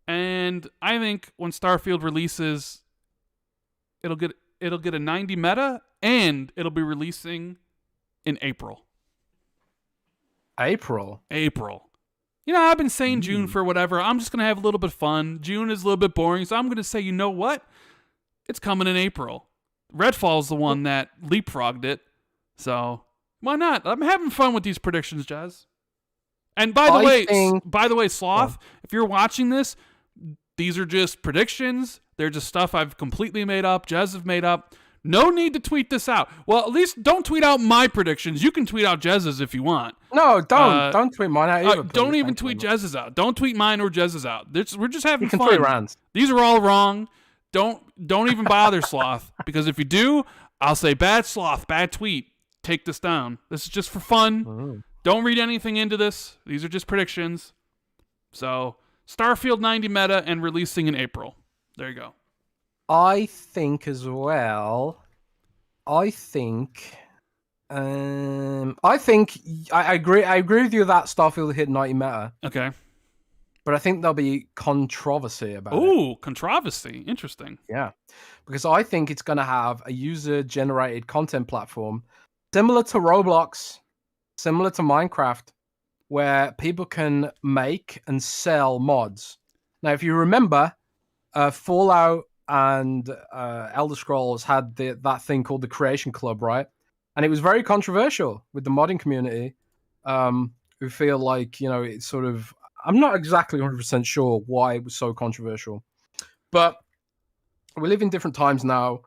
And I think when Starfield releases, it'll get a 90 meta, and it'll be releasing in April. April. I've been saying June for whatever. I'm just going to have a little bit of fun. June is a little bit boring, so I'm going to say, you know what? It's coming in April. Redfall's the one that leapfrogged it, so why not? I'm having fun with these predictions, Jez. And by the way, Sloth, if you're watching this, these are just predictions. They're just stuff I've completely made up. Jez have made up. No need to tweet this out. Well, at least don't tweet out my predictions. You can tweet out Jez's if you want. No, don't tweet mine out either. Don't even tweet Jez's out. Don't tweet mine or Jez's out. We're just having fun. Tweet Rand's. These are all wrong. Don't even bother, Sloth, because if you do, I'll say bad Sloth, bad tweet. Take this down. This is just for fun. Oh. Don't read anything into this. These are just predictions. So, Starfield 90 meta and releasing in April. There you go. I think as well. I think I agree. I agree with you that Starfield hit 90 meta. Okay. But I think there'll be controversy about it. Ooh, controversy. Interesting. Yeah, because I think it's going to have a user-generated content platform similar to Roblox, similar to Minecraft, where people can make and sell mods. Now, if you remember, Fallout and Elder Scrolls had that thing called the Creation Club, right? And it was very controversial with the modding community, who feel like, it's sort of... I'm not exactly 100% sure why it was so controversial, but we live in different times now.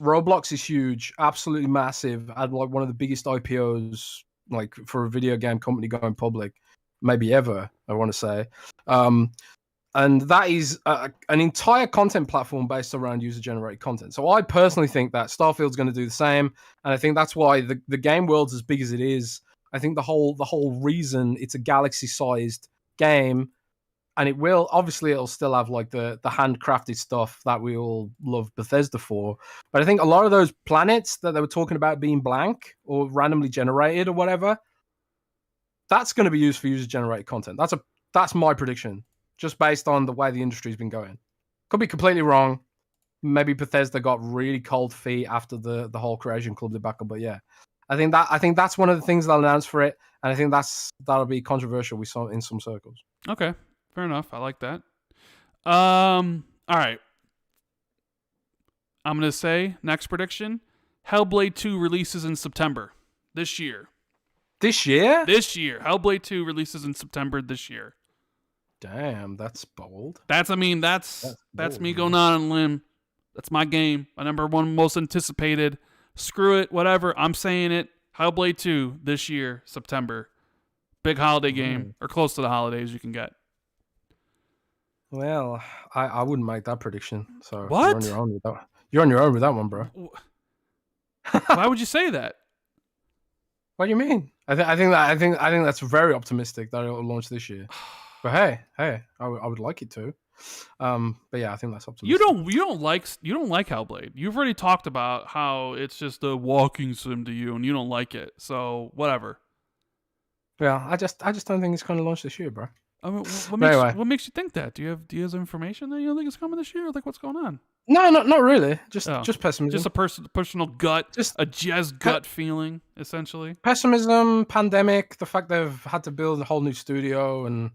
Roblox is huge, absolutely massive, and like one of the biggest IPOs, like for a video game company going public, maybe ever, I want to say. And that is an entire content platform based around user-generated content. So I personally think that Starfield's going to do the same, and I think that's why the game world's as big as it is. I think the whole reason it's a galaxy-sized game, and it'll still have like the handcrafted stuff that we all love Bethesda for. But I think a lot of those planets that they were talking about being blank or randomly generated or whatever, that's going to be used for user-generated content. That's my prediction, just based on the way the industry's been going. Could be completely wrong. Maybe Bethesda got really cold feet after the whole Creation Club debacle, but yeah. I think that's one of the things they'll announce for it, and I think that'll be controversial in some circles. Okay, fair enough. I like that. All right. I'm gonna say next prediction: Hellblade 2 releases in September this year. This year? This year, Hellblade 2 releases in September this year. Damn, that's bold. That's me going out on a limb. That's my game. My number one most anticipated. Screw it, whatever. I'm saying it. Hellblade 2 this year, September. Big holiday game, or close to the holidays you can get. Well, I wouldn't make that prediction. So what? You're on your own with that one, bro. Why would you say that? What do you mean? I think that's very optimistic that it will launch this year. But hey, I would like it to. But yeah, I think that's optimistic. You don't like Hellblade. You've already talked about how it's just a walking sim to you, and you don't like it. So whatever. Yeah, I just don't think it's going to launch this year, bro. I mean, what makes you think that? Do you have information that you don't think it's coming this year? Like, what's going on? No, not really. Just pessimism. Just a personal gut, a Jez gut feeling, essentially. Pessimism, pandemic, the fact they've had to build a whole new studio and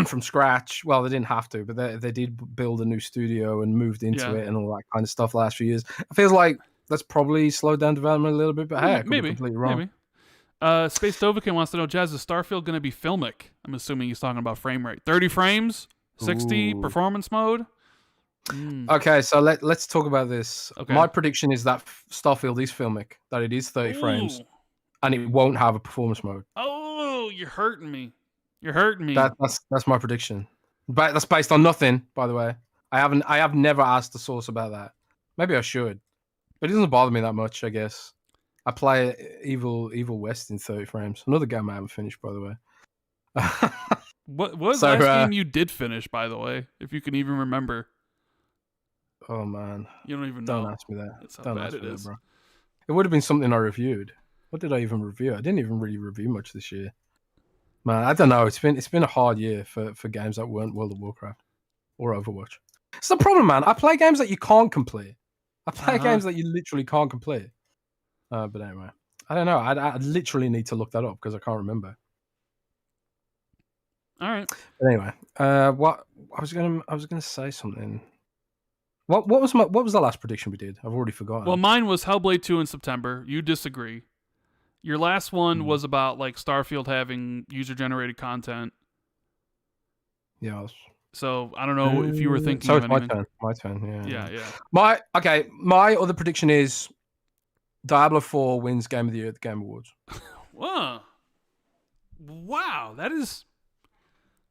from scratch. Well, they didn't have to, but they did build a new studio and moved into it and all that kind of stuff last few years. It feels like that's probably slowed down development a little bit, but hey, I could be completely wrong. Maybe. Space Dovikin wants to know, Jez, is Starfield going to be filmic? I'm assuming he's talking about frame rate. 30 frames? 60? Ooh. Performance mode? Okay, so let's talk about this. Okay. My prediction is that Starfield is filmic, that it is 30 frames, and it won't have a performance mode. Oh, you're hurting me. You're hurting me. That's my prediction. But that's based on nothing, by the way. I have never asked the source about that. Maybe I should. But it doesn't bother me that much, I guess. I play Evil West in 30 frames. Another game I haven't finished, by the way. What was the last game you did finish, by the way? If you can even remember. Oh, man. You don't even know. Don't ask me that. That's how bad it is. Bro. It would have been something I reviewed. What did I even review? I didn't even really review much this year. Man, I don't know. It's been a hard year for games that weren't World of Warcraft or Overwatch. It's the problem, man. I play games that you can't complete. I play games that you literally can't complete. But anyway, I don't know. I literally need to look that up because I can't remember. All right. But anyway, what I was gonna say something. What was the last prediction we did? I've already forgotten. Well, mine was Hellblade 2 in September. You disagree. Your last one was about like Starfield having user-generated content. Yes. So I don't know if you were thinking. So of it's anything. my turn. Yeah. Yeah. My other prediction is Diablo 4 wins Game of the Year at the Game Awards. Whoa. Wow, that is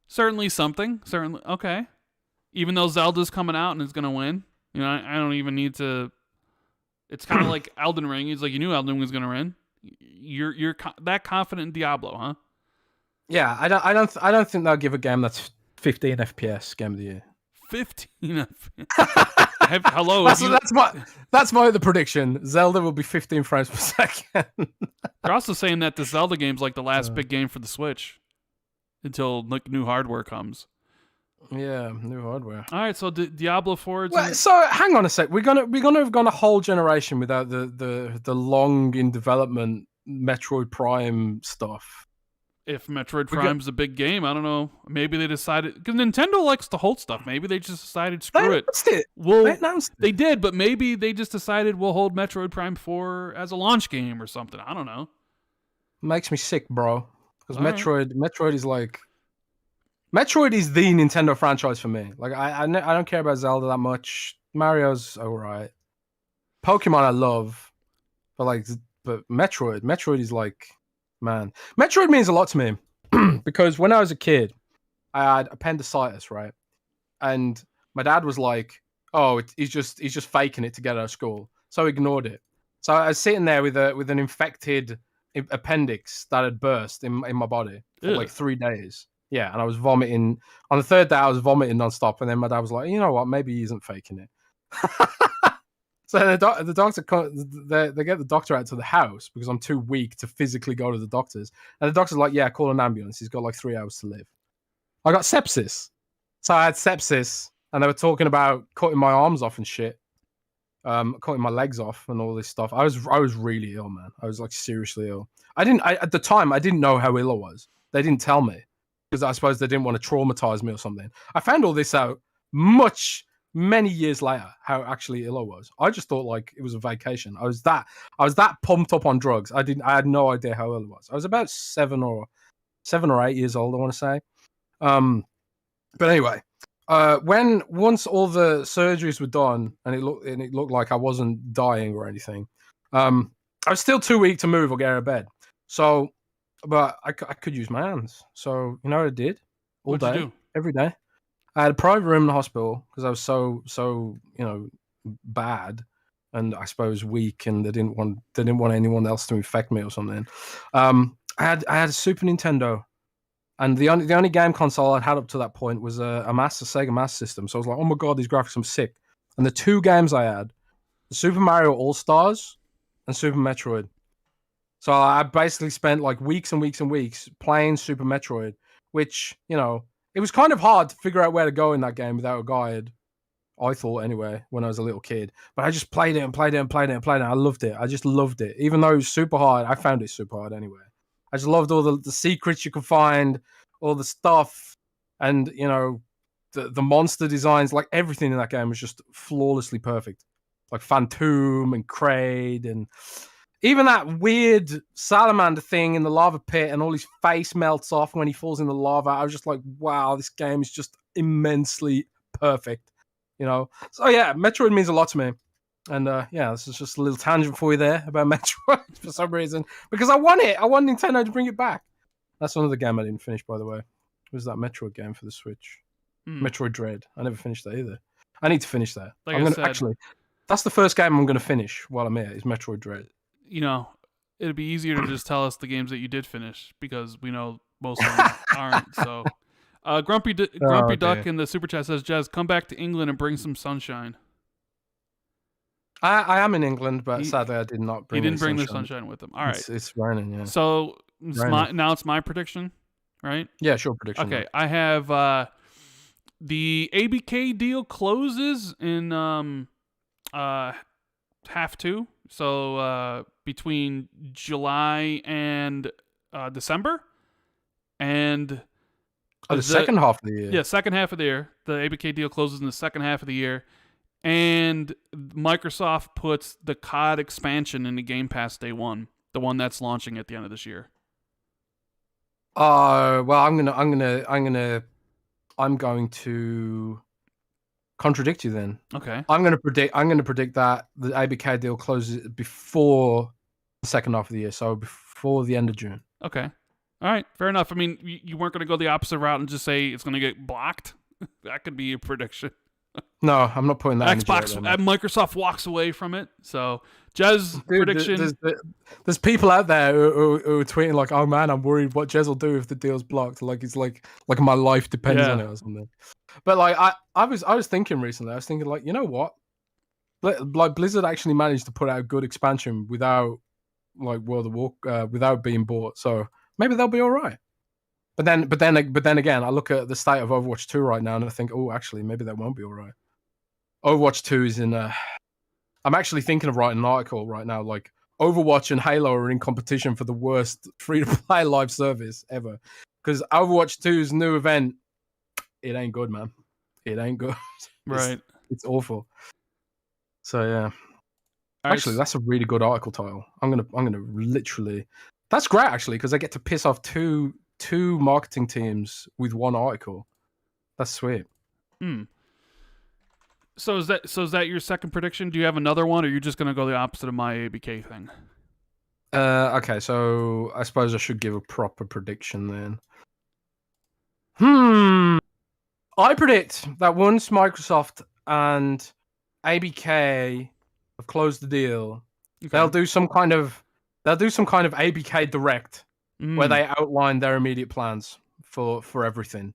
certainly something. Certainly, okay. Even though Zelda's coming out and is going to win, I don't even need to. It's kind of like Elden Ring. It's like you knew Elden Ring was going to win. You're that confident in Diablo, huh? Yeah, I don't think they'll give a game that's 15 FPS Game of the Year. 15. Hello. That's my other prediction. Zelda will be 15 frames per second. They're also saying that the Zelda game's like the last big game for the Switch until like new hardware comes. Yeah, new hardware. All right, so Diablo 4. Well, so hang on a sec. We're gonna have gone a whole generation without the long in development Metroid Prime stuff. If Metroid Prime's a big game, I don't know. Maybe they decided because Nintendo likes to hold stuff. Maybe they just decided screw it. They announced it. They did, but maybe they just decided we'll hold Metroid Prime 4 as a launch game or something. I don't know. Makes me sick, bro. Because Metroid is like. Metroid is the Nintendo franchise for me. Like I don't care about Zelda that much. Mario's alright. Pokemon I love, but Metroid is like, man. Metroid means a lot to me because when I was a kid, I had appendicitis, right? And my dad was like, "Oh, he's just faking it to get out of school," so I ignored it. So I was sitting there with an infected appendix that had burst in my body for like 3 days. Yeah, and I was vomiting. On the third day, I was vomiting nonstop. And then my dad was like, you know what? Maybe he isn't faking it. So the doctor, they get the doctor out to the house because I'm too weak to physically go to the doctors. And the doctor's like, yeah, call an ambulance. He's got like 3 hours to live. I got sepsis. So I had sepsis. And they were talking about cutting my arms off and shit. Cutting my legs off and all this stuff. I was really ill, man. I was like seriously ill. At the time, I didn't know how ill I was. They didn't tell me. Because I suppose they didn't want to traumatize me or something. I found all this out many years later, how actually ill I was. I just thought like it was a vacation. I was that pumped up on drugs. I had no idea how ill I was. I was about 7 or 8 years old, I want to say. But anyway, once all the surgeries were done and it looked like I wasn't dying or anything, I was still too weak to move or get out of bed. So. But I could use my hands. So, you know what I did? All day, every day. I had a private room in the hospital because I was so bad and I suppose weak and they didn't want anyone else to infect me or something. I had a Super Nintendo and the only game console I'd had up to that point was a Sega Master System. So I was like, oh my God, these graphics, I'm sick. And the 2 games I had, the Super Mario All-Stars and Super Metroid. So I basically spent like weeks and weeks and weeks playing Super Metroid, which, it was kind of hard to figure out where to go in that game without a guide. I thought anyway, when I was a little kid. But I just played it and played it and played it and played it. I loved it. I just loved it. Even though it was super hard, I found it super hard anyway. I just loved all the secrets you could find, all the stuff, and, the monster designs. Like everything in that game was just flawlessly perfect. Like Phantom and Kraid and... Even that weird salamander thing in the lava pit and all his face melts off when he falls in the lava. I was just like, wow, this game is just immensely perfect, So yeah, Metroid means a lot to me. And this is just a little tangent for you there about Metroid for some reason. Because I want it. I want Nintendo to bring it back. That's another game I didn't finish, by the way. It was that Metroid game for the Switch. Metroid Dread. I never finished that either. I need to finish that. Actually, that's the first game I'm going to finish while I'm here, is Metroid Dread. It'd be easier to just tell us the games that you did finish because we know most of them aren't. So, Grumpy Duck in the super chat says, "Jez, come back to England and bring some sunshine." I am in England, but sadly I did not bring. He didn't bring the sunshine with him. All right, it's raining. Yeah. So now it's my prediction, right? Yeah, sure. Prediction. Okay, I have the ABK deal closes in half 2. So between July and December, and the second half of the year. Yeah, second half of the year. The ABK deal closes in the second half of the year, and Microsoft puts the COD expansion into Game Pass day 1, the one that's launching at the end of this year. Well, I'm going to contradict you then. Okay. I'm going to predict that the ABK deal closes before the second half of the year, so before the end of June. Okay. All right. Fair enough. I mean, you weren't going to go the opposite route and just say it's going to get blocked. That could be a prediction. No, I'm not putting that. Xbox, Microsoft walks away from it. So, Jez, prediction. There's people out there who are tweeting like, "Oh man, I'm worried what Jez will do if the deal's blocked. Like it's like my life depends on it or something." But like I was thinking recently. I was thinking like, you know what? Like Blizzard actually managed to put out a good expansion without like World of War without being bought. So maybe they'll be all right. But then again, I look at the state of Overwatch 2 right now and I think, oh, actually, maybe that won't be all right. Overwatch 2 is in I'm actually thinking of writing an article right now, like Overwatch and Halo are in competition for the worst free-to-play live service ever. Because Overwatch 2's new event, it ain't good, man. It ain't good. Right. It's awful. So yeah. Actually, that's a really good article title. I'm gonna literally. That's great actually, because I get to piss off two marketing teams with one article. That's sweet. So is that your second prediction? Do you have another one, or are you just gonna go the opposite of my ABK thing? Okay, so I suppose I should give a proper prediction then. I predict that once Microsoft and ABK have closed the deal, they'll do some kind of ABK Direct where they outline their immediate plans for everything.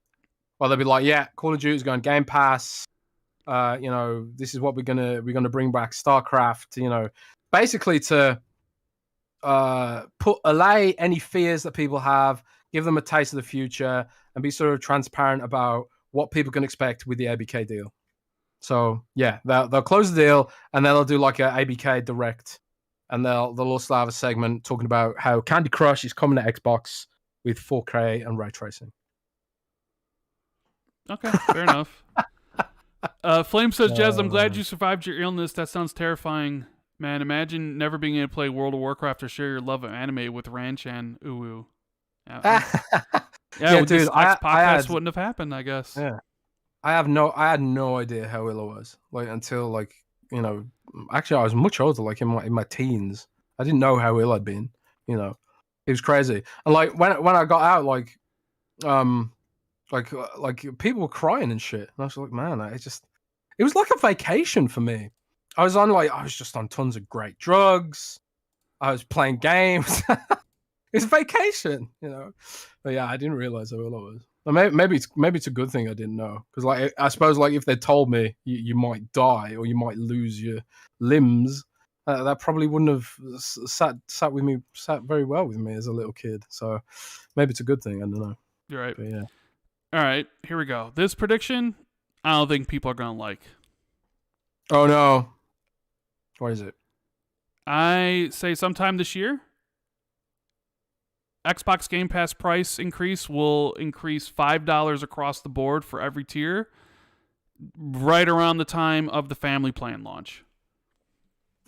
Well, they'll be like, yeah, Call of Duty's going Game Pass. This is what we're gonna bring back StarCraft. Basically to allay any fears that people have, give them a taste of the future, and be sort of transparent about what people can expect with the ABK deal. So yeah, they'll close the deal and then they'll do like a ABK Direct, and they'll also have a segment talking about how Candy Crush is coming to Xbox with 4K and ray tracing. Okay, fair enough. Flame says, Jez, I'm glad you survived your illness. That sounds terrifying. Man, imagine never being able to play World of Warcraft or share your love of anime with Ranchan. Ooh. Yeah, dude, this podcast wouldn't have happened, I guess. Yeah. I had no idea how ill I was. Like until actually I was much older, like in my teens. I didn't know how ill I'd been. It was crazy. And like when I got out, like people were crying and shit. And I was like, man, it was like a vacation for me. I was just on tons of great drugs. I was playing games. It's vacation, But yeah, I didn't realize how ill I was. Maybe it's a good thing I didn't know, because like I suppose like if they told me you might die or you might lose your limbs, that probably wouldn't have sat very well with me as a little kid. So maybe it's a good thing. I don't know. You're right. But yeah. All right, here we go. This prediction, I don't think people are gonna like. Oh no. What is it? I say sometime this year, Xbox Game Pass price increase will increase $5 across the board for every tier, right around the time of the family plan launch.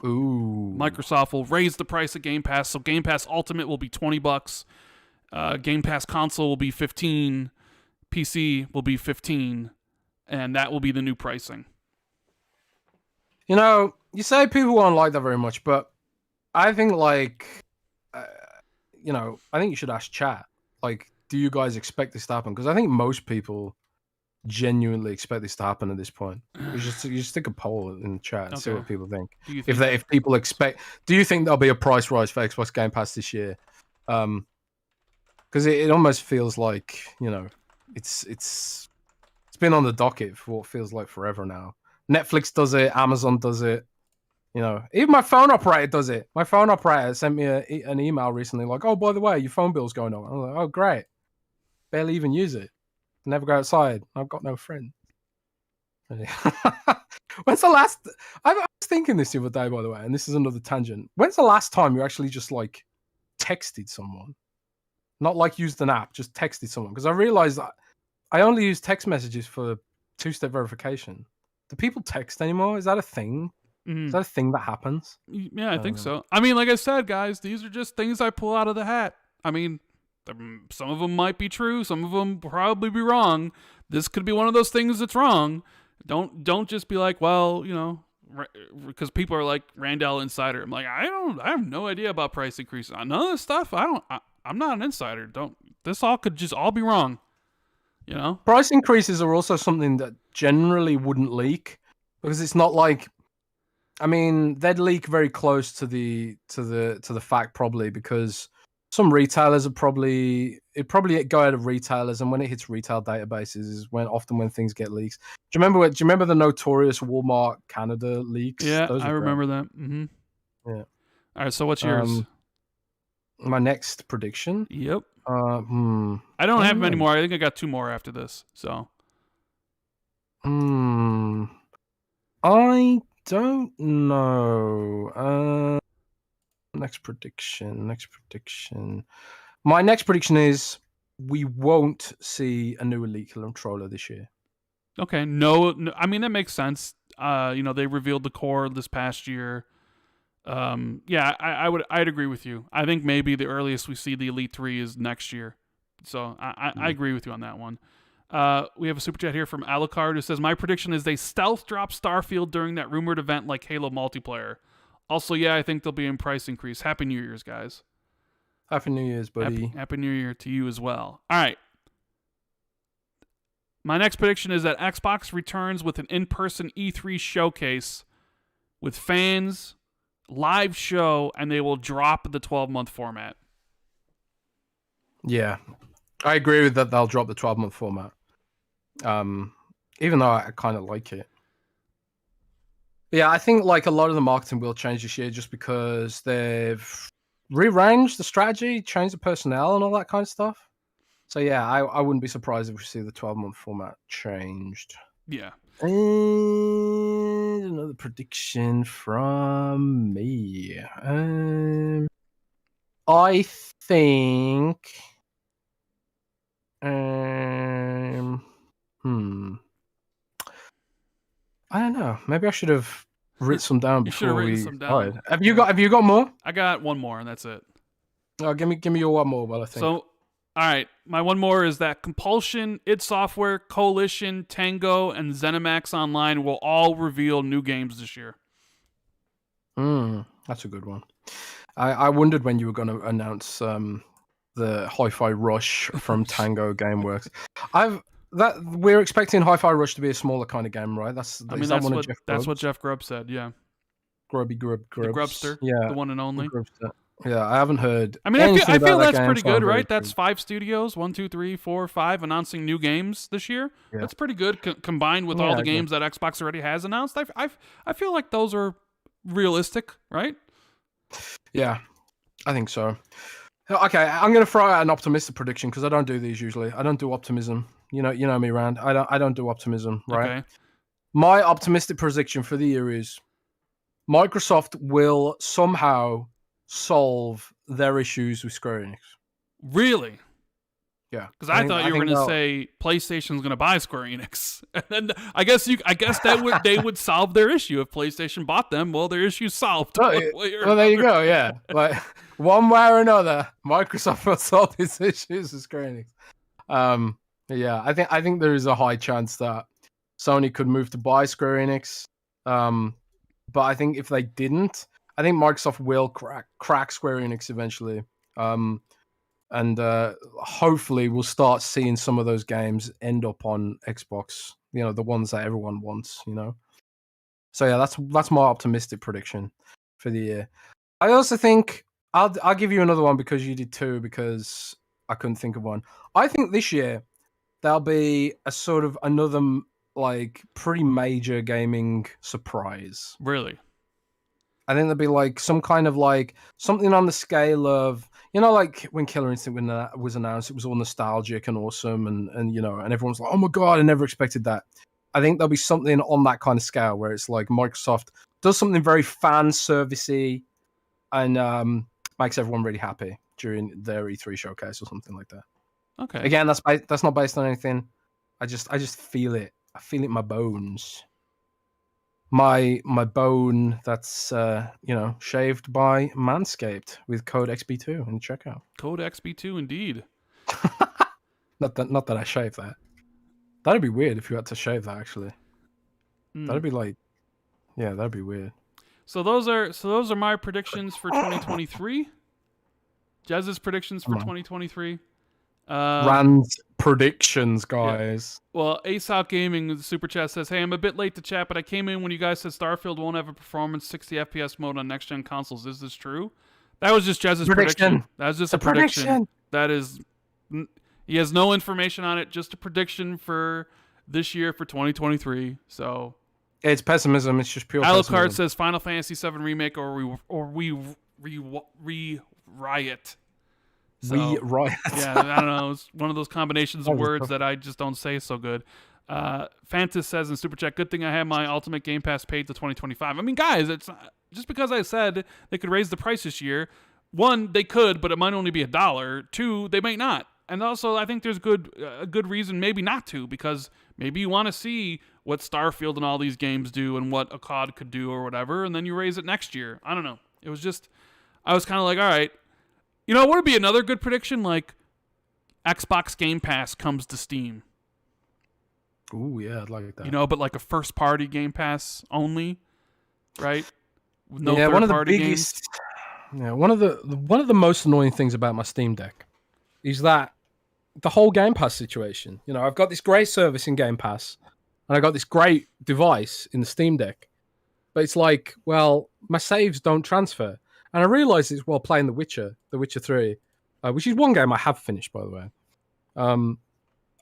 Ooh. Microsoft will raise the price of Game Pass, so Game Pass Ultimate will be $20. Game Pass Console will be $15. PC will be $15, and that will be the new pricing. You say people won't like that very much, but I think I think you should ask chat. Like, do you guys expect this to happen? Because I think most people genuinely expect this to happen at this point. You just stick a poll in the chat and see what people think. If people expect, do you think there'll be a price rise for Xbox Game Pass this year? Because it almost feels like it's been on the docket for what feels like forever now. Netflix does it, Amazon does it. Even my phone operator does it. My phone operator sent me an email recently like, oh, by the way, your phone bill's going on. I was like, oh, great. Barely even use it. Never go outside. I've got no friends. When's the last... I was thinking this the other day, by the way, and this is another tangent. When's the last time you actually just, texted someone? Not, used an app, just texted someone. Because I realized that I only use text messages for two-step verification. Do people text anymore? Is that a thing? Mm-hmm. Is that a thing that happens? Yeah, I think so. I mean, like I said, guys, these are just things I pull out of the hat. I mean, some of them might be true. Some of them probably be wrong. This could be one of those things that's wrong. Don't just be like, well, because people are like Randall Insider. I'm like, I have no idea about price increases. None of this stuff. I'm not an insider. This all could just all be wrong. You know, price increases are also something that generally wouldn't leak because it's not like, I mean, they'd leak very close to the fact probably because some retailers are probably go out of retailers, and when it hits retail databases is when things get leaks. Do you remember the notorious Walmart Canada leaks? yeah, Those I were great. remember that. Mm-hmm. Yeah. All right, so what's yours? My next prediction. Yep. I I don't have don't many know. more. I think I got 2 more after this. So. I don't know. Next prediction. My next prediction is we won't see a new Elite controller this year. Okay. No, I mean that makes sense. They revealed the core this past year. Yeah, I'd agree with you. I think maybe the earliest we see the Elite 3 is next year. So I agree with you on that one. We have a super chat here from Alucard who says, my prediction is they stealth drop Starfield during that rumored event like Halo multiplayer. Also, yeah, I think there'll be a price increase. Happy New Year's, guys. Happy New Year's, buddy. Happy New Year to you as well. All right. My next prediction is that Xbox returns with an in-person E3 showcase with fans, live show, and they will drop the 12-month format. Yeah, I agree with that. They'll drop the 12-month format. Even though I kind of like it. Yeah, I think like a lot of the marketing will change this year just because they've rearranged the strategy, changed the personnel, and all that kind of stuff. So yeah, I wouldn't be surprised if we see the 12-month format changed. Yeah. And another prediction from me. I think. I don't know. Maybe I should have written some down before we started. Have you got more? I got one more, and that's it. Oh, give me your one more. Well, I think. So, all right, my one more is that Compulsion, id Software, Coalition, Tango, and ZeniMax Online will all reveal new games this year. That's a good one. I wondered when you were going to announce the Hi-Fi Rush from Tango Gameworks. We're expecting Hi-Fi Rush to be a smaller kind of game, right? That's what Jeff Grubb said. Yeah, Grubby Grub, the Grubster, yeah, the one and only. Yeah, I haven't heard. I mean, I feel that's pretty good, right? That's 5 studios, 1, 2, 3, 4, 5, announcing new games this year. Yeah. That's pretty good, combined with all the games that Xbox already has announced. I feel like those are realistic, right? Yeah, I think so. Okay, I'm going to throw out an optimistic prediction because I don't do these usually. I don't do optimism. You know me, Rand. I don't do optimism, right? Okay. My optimistic prediction for the year is Microsoft will somehow solve their issues with Square Enix. Really? Yeah. Because I thought you were going to say PlayStation's going to buy Square Enix, and then I guess they would solve their issue if PlayStation bought them. Well, their issue's solved. Well, there you go. Yeah, like one way or another, Microsoft will solve these issues with Square Enix. Yeah, I think there is a high chance that Sony could move to buy Square Enix. But I think if they didn't, I think Microsoft will crack Square Enix eventually. And hopefully we'll start seeing some of those games end up on Xbox. You know, the ones that everyone wants. You know. So yeah, that's my optimistic prediction for the year. I also think I'll give you another one because you did too. Because I couldn't think of one. I think this year there'll be a sort of another like pretty major gaming surprise. Really? I think there'll be like some kind of like something on the scale of, you know, like when Killer Instinct was announced, it was all nostalgic and awesome, and you know, and everyone's like, oh my god, I never expected that. I think there'll be something on that kind of scale where it's like Microsoft does something very fan servicey and makes everyone really happy during their E3 showcase or something like that. Okay. Again, that's not based on anything. I just feel it. I feel it in my bones. My bone that's shaved by Manscaped with code XB2 in checkout. Code XB2 indeed. not that I shave that. That'd be weird if you had to shave that actually. That'd be like, yeah, that'd be weird. So those are my predictions for 2023. Jez's predictions for 2023. Rand's predictions, guys. Yeah. Well, Aesop Gaming in the super chat says, "Hey, I'm a bit late to chat, but I came in when you guys said Starfield won't have a performance 60 FPS mode on next gen consoles. Is this true?" That was just Jez's prediction. That was just a prediction. That is, he has no information on it. Just a prediction for this year for 2023. So it's pessimism. It's just pure. Alucard says Final Fantasy VII remake or we riot. So, we riot. Yeah, I don't know. It's one of those combinations of words that I just don't say so good. Fantas says in Super Chat, good thing I have my Ultimate Game Pass paid to 2025. I mean, guys, it's just because I said they could raise the price this year. One, they could, but it might only be $1. Two, they might not. And also, I think there's a good reason maybe not to, because maybe you want to see what Starfield and all these games do and what a COD could do or whatever, and then you raise it next year. I don't know. It was just, I was kind of like, all right. You know, would be another good prediction? Like, Xbox Game Pass comes to Steam. Ooh, yeah, I'd like that. You know, but like a first-party Game Pass only, right? With no third-party games. Yeah, one of the most annoying things about my Steam Deck is that the whole Game Pass situation. You know, I've got this great service in Game Pass, and I got this great device in the Steam Deck, but it's like, well, my saves don't transfer. And I realized it's while playing The Witcher 3, which is one game I have finished, by the way.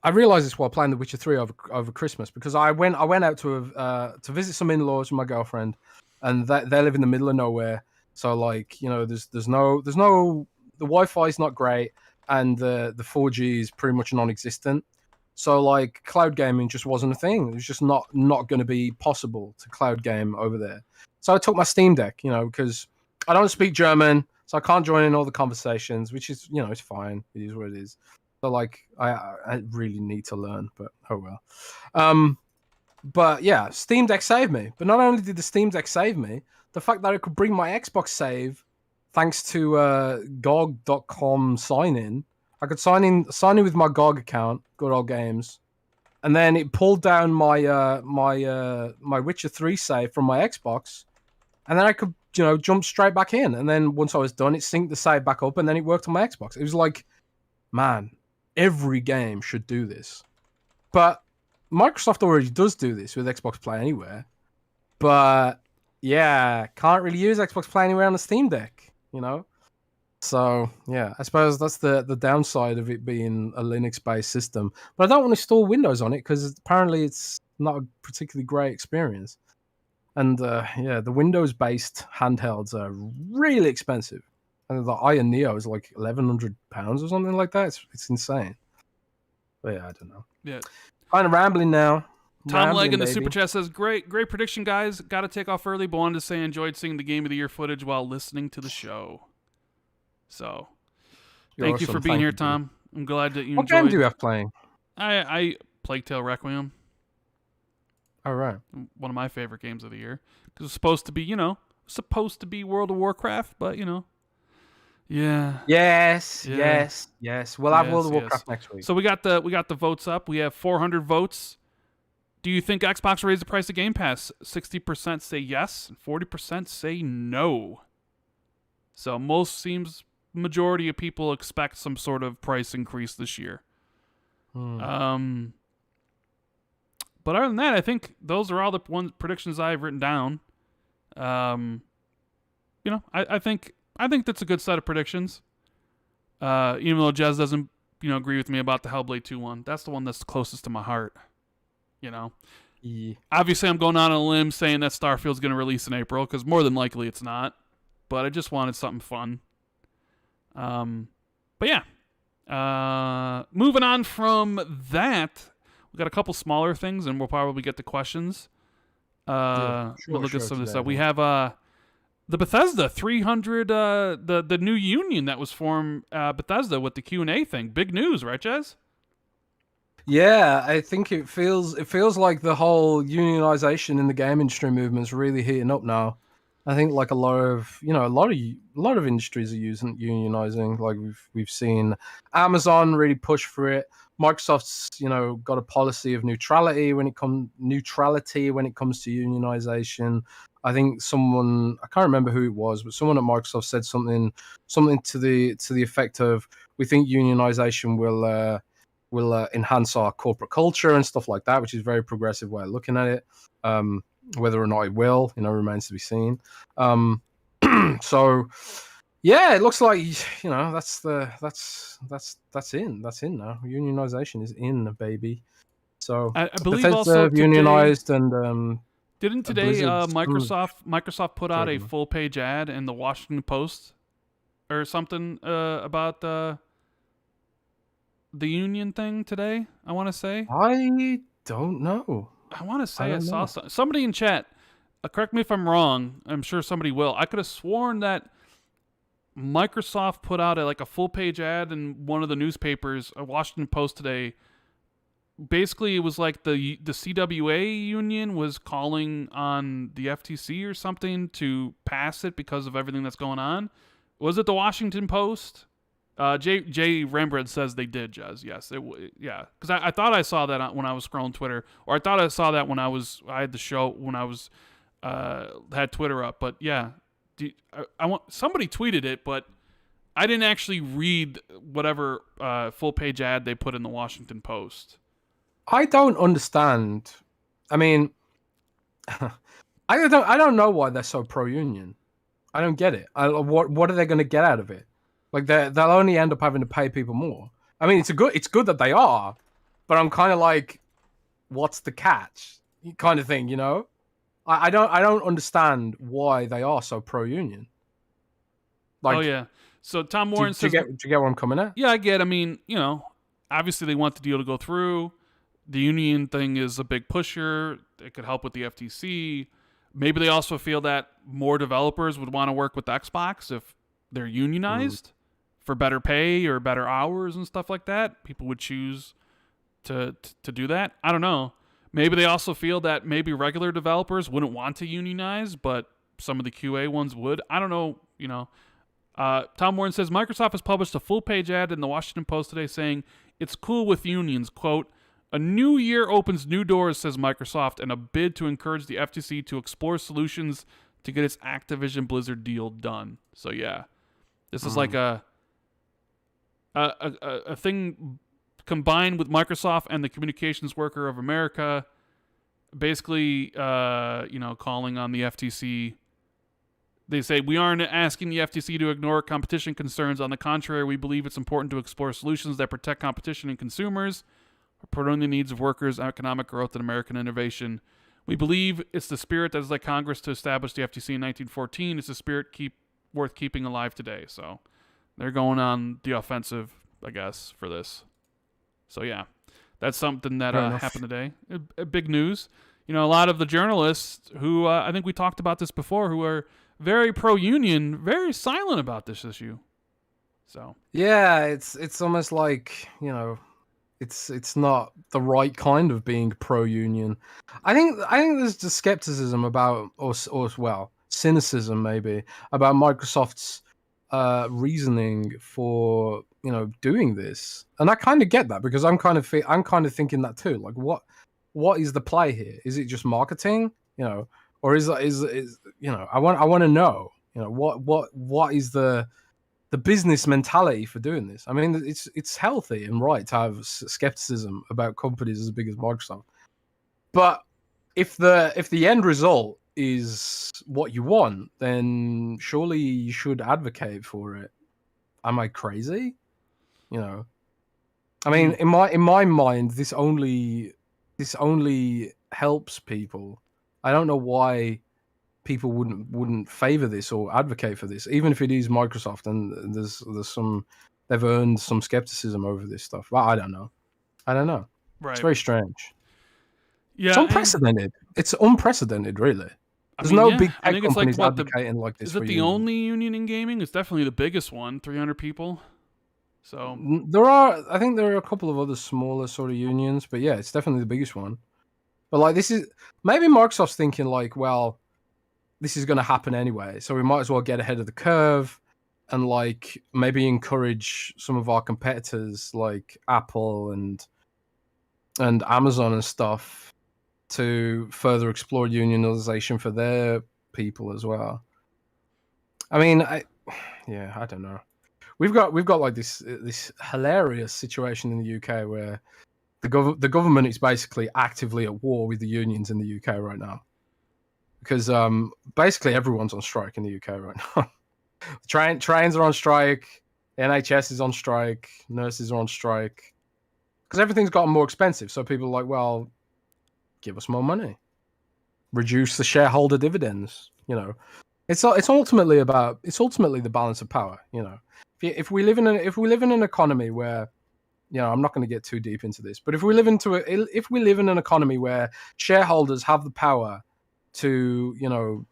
I realized this while playing The Witcher 3 over Christmas, because I went out to visit some in-laws with my girlfriend, and they live in the middle of nowhere. So like, you know, there's no the Wi-Fi is not great, and the 4G is pretty much non-existent. So like, cloud gaming just wasn't a thing. It was just not going to be possible to cloud game over there. So I took my Steam Deck, you know, because I don't speak German, so I can't join in all the conversations, which is, you know, it's fine. It is what it is. So like, I really need to learn, but oh well. But yeah, Steam Deck saved me. But not only did the Steam Deck save me, the fact that I could bring my Xbox save thanks to GOG.com sign in. I could sign in with my GOG account, Good Old Games, and then it pulled down my my Witcher 3 save from my Xbox, and then I could, you know, jump straight back in. And then once I was done, it synced the save back up, and then it worked on my Xbox. It was like, man, every game should do this. But Microsoft already does do this with Xbox Play Anywhere. But yeah, can't really use Xbox Play Anywhere on the Steam Deck, you know? So yeah, I suppose that's the downside of it being a Linux-based system. But I don't want to install Windows on it because apparently it's not a particularly great experience. And yeah, the Windows-based handhelds are really expensive. And the Iron Neo is like £1,100 or something like that. It's insane. But yeah, I don't know. Yeah. Kind of rambling now. Tom Legg in the Super Chat says, great prediction, guys. Got to take off early, but wanted to say I enjoyed seeing the Game of the Year footage while listening to the show. So, thank you for being here, Tom. I'm glad that you enjoyed. What game do you have playing? I Plague Tale Requiem. All right. One of my favorite games of the year. Because it's supposed to be, you know, World of Warcraft, but, you know. Yeah. Yes. We'll have World of Warcraft next week. So we got the votes up. We have 400 votes. Do you think Xbox raised the price of Game Pass? 60% say yes, and 40% say no. So majority of people expect some sort of price increase this year. But other than that, I think those are all the predictions I've written down. You know, I think that's a good set of predictions. Even though Jez doesn't, you know, agree with me about the Hellblade 2 one. That's the one that's closest to my heart. You know? Yeah. Obviously, I'm going out on a limb saying that Starfield's going to release in April, because more than likely it's not. But I just wanted something fun. But yeah. Moving on from that, we got a couple smaller things, and we'll probably get to questions. We'll look at some of this stuff. We have the Bethesda 300, the new union that was formed, Bethesda, with the Q&A thing. Big news, right, Jez? Yeah, I think it feels like the whole unionization in the game industry movement is really heating up now. I think like a lot of industries are using unionizing. Like we've seen Amazon really push for it. Microsoft's, you know, got a policy of neutrality when it comes to unionization. I think I can't remember who it was, but someone at Microsoft said something to the effect of, we think unionization will enhance our corporate culture and stuff like that, which is a very progressive way of looking at it. Whether or not it will, remains to be seen. So yeah, it looks like that's in now. Unionization is in, baby. So I believe Bethesda also today, unionized and didn't today Blizzard, Microsoft put out a Sorry. full page ad in the Washington Post or something about the union thing today? I want to say. I don't know. I want to say I saw somebody in chat. Correct me if I'm wrong. I'm sure somebody will. I could have sworn that Microsoft put out a full page ad in one of the newspapers, a Washington Post today. Basically, it was like the CWA union was calling on the FTC or something to pass it because of everything that's going on. Was it the Washington Post? Jay Rembrandt says they did, Jez. Yes, yeah. Because I thought I saw that when I was scrolling Twitter, or I thought I saw that when I had the show when I was had Twitter up. But yeah, somebody tweeted it, but I didn't actually read whatever full page ad they put in the Washington Post. I don't understand. I mean, I don't know why they're so pro union. I don't get it. What are they going to get out of it? Like they'll only end up having to pay people more. I mean, it's good that they are, but I'm kind of like, what's the catch? Kind of thing, I don't understand why they are so pro union. Like, oh yeah. So Tom Warren says, do you get where I'm coming at? Yeah, I get. I mean, obviously they want the deal to go through. The union thing is a big pusher. It could help with the FTC. Maybe they also feel that more developers would want to work with Xbox if they're unionized for better pay or better hours and stuff like that. People would choose to do that. I don't know. Maybe they also feel that maybe regular developers wouldn't want to unionize, but some of the QA ones would. I don't know. Tom Warren says Microsoft has published a full-page ad in the Washington Post today saying it's cool with unions. Quote, a new year opens new doors, says Microsoft, in a bid to encourage the FTC to explore solutions to get its Activision Blizzard deal done. So yeah, this is like a thing combined with Microsoft and the Communications Worker of America, basically, calling on the FTC. They say, we aren't asking the FTC to ignore competition concerns. On the contrary, we believe it's important to explore solutions that protect competition and consumers, promoting the needs of workers, economic growth, and American innovation. We believe it's the spirit that has led Congress to establish the FTC in 1914. It's a spirit worth keeping alive today. So they're going on the offensive, I guess, for this. So yeah, that's something that happened today. Big news. A lot of the journalists who, I think we talked about this before, who are very pro-union, very silent about this issue. So yeah, it's almost like, it's not the right kind of being pro-union. I think there's just skepticism about, or cynicism maybe, about Microsoft's reasoning for doing this, and I kind of get that because I'm kind of thinking that too. Like, what is the play here? Is it just marketing, or is I want to know, what is the business mentality for doing this? I mean, it's healthy and right to have skepticism about companies as big as Microsoft, but if the end result is what you want, then surely you should advocate for it. Am I crazy? I mean, in my mind, this only helps people. I don't know why people wouldn't favor this or advocate for this, even if it is Microsoft and there's they've earned some skepticism over this stuff. Well, I don't know. Right. It's very strange. Yeah, it's unprecedented. It's unprecedented, really. There's no big tech companies advocating like this. Is it the only union in gaming? It's definitely the biggest one, 300 people. So I think there are a couple of other smaller sort of unions, but yeah, it's definitely the biggest one. But like, this is maybe Microsoft's thinking like, well, this is going to happen anyway, so we might as well get ahead of the curve and like maybe encourage some of our competitors like Apple and Amazon and stuff to further explore unionization for their people as well. I mean, I don't know. we've got like this hilarious situation in the UK where the government is basically actively at war with the unions in the UK right now, because basically everyone's on strike in the UK right now. Trains are on strike, NHS is on strike, nurses are on strike, because everything's gotten more expensive. So people are like, well, give us more money, reduce the shareholder dividends. You know, it's ultimately the balance of power. You know, if we live in an economy where, you know, I'm not going to get too deep into this, but if we live in an economy where shareholders have the power to, you know,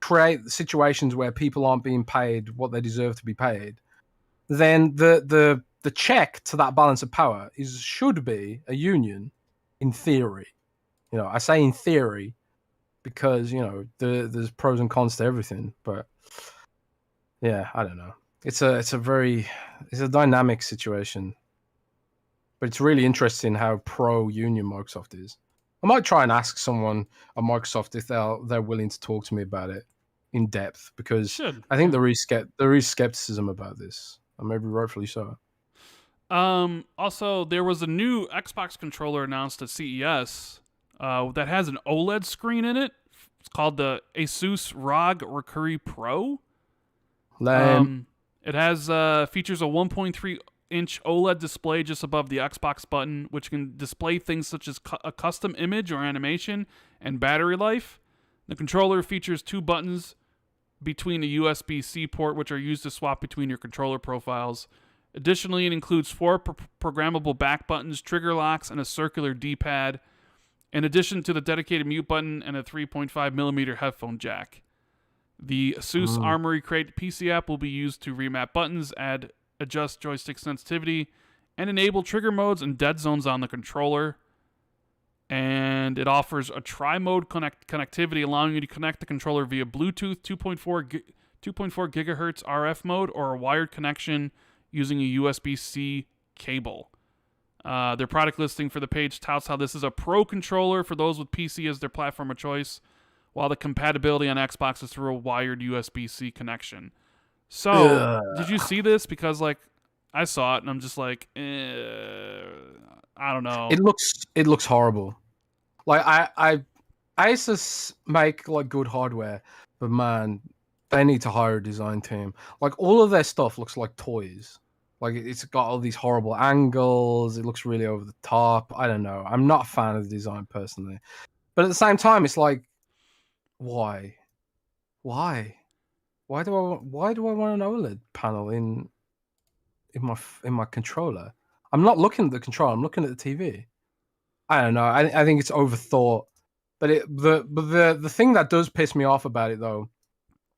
create situations where people aren't being paid what they deserve to be paid, then the check to that balance of power should be a union, in theory. You know, I say in theory because, you know, there's pros and cons to everything, but yeah, I don't know. It's a dynamic situation, but it's really interesting how pro union Microsoft is. I might try and ask someone at Microsoft if they're willing to talk to me about it in depth, because I think there is skepticism about this, and maybe rightfully so. Also, there was a new Xbox controller announced at CES that has an OLED screen in it. It's called the Asus ROG Recurry Pro. It has features a 1.3-inch OLED display just above the Xbox button, which can display things such as a custom image or animation and battery life. The controller features 2 buttons between a USB-C port, which are used to swap between your controller profiles. Additionally, it includes 4 programmable back buttons, trigger locks, and a circular D-pad, in addition to the dedicated mute button and a 3.5mm headphone jack. The Asus Armory Crate PC app will be used to remap buttons, adjust joystick sensitivity, and enable trigger modes and dead zones on the controller. And it offers a tri-mode connectivity, allowing you to connect the controller via Bluetooth 2.4 gigahertz RF mode or a wired connection using a USB-C cable. Their product listing for the page touts how this is a pro controller for those with PC as their platform of choice, while the compatibility on Xbox is through a wired USB-C connection. So, did you see this? Because, like, I saw it and I'm just like, I don't know. It looks horrible. Like, I Asus make like good hardware, but man, they need to hire a design team. Like, all of their stuff looks like toys. Like, it's got all these horrible angles. It looks really over the top. I don't know. I'm not a fan of the design personally, but at the same time, it's like, why do I want an OLED panel in my controller? I'm not looking at the controller. I'm looking at the TV. I don't know. I think it's overthought. But the thing that does piss me off about it, though,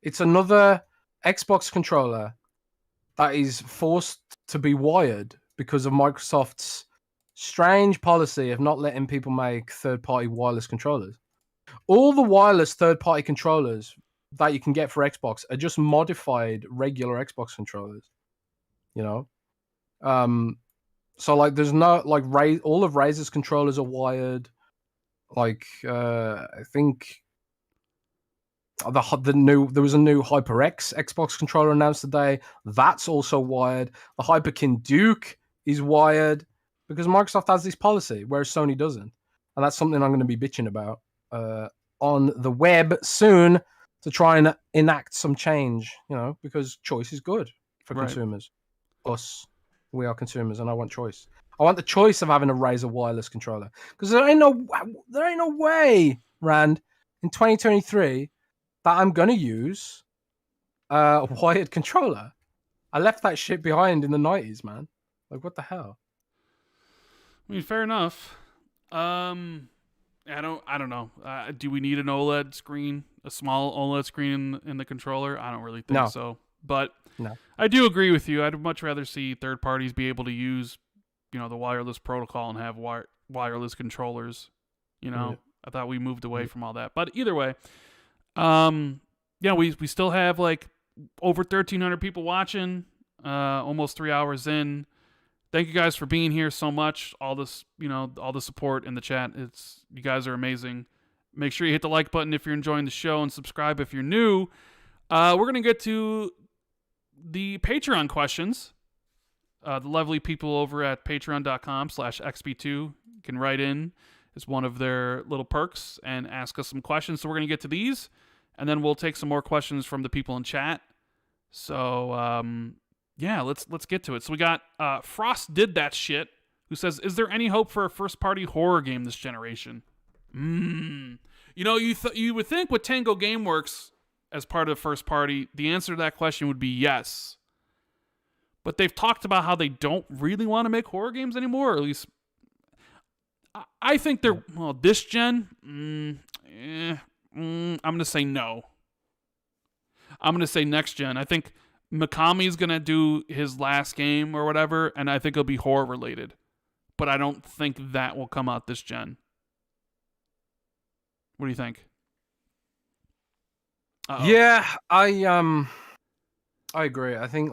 it's another Xbox controller that is forced to be wired because of Microsoft's strange policy of not letting people make third-party wireless controllers. All the wireless third-party controllers that you can get for Xbox are just modified regular Xbox controllers. You know? So, like, there's no, like, all of Razer's controllers are wired. Like, I think there was a new HyperX Xbox controller announced today. That's also wired. The Hyperkin Duke is wired because Microsoft has this policy, whereas Sony doesn't. And that's something I'm going to be bitching about on the web soon to try and enact some change, you know, because choice is good for consumers. Us, we are consumers, and I want choice. I want the choice of having a Razer wireless controller, because there ain't no way, Rand, in 2023 that I'm gonna use a wired controller. I left that shit behind in the 90s, man. Like, what the hell? I mean, fair enough. I don't know. Do we need an OLED screen, a small OLED screen in the controller? I don't really think so. But I do agree with you. I'd much rather see third parties be able to use, you know, the wireless protocol and have wireless controllers. You know, I thought we moved away from all that. But either way, yeah, we still have like over 1,300 people watching, almost 3 hours in. Thank you guys for being here so much. All this, you know, all the support in the chat. You guys are amazing. Make sure you hit the like button if you're enjoying the show and subscribe if you're new. We're going to get to the Patreon questions. The lovely people over at patreon.com/XB2 can write in as one of their little perks and ask us some questions. So we're going to get to these, and then we'll take some more questions from the people in chat. So, yeah, let's get to it. So we got Frost Did That Shit, who says, is there any hope for a first-party horror game this generation? You know, you would think with Tango Gameworks as part of first party, the answer to that question would be yes. But they've talked about how they don't really want to make horror games anymore, or at least I think they're, well, this gen, I'm going to say no. I'm going to say next gen. I think Mikami's going to do his last game or whatever, and I think it'll be horror related. But I don't think that will come out this gen. What do you think? Uh-oh. Yeah, I agree. I think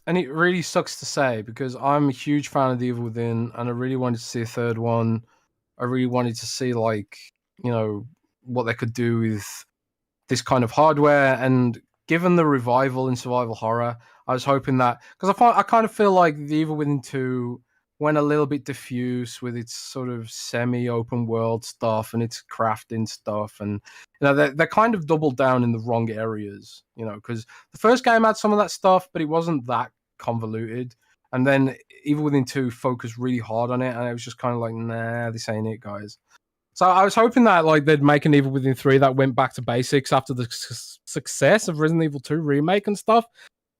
and it really sucks to say because I'm a huge fan of The Evil Within, and I really wanted to see a third one. I really wanted to see what they could do with this kind of hardware, and given the revival in survival horror, I was hoping that, because I kind of feel like The Evil Within 2 went a little bit diffuse with its sort of semi-open world stuff and its crafting stuff, and they kind of doubled down in the wrong areas, because the first game had some of that stuff, but it wasn't that convoluted, and then Evil Within 2 focused really hard on it, and it was just kind of like, nah, this ain't it, guys. So I was hoping that they'd make an Evil Within 3 that went back to basics after the success of Resident Evil 2 remake and stuff,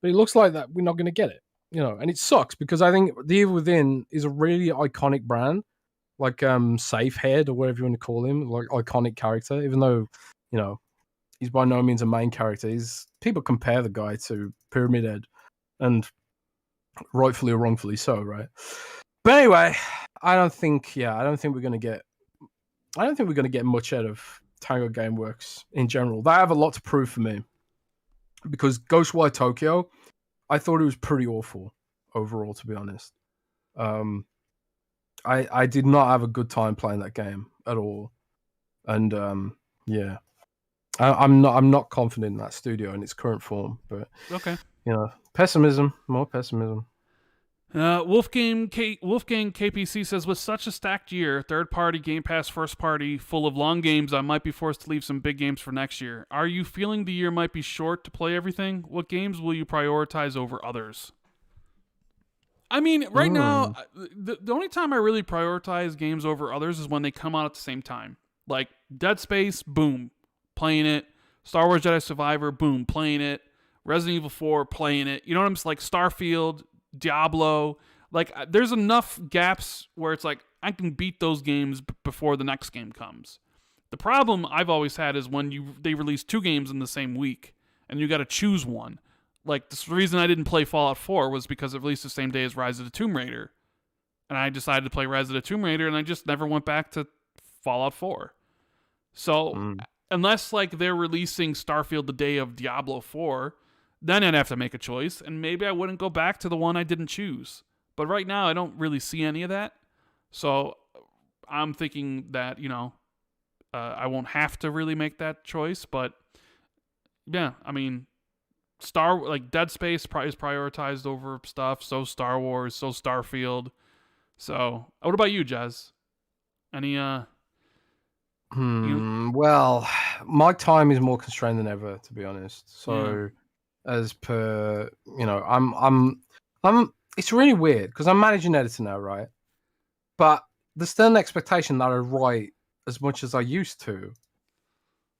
but it looks like that we're not going to get it. And it sucks because I think The Evil Within is a really iconic brand, like Safehead or whatever you want to call him, like iconic character. Even though, he's by no means a main character. People compare the guy to Pyramid Head, and rightfully or wrongfully so, right? But anyway, I don't think we're gonna get much out of Tango Gameworks in general. They have a lot to prove for me because Ghostwire Tokyo, I thought it was pretty awful overall, to be honest. I did not have a good time playing that game at all, and yeah, I'm not confident in that studio in its current form. But okay, more pessimism. Wolfgang KPC says, with such a stacked year, third-party, Game Pass, first-party, full of long games, I might be forced to leave some big games for next year. Are you feeling the year might be short to play everything? What games will you prioritize over others? I mean, right now, the only time I really prioritize games over others is when they come out at the same time. Like Dead Space, boom, playing it. Star Wars Jedi Survivor, boom, playing it. Resident Evil 4, playing it. You know what I'm saying? Like Starfield, Diablo, there's enough gaps where it's like I can beat those games before the next game comes. The problem I've always had is when they release two games in the same week and you got to choose one. Like the reason I didn't play Fallout 4 was because it released the same day as Rise of the Tomb Raider, and I decided to play Rise of the Tomb Raider, and I just never went back to Fallout 4. So unless they're releasing Starfield the day of Diablo 4. Then I'd have to make a choice, and maybe I wouldn't go back to the one I didn't choose. But right now, I don't really see any of that. So I'm thinking that, I won't have to really make that choice. But, yeah, I mean, Dead Space is prioritized over stuff. So Star Wars, so Starfield. So, what about you, Jez? Any, Well, my time is more constrained than ever, to be honest. So... Yeah. As per, I'm. It's really weird because I'm managing editor now, right? But there's still an expectation that I write as much as I used to,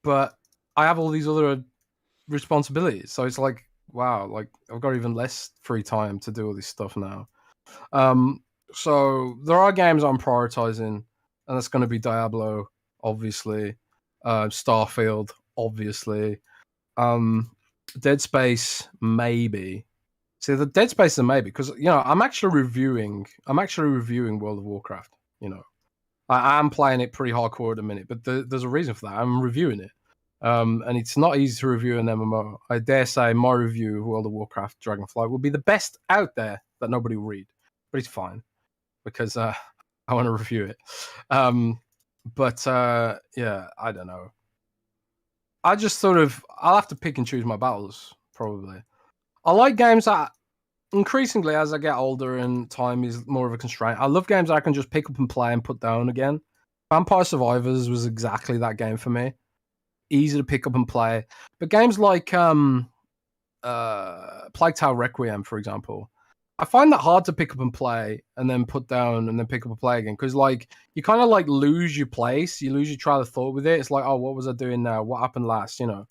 but I have all these other responsibilities. So it's like, wow, I've got even less free time to do all this stuff now. So there are games I'm prioritizing, and that's going to be Diablo, obviously, Starfield, obviously. Dead Space, maybe. See, the Dead Space is a maybe because I'm actually reviewing World of Warcraft. I am playing it pretty hardcore at the minute, but there's a reason for that. I'm reviewing it, and it's not easy to review an MMO. I dare say my review of World of Warcraft Dragonflight will be the best out there that nobody will read, but it's fine because I want to review it. Yeah, I don't know. I just I'll have to pick and choose my battles, probably. I like games that increasingly, as I get older and time is more of a constraint, I love games I can just pick up and play and put down again. Vampire Survivors was exactly that game for me. Easy to pick up and play. But games like Plague Tale Requiem, for example, I find that hard to pick up and play and then put down and then pick up and play again. Because like you kind of like lose your place, you lose your trail of thought with it. It's like, oh, what was I doing now? What happened last? You know.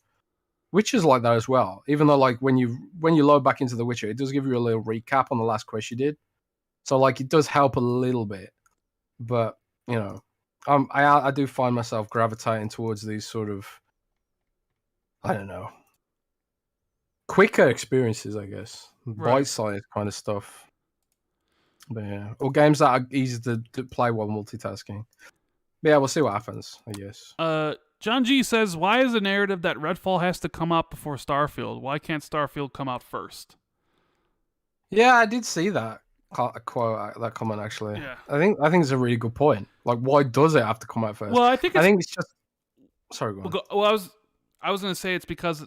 Witcher's like that as well. Even though like when you load back into The Witcher, it does give you a little recap on the last quest you did. So like it does help a little bit. But, you know, I do find myself gravitating towards these sort of, I don't know, quicker experiences, I guess. Right. Bite-sized kind of stuff. But yeah. Or games that are easy to play while multitasking. But yeah, we'll see what happens, I guess. John G says, why is the narrative that Redfall has to come out before Starfield? Why can't Starfield come out first? Yeah, I did see that quote, that comment actually. Yeah. I think it's a really good point. Like, why does it have to come out first? Well, I think it's just. Sorry, go on. Well, I was going to say it's because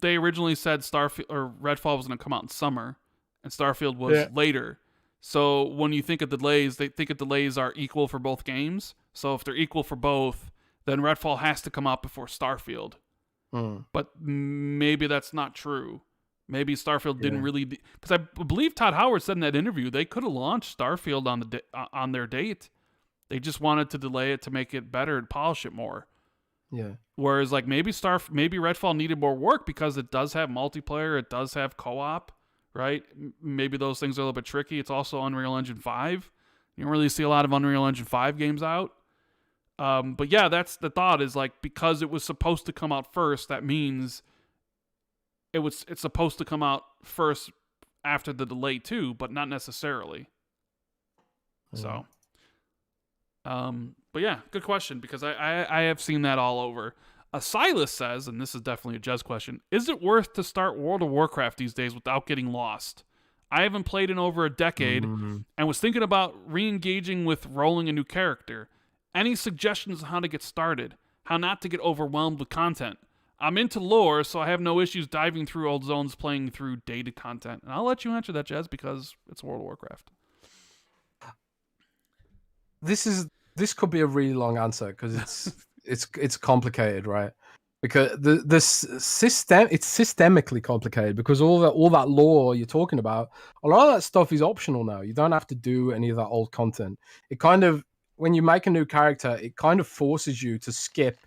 they originally said Starfield or Redfall was going to come out in summer, and Starfield was later. So when you think of delays, they think of delays are equal for both games. So if they're equal for both, then Redfall has to come out before Starfield. But maybe that's not true. Maybe Starfield didn't really... Because I believe Todd Howard said in that interview they could have launched Starfield on their date. They just wanted to delay it to make it better and polish it more. Yeah. Whereas like maybe Redfall needed more work because it does have multiplayer, it does have co-op, right? Maybe those things are a little bit tricky. It's also Unreal Engine 5. You don't really see a lot of Unreal Engine 5 games out. But yeah, that's the thought is like, because it was supposed to come out first, that means it's supposed to come out first after the delay too, but not necessarily. So, but yeah, good question, because I have seen that all over. Silas says, and this is definitely a Jez question, is it worth to start World of Warcraft these days without getting lost? I haven't played in over a decade and was thinking about re-engaging with rolling a new character. Any suggestions on how to get started? How not to get overwhelmed with content? I'm into lore, so I have no issues diving through old zones playing through dated content. And I'll let you answer that, Jez, because it's World of Warcraft. This could be a really long answer because it's complicated, right? Because it's systemically complicated because all that lore you're talking about, a lot of that stuff is optional now. You don't have to do any of that old content. It kind of, when you make a new character, it kind of forces you to skip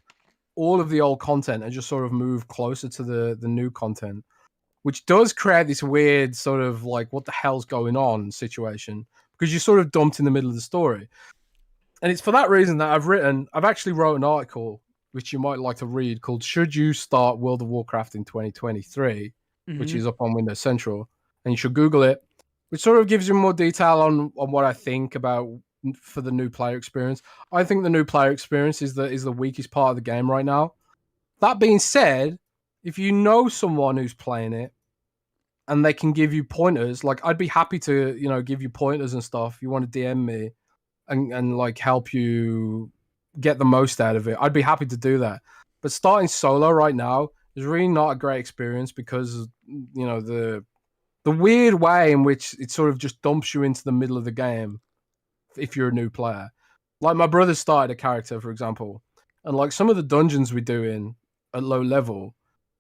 all of the old content and just sort of move closer to the new content, which does create this weird sort of like, what the hell's going on situation, because you're sort of dumped in the middle of the story. And it's for that reason that I've actually wrote an article, which you might like to read, called Should You Start World of Warcraft in 2023, which is up on Windows Central. And you should Google it, which sort of gives you more detail on what I think about for the new player experience. I think the new player experience is the weakest part of the game right now. That being said, if you know someone who's playing it and they can give you pointers, like I'd be happy to, give you pointers and stuff. If you want to DM me and like help you get the most out of it, I'd be happy to do that. But starting solo right now is really not a great experience because, the weird way in which it sort of just dumps you into the middle of the game if you're a new player. Like my brother started a character, for example, and like some of the dungeons we do in at low level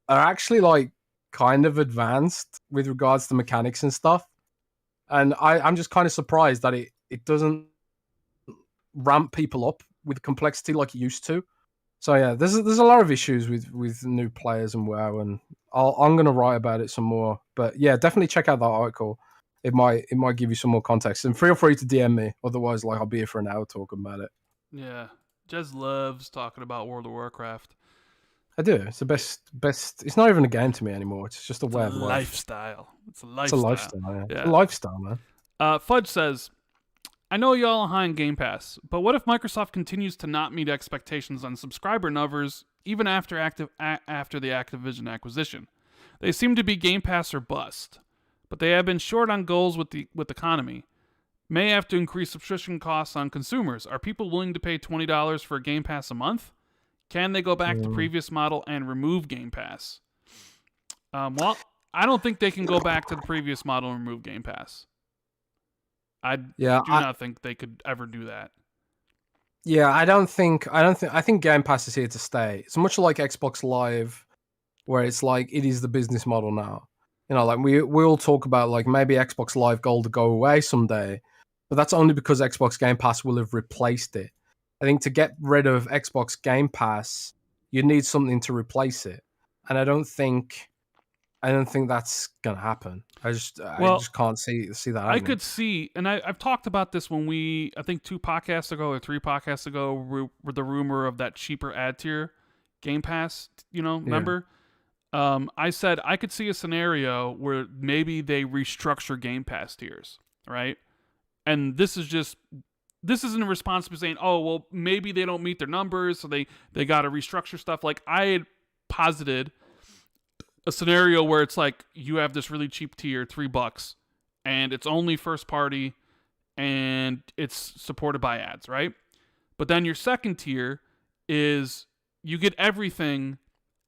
are actually like kind of advanced with regards to mechanics and stuff. And I'm just kind of surprised that it doesn't ramp people up with complexity like it used to. So yeah, there's a lot of issues with new players and WoW, and I'm gonna write about it some more. But yeah, definitely check out that article. It might give you some more context, and feel free to DM me. Otherwise, like I'll be here for an hour talking about it. Yeah, Jez loves talking about World of Warcraft. I do. It's the best. It's not even a game to me anymore. It's just a way of life. Lifestyle. It's a lifestyle. It's a lifestyle. Yeah. It's a lifestyle, man. Fudge says, I know y'all are high on Game Pass, but what if Microsoft continues to not meet expectations on subscriber numbers even after the Activision acquisition? They seem to be Game Pass or bust, but they have been short on goals with the economy. May have to increase subscription costs on consumers. Are people willing to pay $20 for a Game Pass a month? Can they go back to previous model and remove Game Pass? Well, I don't think they can go back to the previous model and remove Game Pass. I do not think they could ever do that. Yeah, I think Game Pass is here to stay. It's much like Xbox Live, where it's like it is the business model now. You know, like we all talk about like maybe Xbox Live Gold to go away someday, but that's only because Xbox Game Pass will have replaced it. I think to get rid of Xbox Game Pass, you need something to replace it, and I don't think that's gonna happen. I just can't see that happening. I could see, and I've talked about this when I think 2 podcasts ago or 3 podcasts ago, with the rumor of that cheaper ad tier Game Pass, remember? I said I could see a scenario where maybe they restructure Game Pass tiers, right? And this isn't a response to saying, oh, well, maybe they don't meet their numbers, so they got to restructure stuff. Like, I had posited a scenario where it's like you have this really cheap tier, $3, and it's only first party, and it's supported by ads, right? But then your second tier is you get everything,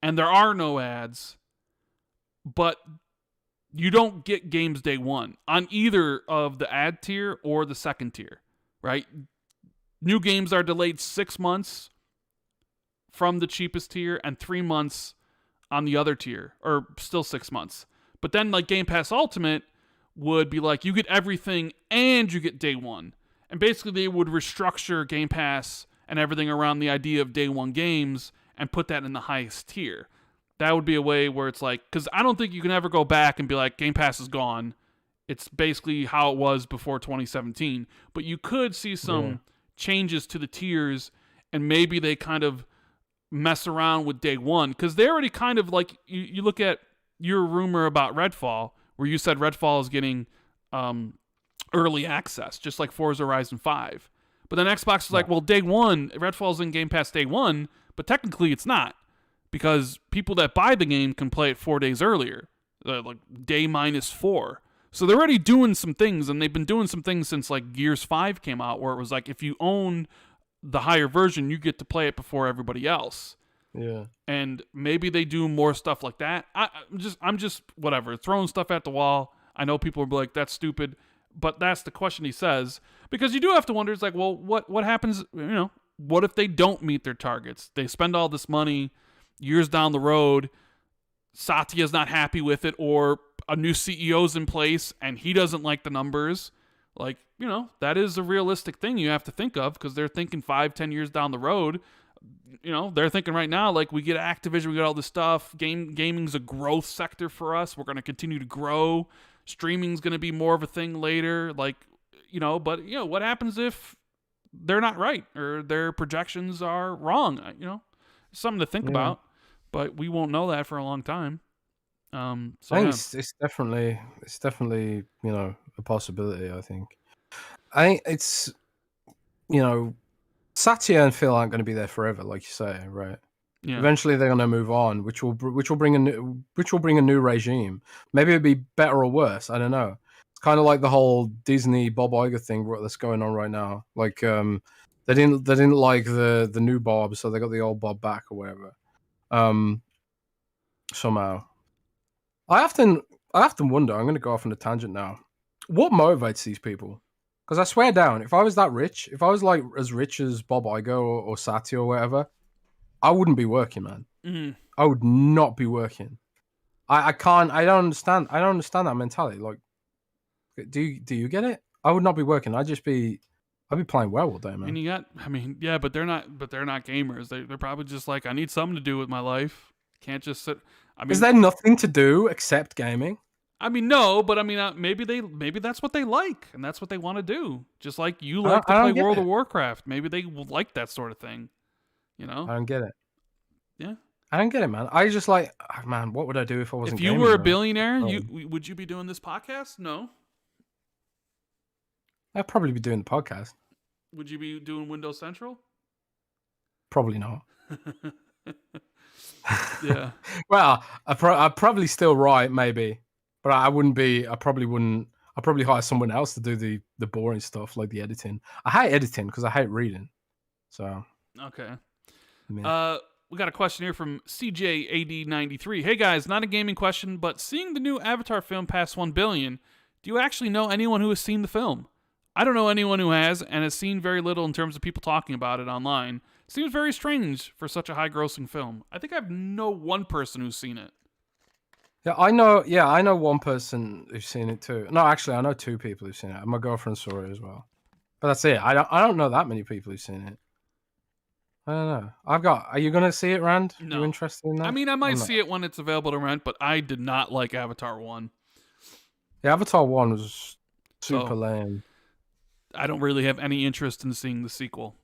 and there are no ads, but you don't get games day one on either of the ad tier or the second tier, right? New games are delayed 6 months from the cheapest tier and 3 months on the other tier, or still 6 months. But then like Game Pass Ultimate would be like you get everything and you get day one. And basically they would restructure Game Pass and everything around the idea of day one games and put that in the highest tier. That would be a way where it's like, because I don't think you can ever go back and be like, Game Pass is gone. It's basically how it was before 2017. But you could see some changes to the tiers, and maybe they kind of mess around with day one, because they already kind of like, you look at your rumor about Redfall, where you said Redfall is getting early access, just like Forza Horizon 5. But then Xbox is like, well, day one, Redfall's in Game Pass day one, but technically it's not, because people that buy the game can play it 4 days earlier, like day -4. So they're already doing some things, and they've been doing some things since like Gears 5 came out, where it was like if you own the higher version, you get to play it before everybody else. Yeah. And maybe they do more stuff like that. I'm just whatever, throwing stuff at the wall. I know people will be like, that's stupid, but that's the question he says, because you do have to wonder, it's like, well, what happens, what if they don't meet their targets? They spend all this money years down the road, Satya's not happy with it, or a new CEO's in place and he doesn't like the numbers. Like, that is a realistic thing you have to think of, because they're thinking 5-10 years down the road. They're thinking right now, like, we get Activision, we get all this stuff. Gaming's a growth sector for us. We're going to continue to grow. Streaming's going to be more of a thing later. Like, but, what happens if they're not right or their projections are wrong? Something to think about, but we won't know that for a long time. I think it's definitely a possibility. I think it's Satya and Phil aren't going to be there forever, like you say, right? Yeah. Eventually they're going to move on, which will bring a new regime. Maybe it'd be better or worse. I don't know. It's kind of like the whole Disney Bob Iger thing that's going on right now. Like they didn't like the new Bob, so they got the old Bob back or whatever. Somehow. I often wonder, I'm going to go off on a tangent now, what motivates these people? Because I swear down, if I was that rich, if I was like as rich as Bob Iger or Satya or whatever, I wouldn't be working, man. Mm-hmm. I would not be working. I don't understand that mentality. Like, do you get it? I would not be working. I'd be playing WoW all day, man. And but they're not gamers. They're probably just like, I need something to do with my life. Can't just sit. Is there nothing to do except gaming? No, but maybe that's what they like, and that's what they want to do. Just like you like to play World of Warcraft. Maybe they will like that sort of thing. I don't get it. Yeah. I don't get it, man. I just like, man, what would I do if I wasn't gaming? If you were a billionaire, would you be doing this podcast? No. I'd probably be doing the podcast. Would you be doing Windows Central? Probably not. Yeah. Well, I'd probably still write, maybe, but I wouldn't be. I probably wouldn't. I'd probably hire someone else to do the boring stuff, like the editing. I hate editing because I hate reading. So okay. Yeah. we got a question here from CJAD93. Hey guys, not a gaming question, but seeing the new Avatar film pass 1 billion, do you actually know anyone who has seen the film? I don't know anyone who has, and has seen very little in terms of people talking about it online. Seems very strange for such a high-grossing film. I think I know one person who's seen it. Yeah, I know one person who's seen it too. No, actually, I know 2 people who've seen it. My girlfriend saw it as well. But that's it. I don't know that many people who've seen it. I don't know. Are you gonna see it, Rand? No. You interested in that? I mean, I might see it when it's available to rent, but I did not like Avatar 1. The Avatar 1 was super lame. I don't really have any interest in seeing the sequel.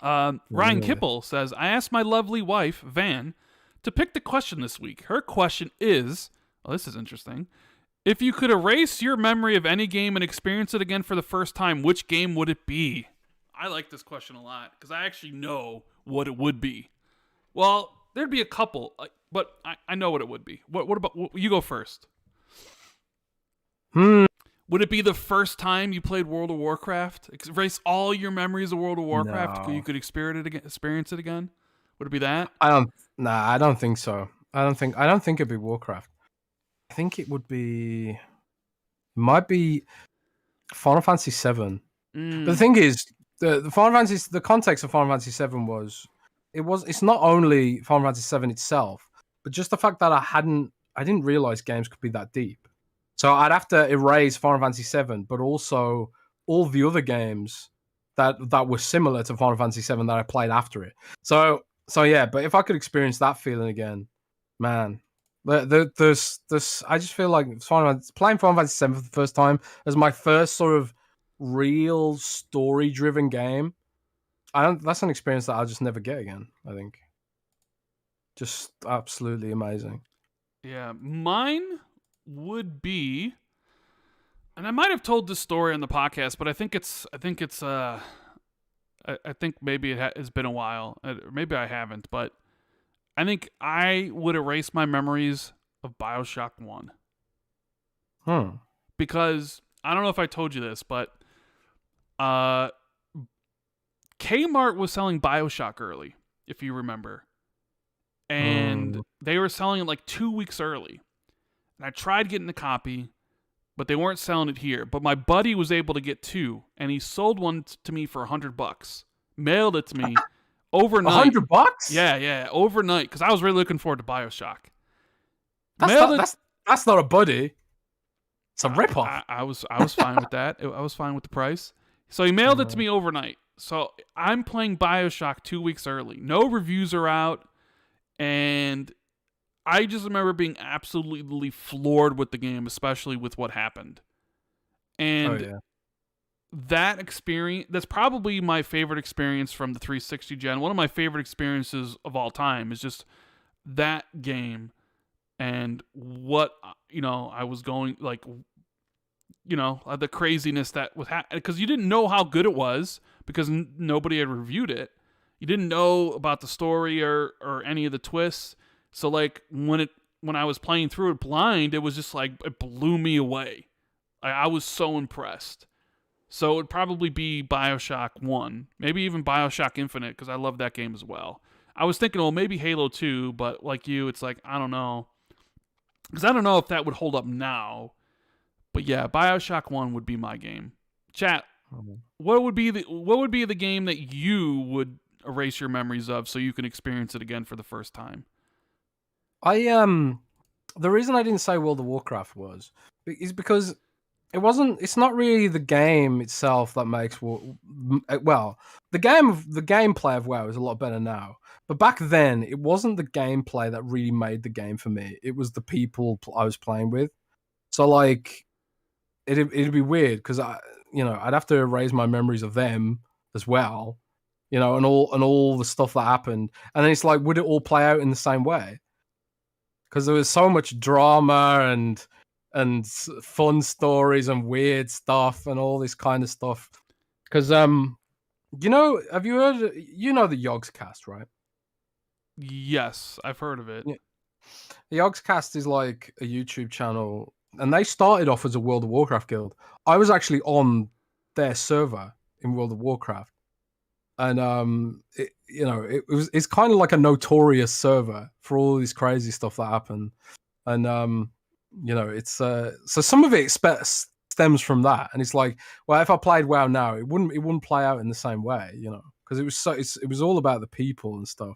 Ryan Kipple says, I asked my lovely wife, Van, to pick the question this week. Her question is, this is interesting. If you could erase your memory of any game and experience it again for the first time, which game would it be? I like this question a lot because I actually know what it would be. Well, there'd be a couple, but I know what it would be. What about you? Go first. Would it be the first time you played World of Warcraft? Erase all your memories of World of Warcraft. No. You could experience it again. Would it be that? I don't think so. I don't think it'd be Warcraft. I think it would be. Might be Final Fantasy VII. But the thing is, the context of Final Fantasy VII was it's not only Final Fantasy VII itself, but just the fact that I didn't realize games could be that deep. So I'd have to erase Final Fantasy VII, but also all the other games that were similar to Final Fantasy VII that I played after it. So yeah, but if I could experience that feeling again, man, there's I just feel like playing Final Fantasy VII for the first time as my first sort of real story-driven game. That's an experience that I'll just never get again. I think, just absolutely amazing. Yeah, mine would be, and I might have told this story on the podcast, but I think maybe it's been a while, or maybe I haven't, but I think I would erase my memories of BioShock 1. Because I don't know if I told you this, but Kmart was selling BioShock early, if you remember. And they were selling it like 2 weeks early. And I tried getting a copy, but they weren't selling it here. But my buddy was able to get 2, and he sold one to me for $100. Mailed it to me overnight. $100? Yeah, overnight, because I was really looking forward to BioShock. That's not a buddy. It's a ripoff. I was fine with that. I was fine with the price. So he mailed it to me overnight. So I'm playing BioShock 2 weeks early. No reviews are out, and I just remember being absolutely floored with the game, especially with what happened. And that experience, that's probably my favorite experience from the 360 gen. One of my favorite experiences of all time is just that game and what, I was going, like, the craziness that was happening. Because you didn't know how good it was because nobody had reviewed it. You didn't know about the story or any of the twists. So like when I was playing through it blind, it was just like it blew me away. I was so impressed. So it would probably be BioShock 1, maybe even BioShock Infinite, because I love that game as well. I was thinking, well, maybe Halo 2, but like you, it's like I don't know, because I don't know if that would hold up now. But yeah, BioShock 1 would be my game. Chat, what would be the game that you would erase your memories of so you can experience it again for the first time? The reason I didn't say World of Warcraft is because it's not really the game itself that makes the gameplay of WoW is a lot better now. But back then, it wasn't the gameplay that really made the game for me. It was the people I was playing with. So like, it'd be weird because I'd have to erase my memories of them as well, and all the stuff that happened. And then it's like, would it all play out in the same way? Because there was so much drama and fun stories and weird stuff and all this kind of stuff. Because have you heard the Yogscast, right? Yes, I've heard of it. Yeah. The Yogscast is like a YouTube channel, and they started off as a World of Warcraft guild. I was actually on their server in World of Warcraft. and it's kind of like a notorious server for all this crazy stuff that happened, and it's so some of it stems from that, and it's like, well, if I played WoW now, it wouldn't play out in the same way, because it was all about the people and stuff.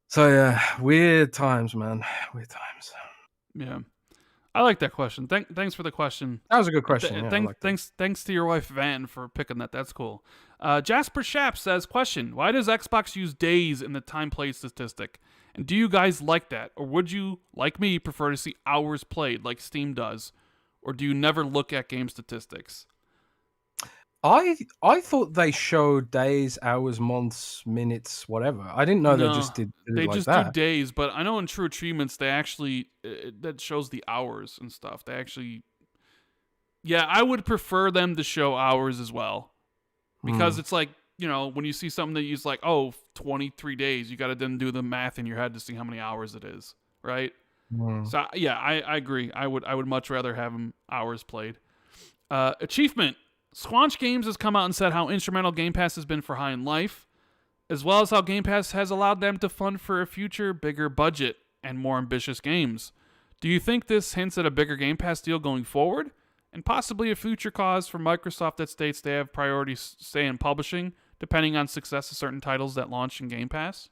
So yeah, weird times, man, weird times. Yeah. I like that question. Thanks for the question. That was a good question. Thanks to your wife Van for picking that. That's cool. Jasper Shap says, question: why does Xbox use days in the time played statistic? And do you guys like that, or would you, like me, prefer to see hours played like Steam does, or do you never look at game statistics? I thought they showed days, hours, months, minutes, whatever. I didn't know they just did it they like just that. do days, but I know in True Achievements they actually that shows the hours and stuff. They actually, yeah, I would prefer them to show hours as well, because it's like, when you see something that you use like, 23 days, you got to then do the math in your head to see how many hours it is, right? So yeah, I agree. I would much rather have them hours played. Achievement. Squanch Games has come out and said how instrumental Game Pass has been for High in Life, as well as how Game Pass has allowed them to fund for a future bigger budget and more ambitious games. Do you think this hints at a bigger Game Pass deal going forward, and possibly a future cause for Microsoft that states they have priority say in publishing, depending on success of certain titles that launch in Game Pass?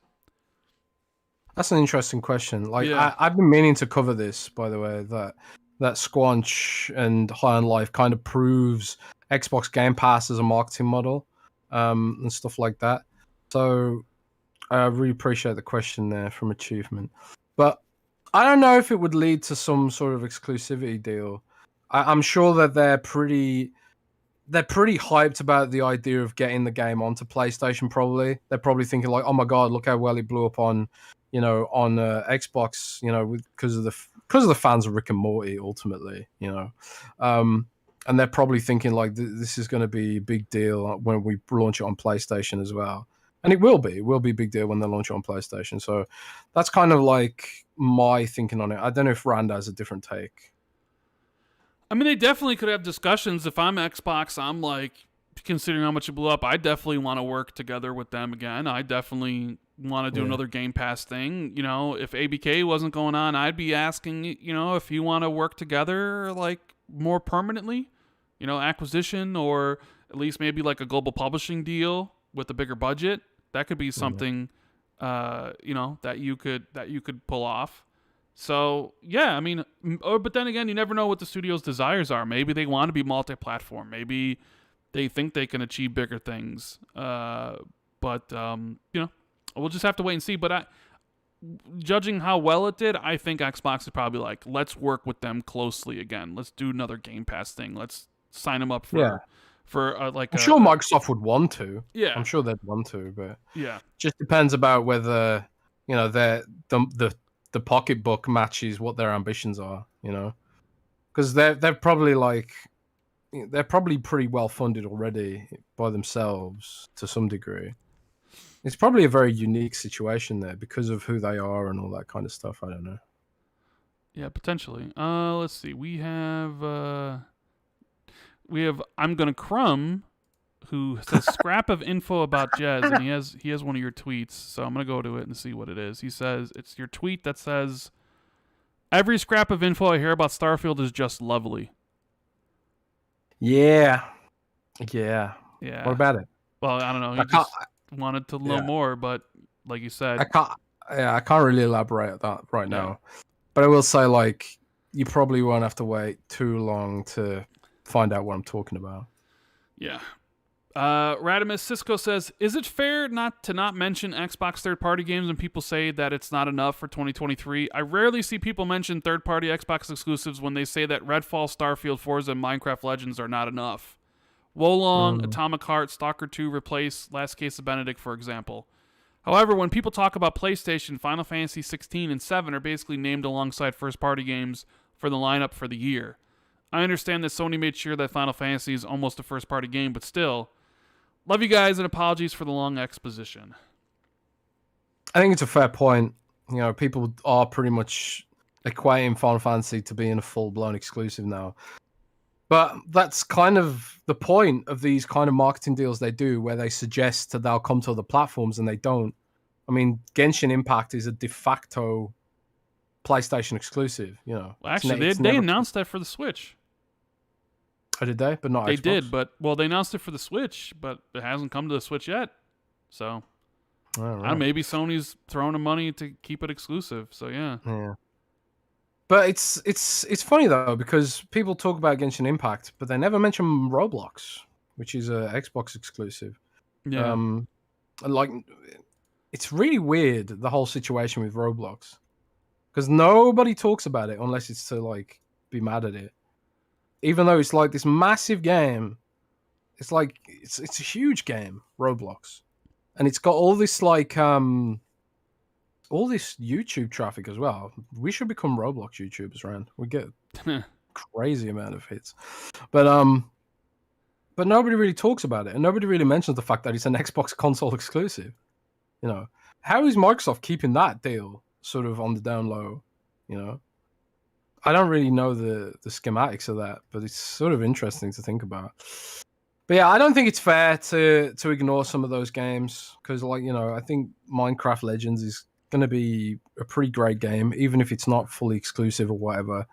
That's an interesting question. Like, yeah. I've been meaning to cover this, by the way, that Squanch and High on Life kind of proves Xbox Game Pass as a marketing model, and stuff like that. So I really appreciate the question there from Achievement. But I don't know if it would lead to some sort of exclusivity deal. I'm sure that they're pretty hyped about the idea of getting the game onto PlayStation. Probably they're probably thinking like, oh my god, look how well it blew up on Xbox, because of the fans of Rick and Morty ultimately, and they're probably thinking like, this is going to be a big deal when we launch it on PlayStation as well. And it will be a big deal when they launch it on PlayStation. So that's kind of like my thinking on it. I don't know if Rand has a different take. I mean, they definitely could have discussions. If I'm Xbox, I'm like, considering how much it blew up, I definitely want to work together with them again. I definitely want to do another Game Pass thing. If ABK wasn't going on, I'd be asking, if you want to work together like more permanently, acquisition, or at least maybe like a global publishing deal with a bigger budget. That could be something, that you could pull off. So yeah, I mean, but then again, you never know what the studio's desires are. Maybe they want to be multi-platform. Maybe they think they can achieve bigger things. But we'll just have to wait and see. But judging how well it did, I think Xbox is probably like, let's work with them closely again. Let's do another Game Pass thing. Let's sign them up for I'm sure Microsoft would want to. Yeah, I'm sure they'd want to, but yeah, just depends about whether the pocketbook matches what their ambitions are. Because they're probably pretty well funded already by themselves to some degree. It's probably a very unique situation there because of who they are and all that kind of stuff. I don't know. Yeah, potentially. Let's see. We have I'm Gonna Crumb, who says scrap of info about Jez, and he has one of your tweets, so I'm gonna go to it and see what it is. He says it's your tweet that says, "Every scrap of info I hear about Starfield is just lovely." Yeah. What about it? Well, I don't know. He just wanted to know more, but like you said, I can't really elaborate on that right now. But I will say, like, you probably won't have to wait too long to find out what I'm talking about. Yeah. Radimus Cisco says, is it fair not to mention Xbox third-party games when people say that it's not enough for 2023? I rarely see people mention third-party Xbox exclusives when they say that Redfall, Starfield, Forza, and Minecraft Legends are not enough. Wolong, Atomic Heart, Stalker 2 replace Last Case of Benedict, for example. However, when people talk about PlayStation, Final Fantasy 16 and 7 are basically named alongside first-party games for the lineup for the year. I understand that Sony made sure that Final Fantasy is almost a first-party game, but still, love you guys and apologies for the long exposition. I think it's a fair point. People are pretty much equating Final Fantasy to being a full-blown exclusive now. But that's kind of the point of these kind of marketing deals they do, where they suggest that they'll come to other platforms and they don't. I mean, Genshin Impact is a de facto PlayStation exclusive. You know, Well, actually, they announced that for the Switch. Oh, did they? But not they Xbox? Did, but they announced it for the Switch, but it hasn't come to the Switch yet. So maybe Sony's throwing the money to keep it exclusive. So yeah. But it's funny though, because people talk about Genshin Impact, but they never mention Roblox, which is a Xbox exclusive. Yeah. Like, it's really weird, the whole situation with Roblox, because nobody talks about it unless it's to like be mad at it. Even though it's like this massive game, it's like it's a huge game, Roblox, and it's got all this like all this YouTube traffic as well. We should become Roblox YouTubers, Rand. We get crazy amount of hits, but nobody really talks about it, and nobody really mentions the fact that it's an Xbox console exclusive. You know, how is Microsoft keeping that deal sort of on the down low? You know, I don't really know the schematics of that, but it's sort of interesting to think about. But yeah, I don't think it's fair to ignore some of those games, because, like, you know, I think Minecraft Legends is going to be a pretty great game, even if it's not fully exclusive or whatever.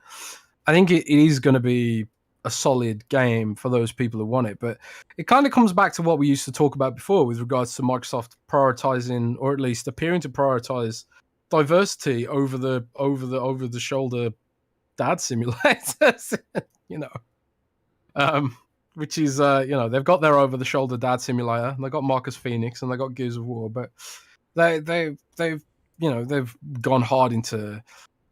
I think it is going to be a solid game for those people who want it. But it kind of comes back to what we used to talk about before with regards to Microsoft prioritizing, or at least appearing to prioritize, diversity over the shoulder dad simulators. You know, which is you know, they've got their over the shoulder dad simulator, and they got Marcus Phoenix, and they got Gears of War, but they've you know, they've gone hard into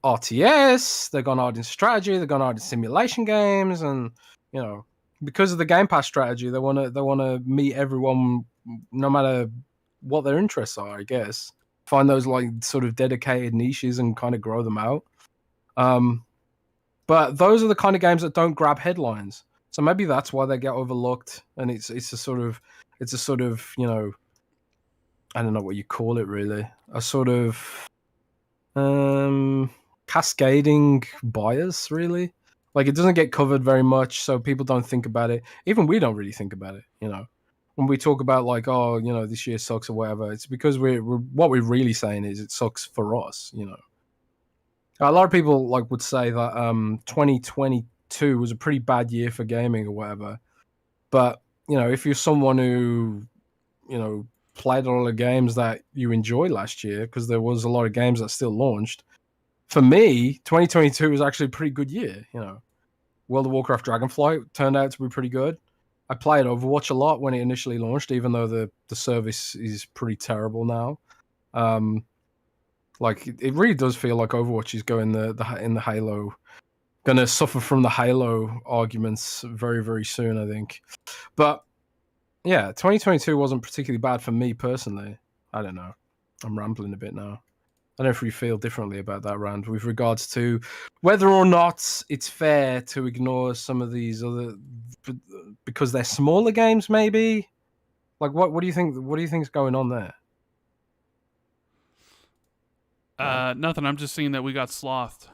RTS, they've gone hard in strategy, they've gone hard in simulation games, and, you know, because of the Game Pass strategy, they want to meet everyone no matter what their interests are, I guess. Find those like sort of dedicated niches and kind of grow them out. But those are the kind of games that don't grab headlines. So maybe that's why they get overlooked, and it's a sort of you know, I don't know what you call it really, a sort of cascading bias, really. Like, it doesn't get covered very much, so people don't think about it. Even we don't really think about it, you know. When we talk about like, oh, you know, this year sucks or whatever, it's because what we're really saying is it sucks for us, you know. A lot of people like would say that 2022 was a pretty bad year for gaming or whatever. But, you know, if you're someone who, you know, played a lot of games that you enjoyed last year, because there was a lot of games that still launched. For me, 2022 was actually a pretty good year. You know, World of Warcraft Dragonflight turned out to be pretty good. I played Overwatch a lot when it initially launched, even though the service is pretty terrible now. Like, it really does feel like Overwatch is going in the Halo, going to suffer from the Halo arguments very, very soon, I think. But yeah, 2022 wasn't particularly bad for me personally. I don't know. I'm rambling a bit now. I don't know if you feel differently about that, Rand, with regards to whether or not it's fair to ignore some of these other, because they're smaller games, maybe. Like, what do you think? What do you think's going on there? Nothing. I'm just seeing that we got slothed.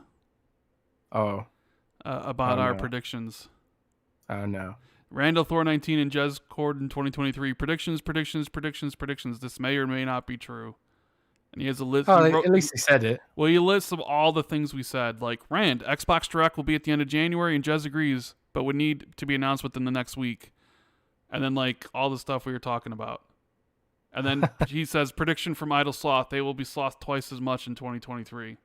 Oh. About our predictions. Oh no. Randall Thor 19 and Jez Cord in 2023. Predictions. This may or may not be true. And he has a list. Oh, at least he said it. Well, he lists of all the things we said. Like, Rand, Xbox Direct will be at the end of January, and Jez agrees, but would need to be announced within the next week. And then, like, all the stuff we were talking about. And then he says, prediction from Idle Sloth, they will be slothed twice as much in 2023.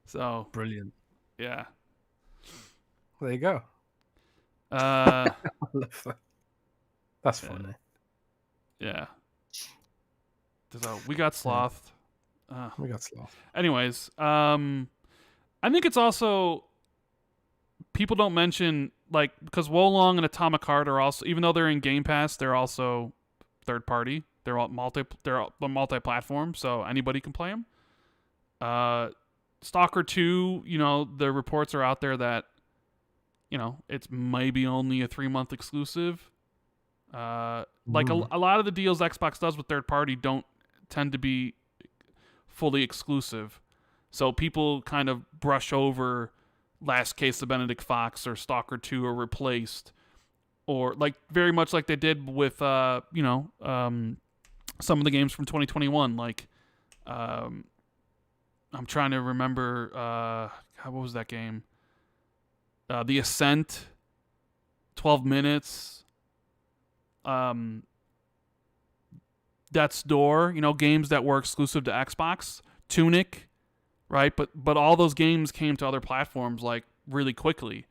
So. Brilliant. Yeah. There you go. That's funny. Yeah. So we got slothed. We got slothed. Anyways, I think it's also, people don't mention, like, because Wolong and Atomic Heart are also, even though they're in Game Pass, they're also third party. They're all multi-platform, so anybody can play them. Stalker 2, you know, the reports are out there that, you know, it's maybe only a 3-month exclusive. Like a lot of the deals Xbox does with third party don't tend to be fully exclusive. So people kind of brush over Last Case of Benedict Fox or Stalker 2 are replaced, or like very much like they did with some of the games from 2021. Like I'm trying to remember what was that game? The Ascent, 12 Minutes, Death's Door. Games that were exclusive to Xbox. Tunic, right? But all those games came to other platforms like really quickly.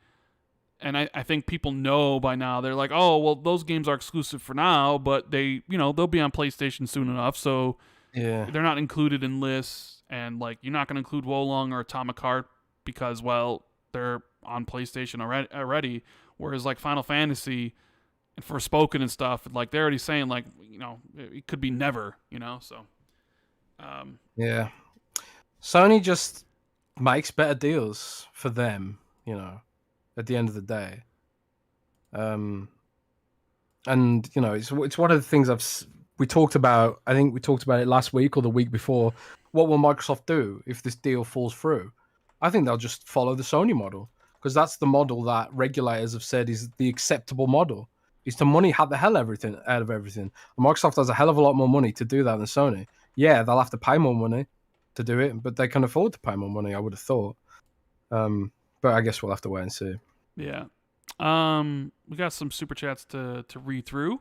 And I think people know by now. They're like, oh, well, those games are exclusive for now, but they'll be on PlayStation soon enough. So Yeah. they're not included in lists. And like, you're not going to include Wolong or Atomic Heart because, well, they're on PlayStation already. Whereas like Final Fantasy and Forspoken and stuff, like they're already saying like, it could be never, so. Yeah. Sony just makes better deals for them, at the end of the day. And it's one of the things we talked about. I think we talked about it last week or the week before. What will Microsoft do if this deal falls through? I think they'll just follow the Sony model, because that's the model that regulators have said is the acceptable model. Is to money the hell everything out of everything. And Microsoft has a hell of a lot more money to do that than Sony. Yeah, they'll have to pay more money to do it, but they can afford to pay more money, I would have thought. But I guess we'll have to wait and see. Yeah. We got some super chats to read through.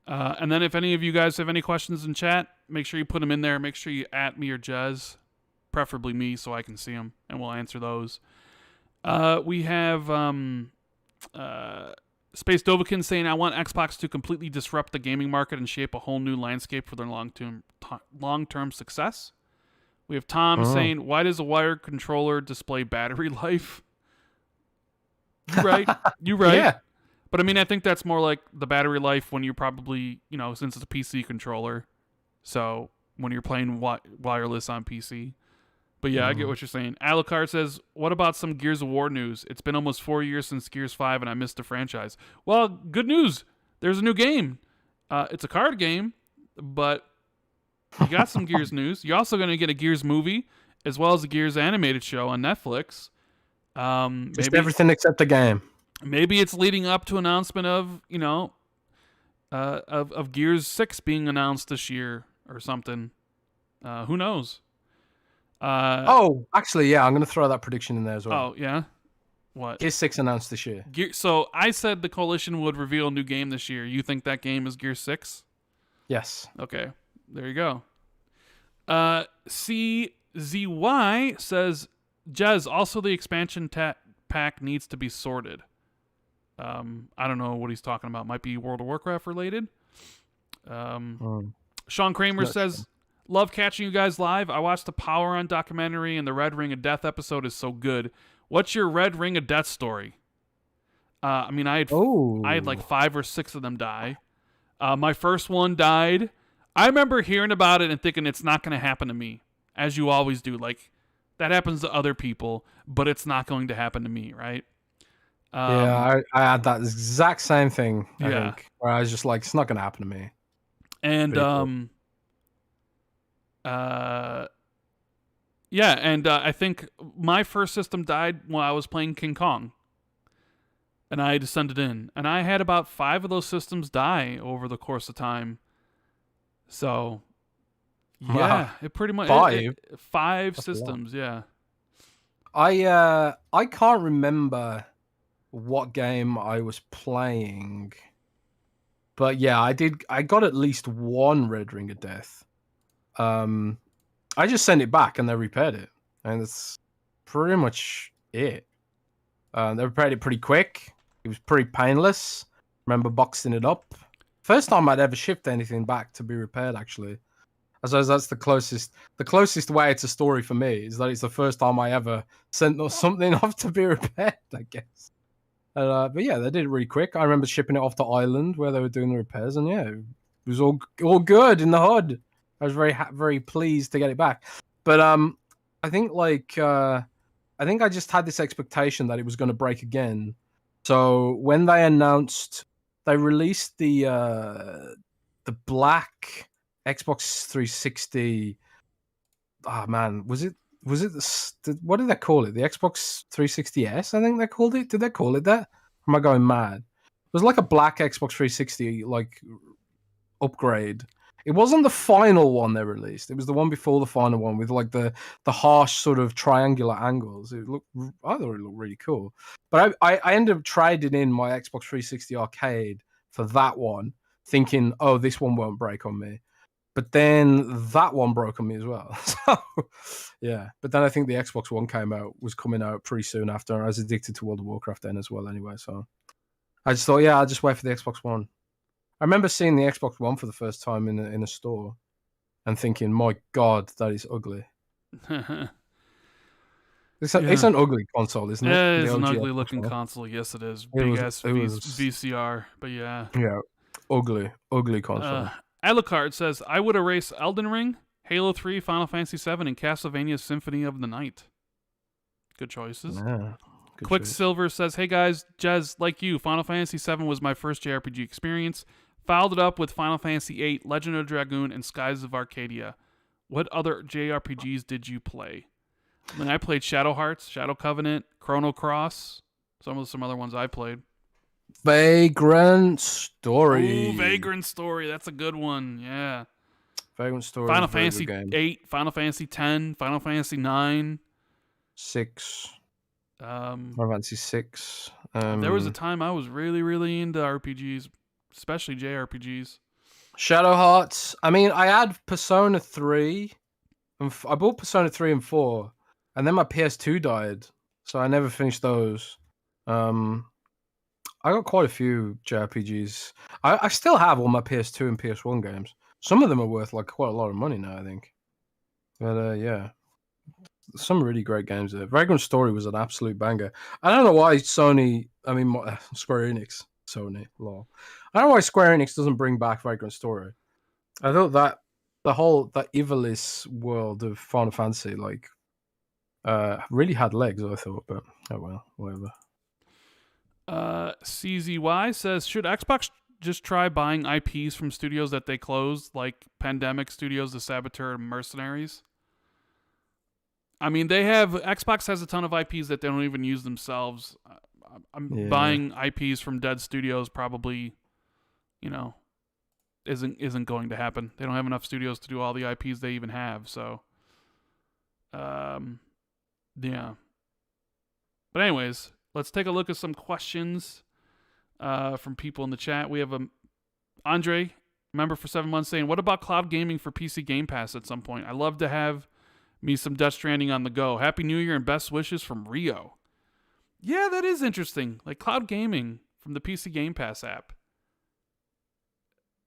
And then if any of you guys have any questions in chat, make sure you put them in there. Make sure you at me or Jez, preferably me, so I can see them, and we'll answer those. We have Space Dovakin saying, I want Xbox to completely disrupt the gaming market and shape a whole new landscape for their long-term success. We have Tom saying, why does a wired controller display battery life? You right. Yeah. But I mean, I think that's more like the battery life when you're probably, since it's a PC controller. So when you're playing wireless on PC. But yeah, I get what you're saying. Alucard says, what about some Gears of War news? It's been almost 4 years since Gears 5 and I missed the franchise. Well, good news. There's a new game. It's a card game, but you got some Gears news. You're also going to get a Gears movie as well as a Gears animated show on Netflix. Just everything except the game. Maybe it's leading up to announcement of, of Gears 6 being announced this year or something. Who knows? Actually, yeah, I'm going to throw that prediction in there as well. Oh, yeah? What? Gears 6 announced this year. So I said the Coalition would reveal a new game this year. You think that game is Gears 6? Yes. Okay. There you go. CZY says, Jez, also the expansion pack needs to be sorted. I don't know what he's talking about. Might be World of Warcraft related. Sean Kramer says, love catching you guys live. I watched the Power On documentary and the Red Ring of Death episode is so good. What's your Red Ring of Death story? I mean, I had like 5 or 6 of them die. My first one died. I remember hearing about it and thinking it's not going to happen to me, as you always do. Like, that happens to other people, but it's not going to happen to me, right? I had that exact same thing, I think, where I was just like, it's not going to happen to me. And, I think my first system died while I was playing King Kong. And I descended in. And I had about 5 of those systems die over the course of time. So, yeah, wow. It pretty much... 5? 5 That's systems, yeah. I can't remember what game I was playing. But yeah, I got at least one Red Ring of Death. I just sent it back and they repaired it. And that's pretty much it. They repaired it pretty quick. It was pretty painless. Remember boxing it up. First time I'd ever shipped anything back to be repaired, actually. I suppose that's the closest way to story for me, is that it's the first time I ever sent something off to be repaired, I guess. But yeah, they did it really quick. I remember shipping it off to Ireland where they were doing the repairs, and yeah, it was all good in the hood. I was very pleased to get it back. But I think I just had this expectation that it was going to break again. So when they announced, they released the black Xbox 360. Oh man, was it was it what did they call it? The Xbox 360S, I think they called it. Did they call it that? Or am I going mad? It was like a black Xbox 360 like upgrade. It wasn't the final one they released. It was the one before the final one with like the harsh sort of triangular angles. I thought it looked really cool. But I ended up trading in my Xbox 360 arcade for that one, thinking, oh, this one won't break on me. But then that one broke on me as well. So yeah. But then I think the Xbox One was coming out pretty soon after. I was addicted to World of Warcraft then as well anyway. So I just thought, yeah, I'll just wait for the Xbox One. I remember seeing the Xbox One for the first time in a store and thinking, my God, that is ugly. It's an ugly console, isn't it? Yeah, it's an ugly looking console. Yes, it is. Big ass VCR, but yeah. Yeah, ugly console. Alucard says, I would erase Elden Ring, Halo 3, Final Fantasy 7, and Castlevania Symphony of the Night. Good choices. Yeah. Quicksilver says, hey guys, Jez, like you, Final Fantasy 7 was my first JRPG experience. Followed it up with Final Fantasy 8, Legend of Dragoon, and Skies of Arcadia. What other JRPGs did you play? I mean, I played Shadow Hearts, Shadow Covenant, Chrono Cross. Some other ones I played. Vagrant Story. Ooh, Vagrant Story. That's a good one. Yeah. Vagrant Story. Final Fantasy 8, Final Fantasy 10, Final Fantasy 9. 6. Final Fantasy 6. There was a time I was really, really into RPGs, especially JRPGs. Shadow Hearts. I mean, I had Persona 3. I bought Persona 3 and 4, and then my PS2 died, so I never finished those. I got quite a few JRPGs. I still have all my PS2 and PS1 games. Some of them are worth like quite a lot of money now, I think. But yeah, some really great games there. Vagrant Story was an absolute banger. I don't know why Square Enix, lol. I don't know why Square Enix doesn't bring back Vagrant Story. I thought that that Ivalice world of Final Fantasy really had legs, I thought, but oh well, whatever. CZY says, should Xbox just try buying IPs from studios that they closed, like Pandemic Studios, The Saboteur, and Mercenaries? I mean, Xbox has a ton of IPs that they don't even use themselves. Buying IPs from dead studios probably, isn't going to happen. They don't have enough studios to do all the IPs they even have. So, yeah. But anyways, let's take a look at some questions from people in the chat. We have Andre, member for 7 months, saying, what about cloud gaming for PC Game Pass at some point? I love to have me some Death Stranding on the go. Happy New Year and best wishes from Rio. Yeah, that is interesting. Like cloud gaming from the PC Game Pass app.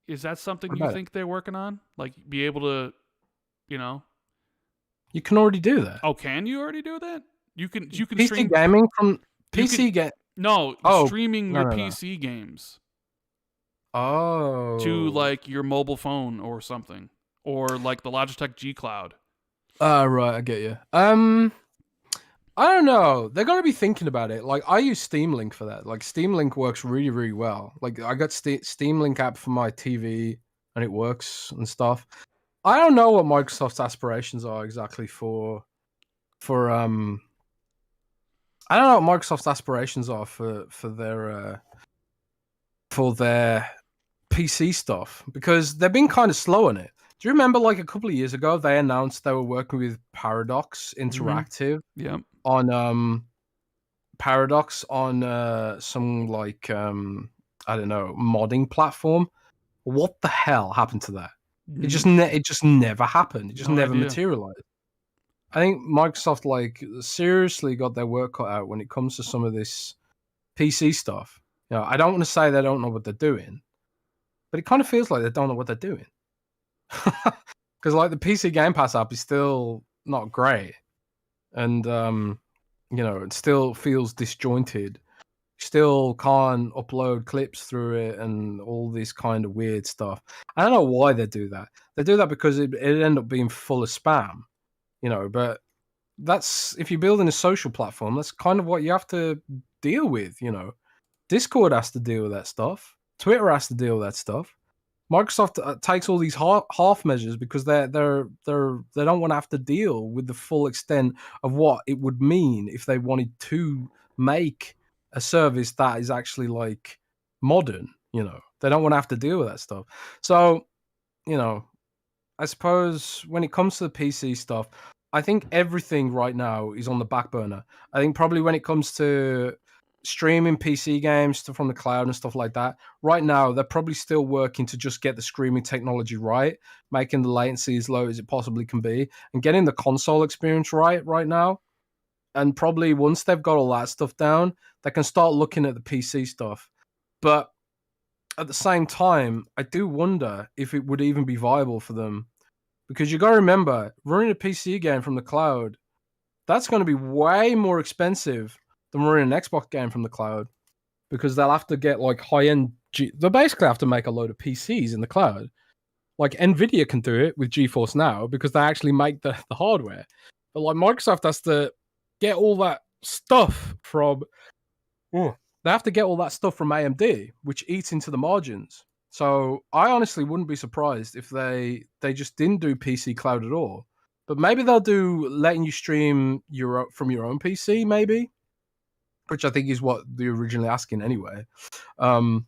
Is that something you think they're working on? Like be able to, You can already do that. Oh, can you already do that? You can PC stream gaming from PC game. No, streaming your PC games. Oh. To like your mobile phone or something, or like the Logitech G Cloud. Right, I get you. I don't know. They're gonna be thinking about it. Like I use Steam Link for that. Like Steam Link works really, really well. Like I got Steam Link app for my TV, and it works and stuff. I don't know what Microsoft's aspirations are exactly for I don't know what Microsoft's aspirations are for their PC stuff, because they've been kind of slow on it. Do you remember like a couple of years ago they announced they were working with Paradox Interactive on Paradox on some like I don't know, modding platform? What the hell happened to that? It just never happened. It just never materialized. I think Microsoft like seriously got their work cut out when it comes to some of this PC stuff. I don't want to say they don't know what they're doing, but it kind of feels like they don't know what they're doing. Because like the PC Game Pass app is still not great, and it still feels disjointed. Still can't upload clips through it and all this kind of weird stuff. I don't know why they do that. They do that because it end up being full of spam. But that's, if you're building a social platform, that's kind of what you have to deal with. Discord has to deal with that stuff. Twitter has to deal with that stuff. Microsoft takes all these half measures because they don't want to have to deal with the full extent of what it would mean if they wanted to make a service that is actually like modern. You know, they don't want to have to deal with that stuff. So, you know, I suppose when it comes to the PC stuff, I think everything right now is on the back burner. I think probably when it comes to streaming PC games from the cloud and stuff like that, right now they're probably still working to just get the streaming technology right, making the latency as low as it possibly can be, and getting the console experience right now. And probably once they've got all that stuff down, they can start looking at the PC stuff. But at the same time, I do wonder if it would even be viable for them. Because you got to remember, running a PC game from the cloud, that's going to be way more expensive than running an Xbox game from the cloud. Because they'll have to get like high-end... They'll basically have to make a load of PCs in the cloud. Like Nvidia can do it with GeForce Now because they actually make the hardware. But like Microsoft has to get all that stuff from... They have to get all that stuff from AMD, which eats into the margins. So I honestly wouldn't be surprised if they just didn't do PC cloud at all. But maybe they'll do letting you stream from your own PC, maybe, which I think is what they're originally asking anyway. But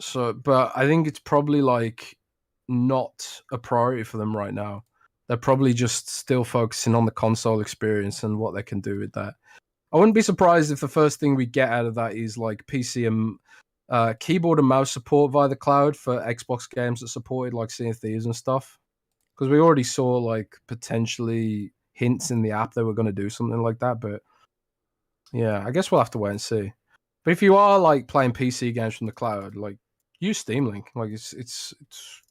I think it's probably like not a priority for them right now. They're probably just still focusing on the console experience and what they can do with that. I wouldn't be surprised if the first thing we get out of that is like PC and keyboard and mouse support via the cloud for Xbox games that supported like Sea of Thieves and stuff. Because we already saw like potentially hints in the app they were going to do something like that. But yeah, I guess we'll have to wait and see. But if you are like playing PC games from the cloud, like use Steam Link. Like it's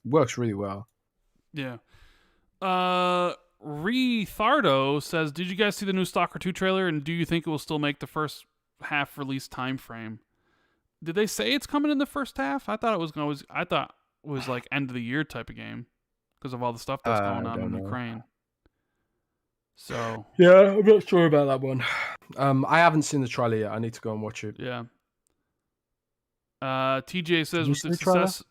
works really well. Yeah. Rethardo says, "Did you guys see the new Stalker 2 trailer? And do you think it will still make the first half release time frame?" Did they say it's coming in the first half? I thought it was like end of the year type of game because of all the stuff that's going on in Ukraine. So yeah, I'm not sure about that one. I haven't seen the trailer yet. I need to go and watch it. Yeah. TJ says, with the success,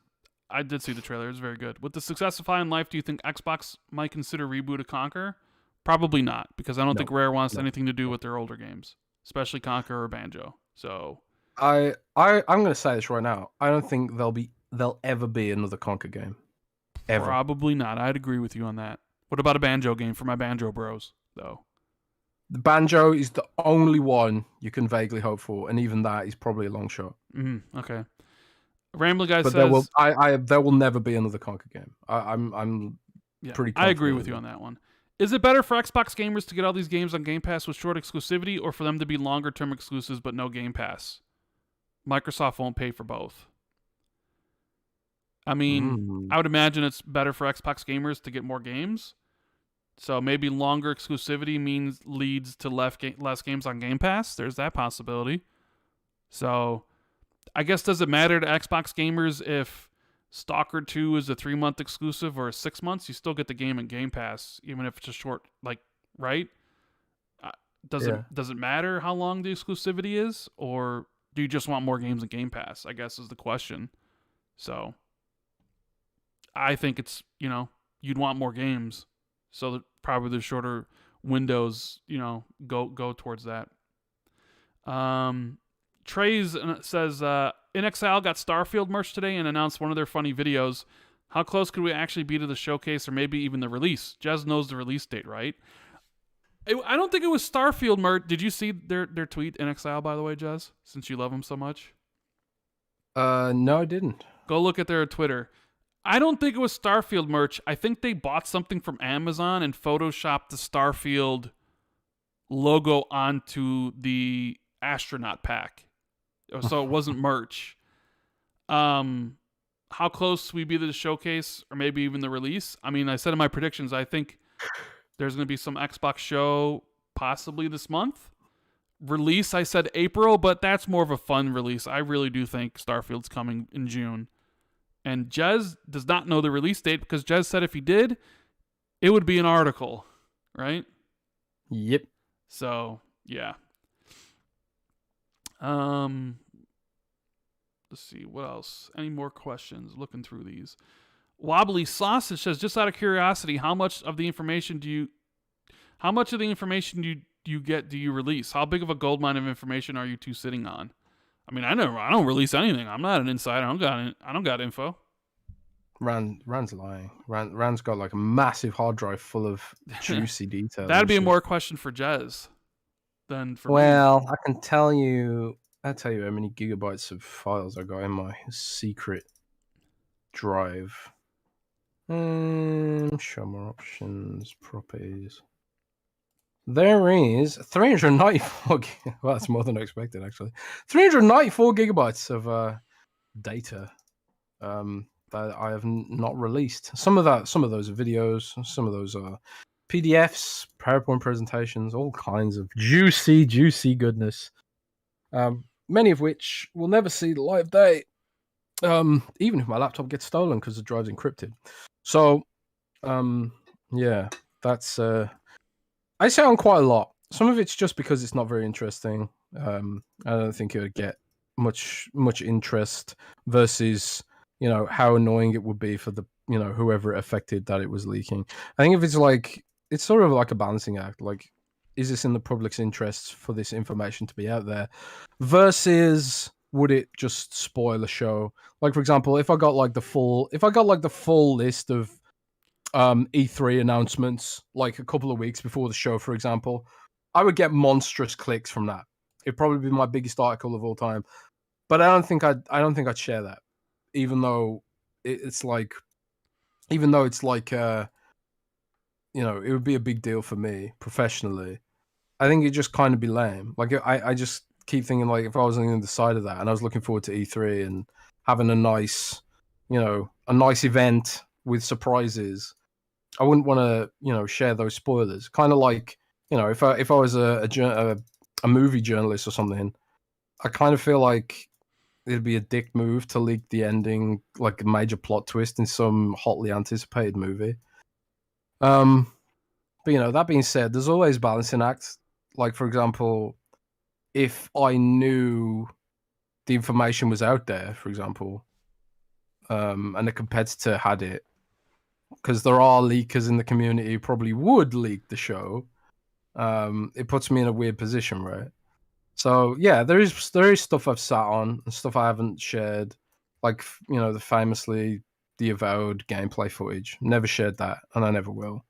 I did see the trailer. It's very good. With the success of High on Life, do you think Xbox might consider reboot of Conquer? Probably not, because I don't think Rare wants anything to do with their older games, especially Conquer or Banjo. So I'm going to say this right now. I don't think there'll ever be another Conquer game. Ever. Probably not. I'd agree with you on that. What about a Banjo game for my Banjo bros, though? The Banjo is the only one you can vaguely hope for, and even that is probably a long shot. Okay. Rambling Guy says, there will never be another Conquer game. I'm pretty confident. I agree with you on that one. Is it better for Xbox gamers to get all these games on Game Pass with short exclusivity, or for them to be longer-term exclusives but no Game Pass? Microsoft won't pay for both. I mean, I would imagine it's better for Xbox gamers to get more games. So maybe longer exclusivity leads to less games on Game Pass. There's that possibility. So I guess, does it matter to Xbox gamers if Stalker 2 is a 3-month exclusive or 6 months? You still get the game in Game Pass, even if it's a short, like, right? Does it matter how long the exclusivity is, or do you just want more games in Game Pass, I guess is the question. So I think it's, you'd want more games. So that probably the shorter windows, go towards that. Trey's says, InXile got Starfield merch today and announced one of their funny videos. How close could we actually be to the showcase or maybe even the release? Jez knows the release date, right? I don't think it was Starfield merch. Did you see their tweet, InXile, by the way, Jez, since you love them so much? No, I didn't. Go look at their Twitter. I don't think it was Starfield merch. I think they bought something from Amazon and photoshopped the Starfield logo onto the astronaut pack. So it wasn't merch. How close we be to the showcase or maybe even the release? I mean, I said in my predictions, I think there's going to be some Xbox show possibly this month. Release, I said April, but that's more of a fun release. I really do think Starfield's coming in June. And Jez does not know the release date because Jez said if he did, it would be an article, right? Yep. So, yeah. Let's see, what else? Any more questions? Looking through these. Wobbly Sausage says, just out of curiosity, how much of the information do you get do you release? How big of a gold mine of information are you two sitting on? I mean, I don't release anything. I'm not an insider. I don't got info. Rand's lying. Rand's got like a massive hard drive full of juicy details. That'd be a more question for Jez than for me. Well, I can tell you. I'll tell you how many gigabytes of files I got in my secret drive. Show more options, properties. There is 394. Well, that's more than I expected, actually. 394 gigabytes of data. That I have not released. Some of those are videos, some of those are PDFs, PowerPoint presentations, all kinds of juicy goodness. Many of which will never see the light of day, even if my laptop gets stolen because the drive's encrypted. So, yeah, that's I say on quite a lot. Some of it's just because it's not very interesting. I don't think it would get much interest versus, you know, how annoying it would be for the, you know, whoever it affected that it was leaking. I think if it's like, it's sort of like a balancing act. Like, is this in the public's interests for this information to be out there versus would it just spoil a show? Like, for example, if I got like the full list of E3 announcements like a couple of weeks before the show, for example, I would get monstrous clicks from that. It'd probably be my biggest article of all time. But I don't think I'd share that. Even though it's like, you know, it would be a big deal for me professionally. I think it'd just kind of be lame. Like, I just keep thinking, like, if I was on the other side of that and I was looking forward to E3 and having a nice event with surprises, I wouldn't want to, you know, share those spoilers. Kind of like, you know, if I was a movie journalist or something, I kind of feel like it'd be a dick move to leak the ending, like a major plot twist in some hotly anticipated movie. But, you know, that being said, there's always balancing acts. Like, for example, if I knew the information was out there, for example, and a competitor had it, because there are leakers in the community who probably would leak the show, it puts me in a weird position, right? So yeah, there is stuff I've sat on and stuff I haven't shared, like, you know, the avowed gameplay footage. Never shared that, and I never will.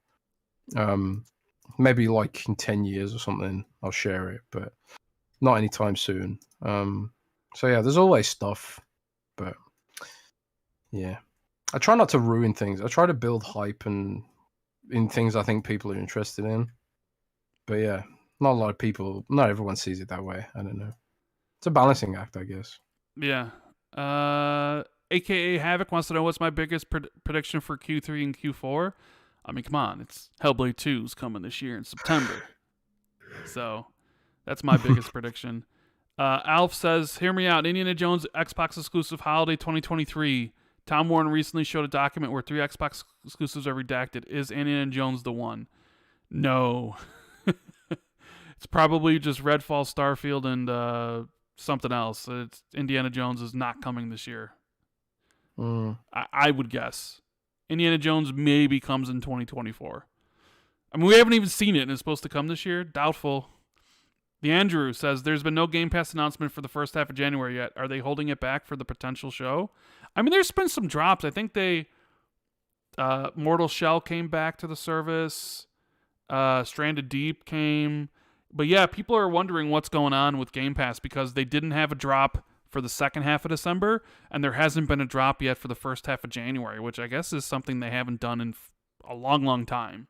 Maybe like in 10 years or something, I'll share it, but not anytime soon. So yeah, there's always stuff, but yeah, I try not to ruin things. I try to build hype and in things I think people are interested in. But yeah, not everyone sees it that way. I don't know. It's a balancing act, I guess. Yeah. AKA Havoc wants to know what's my biggest prediction for Q3 and Q4. I mean, come on, it's Hellblade 2's coming this year in September. So that's my biggest prediction. Alf says, hear me out. Indiana Jones Xbox exclusive holiday 2023. Tom Warren recently showed a document where 3 Xbox exclusives are redacted. Is Indiana Jones the one? No. It's probably just Redfall, Starfield, and something else. Indiana Jones is not coming this year. I would guess. Indiana Jones maybe comes in 2024. I mean, we haven't even seen it, and it's supposed to come this year? Doubtful. The Andrew says, there's been no Game Pass announcement for the first half of January yet. Are they holding it back for the potential show? I mean, there's been some drops. I think Mortal Shell came back to the service. Stranded Deep came. But yeah, people are wondering what's going on with Game Pass because they didn't have a drop for the second half of December, and there hasn't been a drop yet for the first half of January, which I guess is something they haven't done in a long, long time.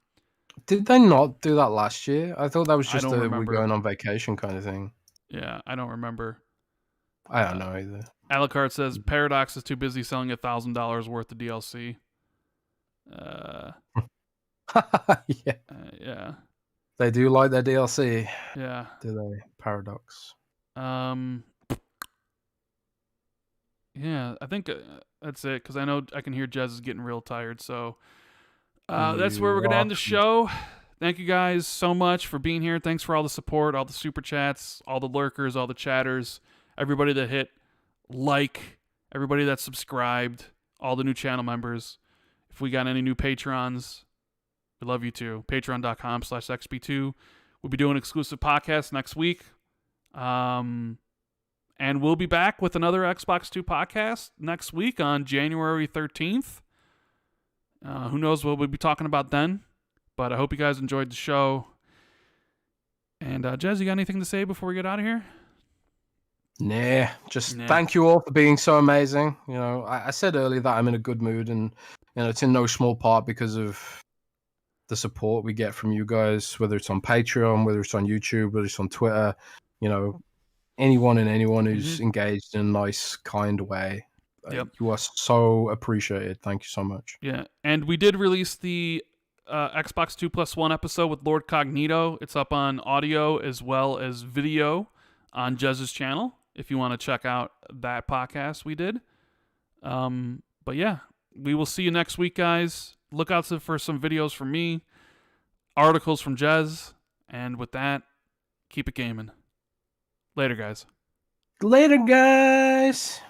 Did they not do that last year? I thought that was just we're going on vacation kind of thing. Yeah, I don't remember. I don't know either. Alucard says Paradox is too busy selling $1,000 worth of DLC. Yeah. Yeah. They do like their DLC. Yeah. Do they? Paradox. Yeah, I think that's it, because I know I can hear Jez is getting real tired, so that's where we're going to end the show. Thank you guys so much for being here. Thanks for all the support, all the super chats, all the lurkers, all the chatters, everybody that hit like, everybody that subscribed, all the new channel members. If we got any new patrons, we love you too. Patreon.com/XB2. We'll be doing exclusive podcasts next week. And we'll be back with another Xbox 2 podcast next week on January 13th. Who knows what we'll be talking about then. But I hope you guys enjoyed the show. And Jez, you got anything to say before we get out of here? Nah, thank you all for being so amazing. You know, I said earlier that I'm in a good mood, and you know, it's in no small part because of the support we get from you guys, whether it's on Patreon, whether it's on YouTube, whether it's on Twitter. You know, anyone who's engaged in a nice, kind way. Yep. You are so appreciated. Thank you so much. Yeah, and we did release the Xbox 2+1 episode with Lord Cognito. It's up on audio as well as video on Jez's channel if you want to check out that podcast we did. But yeah, we will see you next week, guys. Look out for some videos from me, articles from Jez, and with that, keep it gaming. Later, guys. Later, guys.